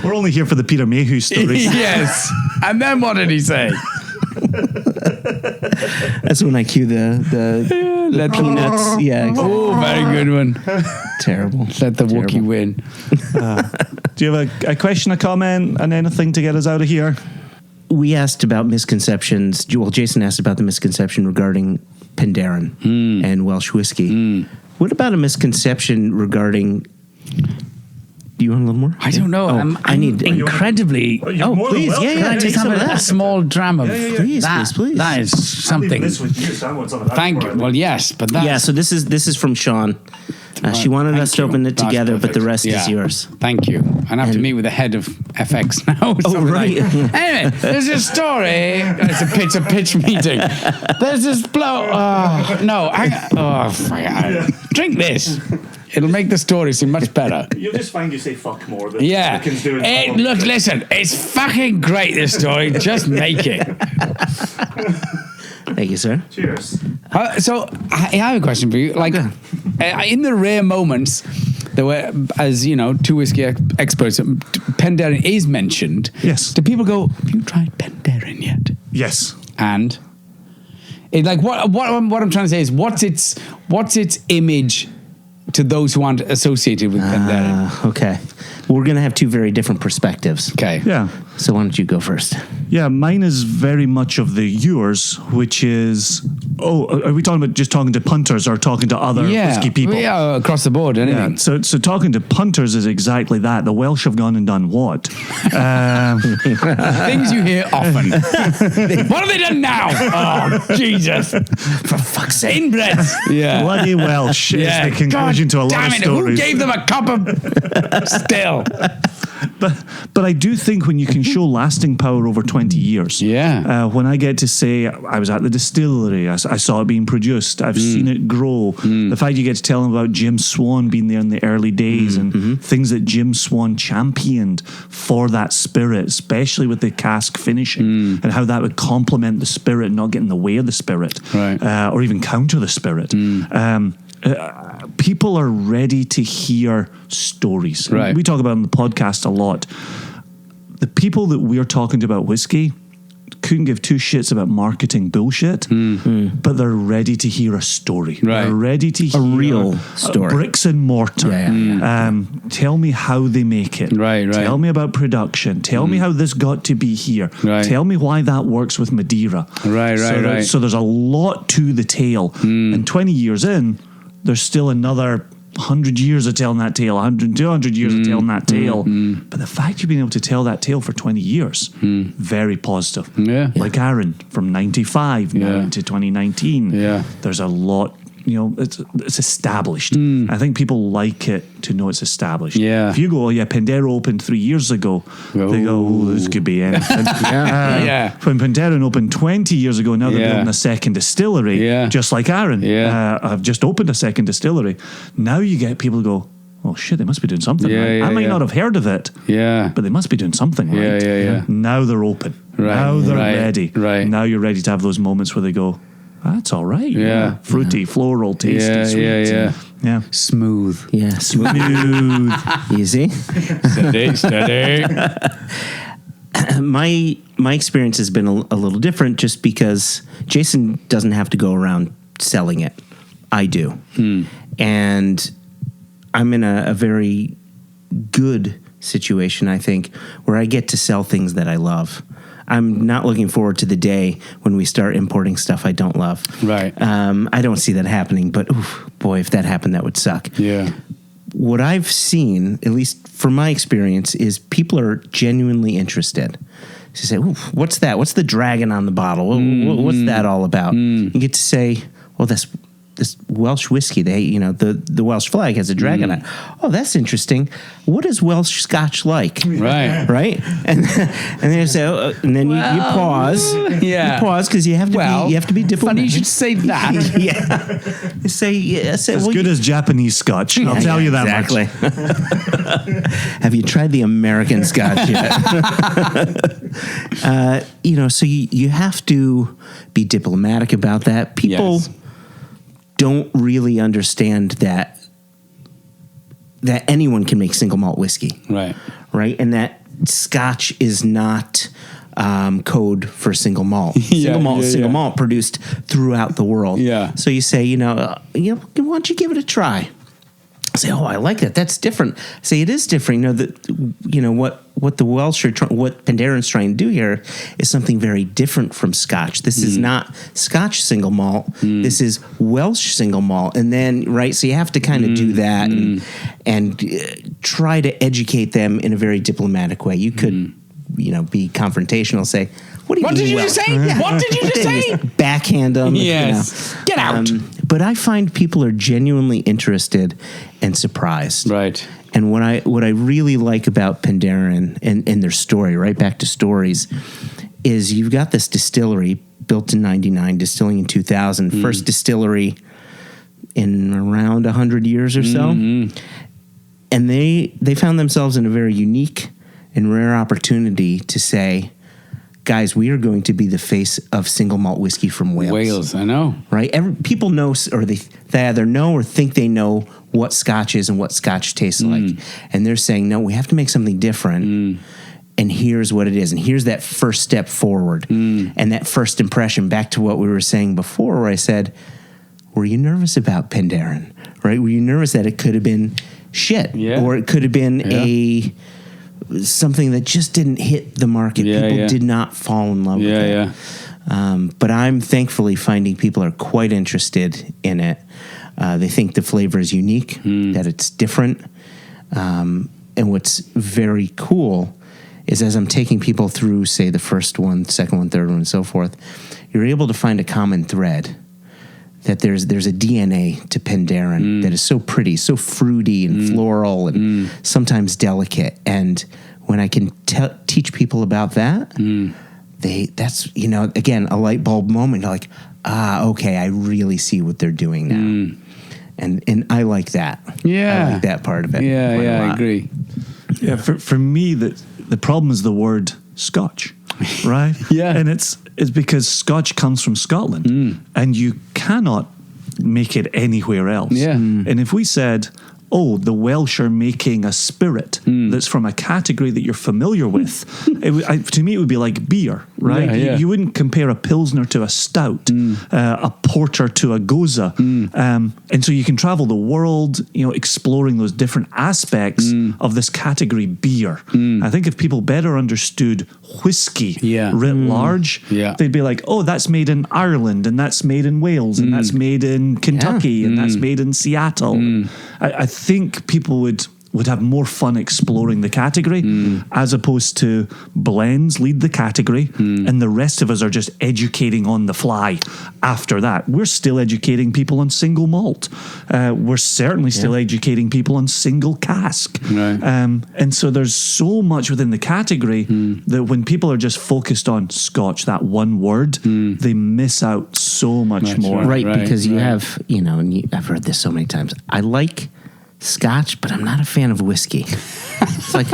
We're only here for the Peter Mayhew stories. Yes. And then what did he say? That's when I cue the peanuts. Yeah. Oh, very good one. Terrible. Let the Wookiee win. Do you have a question, a comment, and anything to get us out of here? We asked about misconceptions. Well, Jason asked about the misconception regarding Penderyn and Welsh whiskey. What about a misconception regarding... Do you want a little more? I don't know. I need incredibly... please. Yeah. Take some of that. A small dram of... Please. That is something. Thank you. Well, yes, but that's... Yeah, so this is from Sean. She wanted us to open it together, but the rest is yours. Thank you. I have to meet with the head of FX now. Oh, right. Anyway, there's a story. It's a pitch meeting. There's this bloke. No. Drink this. It'll make the story seem much better. You'll just find you say fuck more than Dickens do. Look, listen. It's fucking great, this story. Just make it. Thank you, sir. Cheers. So I have a question for you. Like, in the rare moments, there were, as you know, two whiskey experts, Penderyn is mentioned. Yes. Do people go, have you tried Penderyn yet? Yes. And what I'm trying to say is, what's its image to those who aren't associated with Penderyn? Okay. We're going to have two very different perspectives. Okay. Yeah. So why don't you go first? Yeah, mine is very much of the yours, which is... Oh, are we talking to punters or talking to other whiskey people? Yeah, across the board, anything. Yeah, so talking to punters is exactly that. The Welsh have gone and done what? Things you hear often. What have they done now? Oh, Jesus. For fuck's sake. Inbreds. Yeah. Bloody Welsh is the conclusion to a lot of stories. Who gave them a cup of still? But I do think when you can show lasting power over 20 years, when I get to say I was at the distillery, I saw it being produced, I've seen it grow, the fact you get to tell them about Jim Swan being there in the early days and things that Jim Swan championed for that spirit, especially with the cask finishing and how that would complement the spirit, not get in the way of the spirit, or even counter the spirit. People are ready to hear stories. We talk about on the podcast a lot. The people that we're talking to about whiskey couldn't give two shits about marketing bullshit, but they're ready to hear a story. They're ready to hear a real story, bricks and mortar. Tell me how they make it. Tell me about production. Tell me how this got to be here. Tell me why that works with Madeira. So there's a lot to the tale. And 20 years in, there's still another 100 years of telling that tale, 100, 200 years of telling that tale. But the fact you've been able to tell that tale for 20 years, very positive. Like Aaron, from 95 now into 2019. There's a lot, it's established. I think people like it to know it's established. If you go, Pandera opened 3 years ago, they go, this could be anything. When Pandera opened 20 years ago, now they're building a second distillery, just like Aaron. I've just opened a second distillery. Now you get people who go, oh shit, they must be doing something right. I might not have heard of it, but they must be doing something right. Now they're open. Now they're ready. Now you're ready to have those moments where they go, that's all right. Fruity, floral, tasty, sweet. Smooth. Smooth. Easy. Steady. My experience has been a little different just because Jason doesn't have to go around selling it. I do. And I'm in a very good situation, I think, where I get to sell things that I love. I'm not looking forward to the day when we start importing stuff I don't love. I don't see that happening, but boy, if that happened, that would suck. What I've seen, at least from my experience, is people are genuinely interested. To say, what's that? What's the dragon on the bottle? What's that all about? You get to say, well, this Welsh whiskey, the Welsh flag has a dragon on it. Oh, that's interesting. What is Welsh Scotch like? Right. And then you say, and then you pause. You pause because you have to be diplomatic. Funny you should say that. You say as good as Japanese Scotch. I'll tell you that much. Have you tried the American Scotch yet? So you have to be diplomatic about that. People don't really understand that anyone can make single malt whiskey. Right? And that Scotch is not code for single malt. Single malt produced throughout the world. So you say, why don't you give it a try? I say, I like that. That's different. I say, it is different. What the Welsh what Pandera's trying to do here is something very different from Scotch. This is not Scotch single malt. This is Welsh single malt. And then, so you have to kind of do that and try to educate them in a very diplomatic way. You could, be confrontational, say, what did you just say? What did you just say? Backhand them. Get out. But I find people are genuinely interested and surprised. And what I really like about Pandera and their story, right back to stories, is you've got this distillery built in 99, distilling in 2000, first distillery in around 100 years or so. And they found themselves in a very unique and rare opportunity to say, guys, we are going to be the face of single malt whiskey from Wales. I know. Right? People know, or they either know or think they know what Scotch is and what Scotch tastes like. And they're saying, no, we have to make something different. And here's what it is. And here's that first step forward. And that first impression, back to what we were saying before, where I said, were you nervous about Pandera? Right? Were you nervous that it could have been shit? Or it could have been something that just didn't hit the market. People did not fall in love with it. But I'm thankfully finding people are quite interested in it. They think the flavor is unique, that it's different. And what's very cool is as I'm taking people through, say, the first one, second one, third one, and so forth, you're able to find a common thread that there's a DNA to Penderyn that is so pretty, so fruity and floral and sometimes delicate. And when I can teach people about that, that's, again, a light bulb moment. You're like, okay, I really see what they're doing now. And I like that. Yeah. I like that part of it. Yeah, I agree. Yeah, for me, the problem is the word Scotch, right? Yeah. And it's because Scotch comes from Scotland, and you cannot make it anywhere else. Yeah. And if we said, oh, the Welsh are making a spirit that's from a category that you're familiar with, to me it would be like beer, right? Yeah. You wouldn't compare a Pilsner to a stout, a porter to a goza. And so you can travel the world, exploring those different aspects of this category beer. I think if people better understood whiskey writ large, they'd be like, oh, that's made in Ireland, and that's made in Wales, and that's made in Kentucky, and that's made in Seattle. I think people would have more fun exploring the category as opposed to blends lead the category and the rest of us are just educating on the fly after that. We're still educating people on single malt. We're certainly still educating people on single cask. Right. And so there's so much within the category that when people are just focused on Scotch, that one word, they miss out so much more. Right, because you have, and I've heard this so many times. I like Scotch, but I'm not a fan of whiskey. It's like,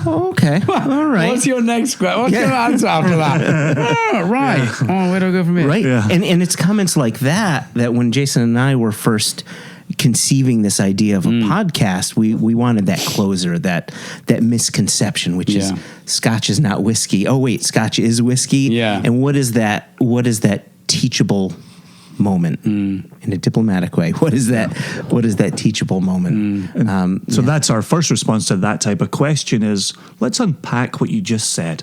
okay, all right. What's your next question? What's your answer after that? Right. Oh, where do I go from here? Right. Yeah. And it's comments like that when Jason and I were first conceiving this idea of a podcast, we wanted that closer, that misconception, which is Scotch is not whiskey. Oh wait, Scotch is whiskey. Yeah. And what is that teachable moment in a diplomatic way? What is that teachable moment? So that's our first response to that type of question is, let's unpack what you just said.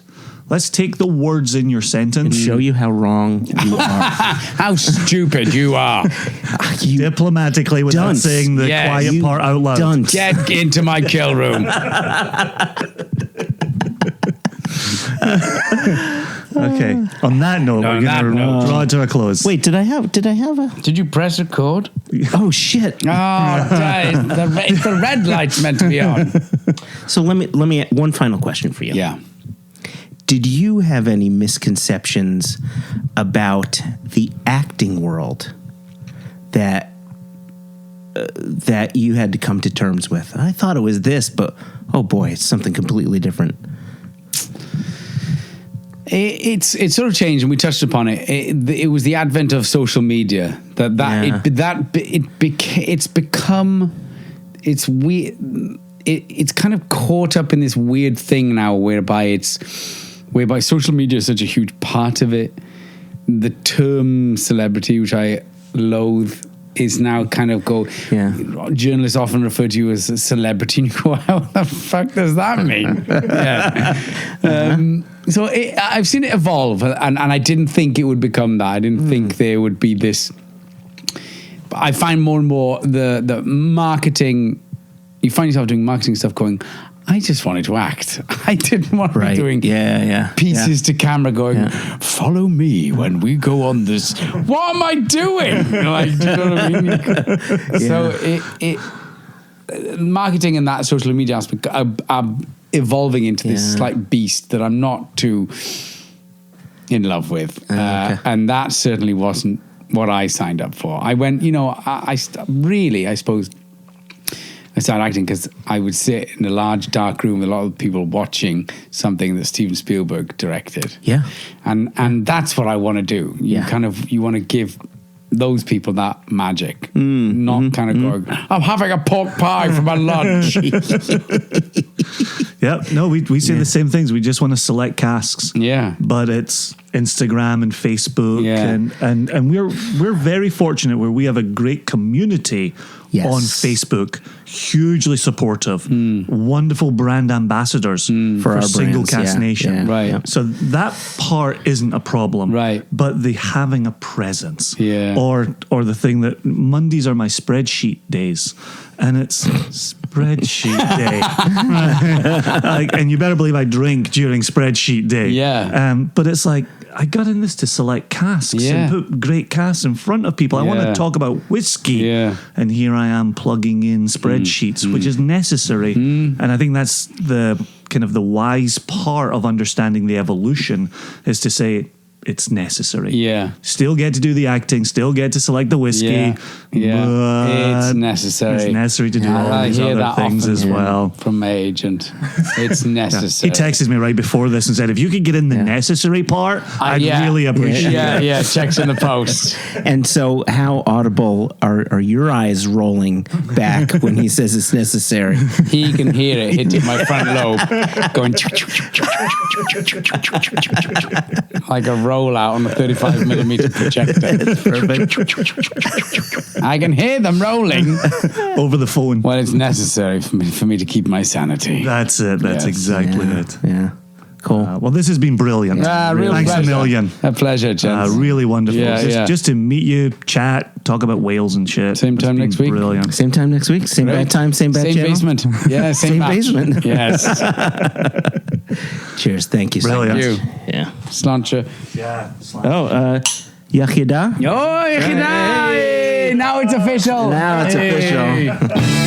Let's take the words in your sentence and show you how wrong you are. How stupid you are. Diplomatically without saying the quiet part out loud. Dunce. Get into my kill room. Okay. On that note, we're going to draw it to a close. Wait, did I have a? Did you press record? Oh shit! Oh, the red light's meant to be on. So let me one final question for you. Yeah. Did you have any misconceptions about the acting world that you had to come to terms with? I thought it was this, but oh boy, it's something completely different. It's sort of changed, and we touched upon it. It was the advent of social media it's become weird. It's kind of caught up in this weird thing now, whereby social media is such a huge part of it. The term celebrity, which I loathe, is now kind of journalists often refer to you as a celebrity, and you go, what the fuck does that mean? So I've seen it evolve, and I didn't think it would become that. I didn't think there would be this. I find more and more the marketing, you find yourself doing marketing stuff going, I just wanted to act. I didn't want to be doing pieces to camera going, follow me when we go on this. What am I doing? Like, do you know what I mean? So marketing and that social media aspect are evolving into this slight beast that I'm not too in love with. And that certainly wasn't what I signed up for. I went, I suppose I started acting because I would sit in a large dark room with a lot of people watching something that Steven Spielberg directed. Yeah. And that's what I want to do. You want to give those people that magic, not kind of going, I'm having a pork pie for my lunch. We say the same things. We just want to select casks. Yeah. But it's Instagram and Facebook and we're very fortunate where we have a great community on Facebook, hugely supportive, wonderful brand ambassadors for our Single Cask Nation. Right. So that part isn't a problem. Right. But the having a presence. Yeah. Or the thing that Mondays are my spreadsheet days. And it's spreadsheet day. And you better believe I drink during spreadsheet day. Yeah. But it's like, I got in this to select casks and put great casks in front of people. I want to talk about whiskey. And here I am plugging in spreadsheets, which is necessary. And I think that's the kind of the wise part of understanding the evolution, is to say it's necessary. Still get to do the acting, still get to select the whiskey. It's necessary. It's necessary to do all these other things as well. From my agent. It's necessary. He texted me right before this and said, if you could get in the necessary part, I'd really appreciate it. Yeah, checks in the post. And so how audible are your eyes rolling back when he says it's necessary? He can hear it hitting my front lobe, going like a rollout on a 35mm projector. That's perfect. I can hear them rolling over the phone. Well, it's necessary for me to keep my sanity. That's it. That's exactly it. Yeah. Cool. Well, this has been brilliant. Really Thanks pleasure. a million. A pleasure, gents. Really wonderful. Just to meet you, chat, talk about whales and shit. Same time next week. Brilliant. Same time next week. Same bad time. Same bad channel. Basement. Yeah, same basement. Yes. Cheers. Thank you. Brilliant. Thank you. Yeah. Sláinte. Yeah. Yachida. Oh, Yachida. Now it's official. Now it's official.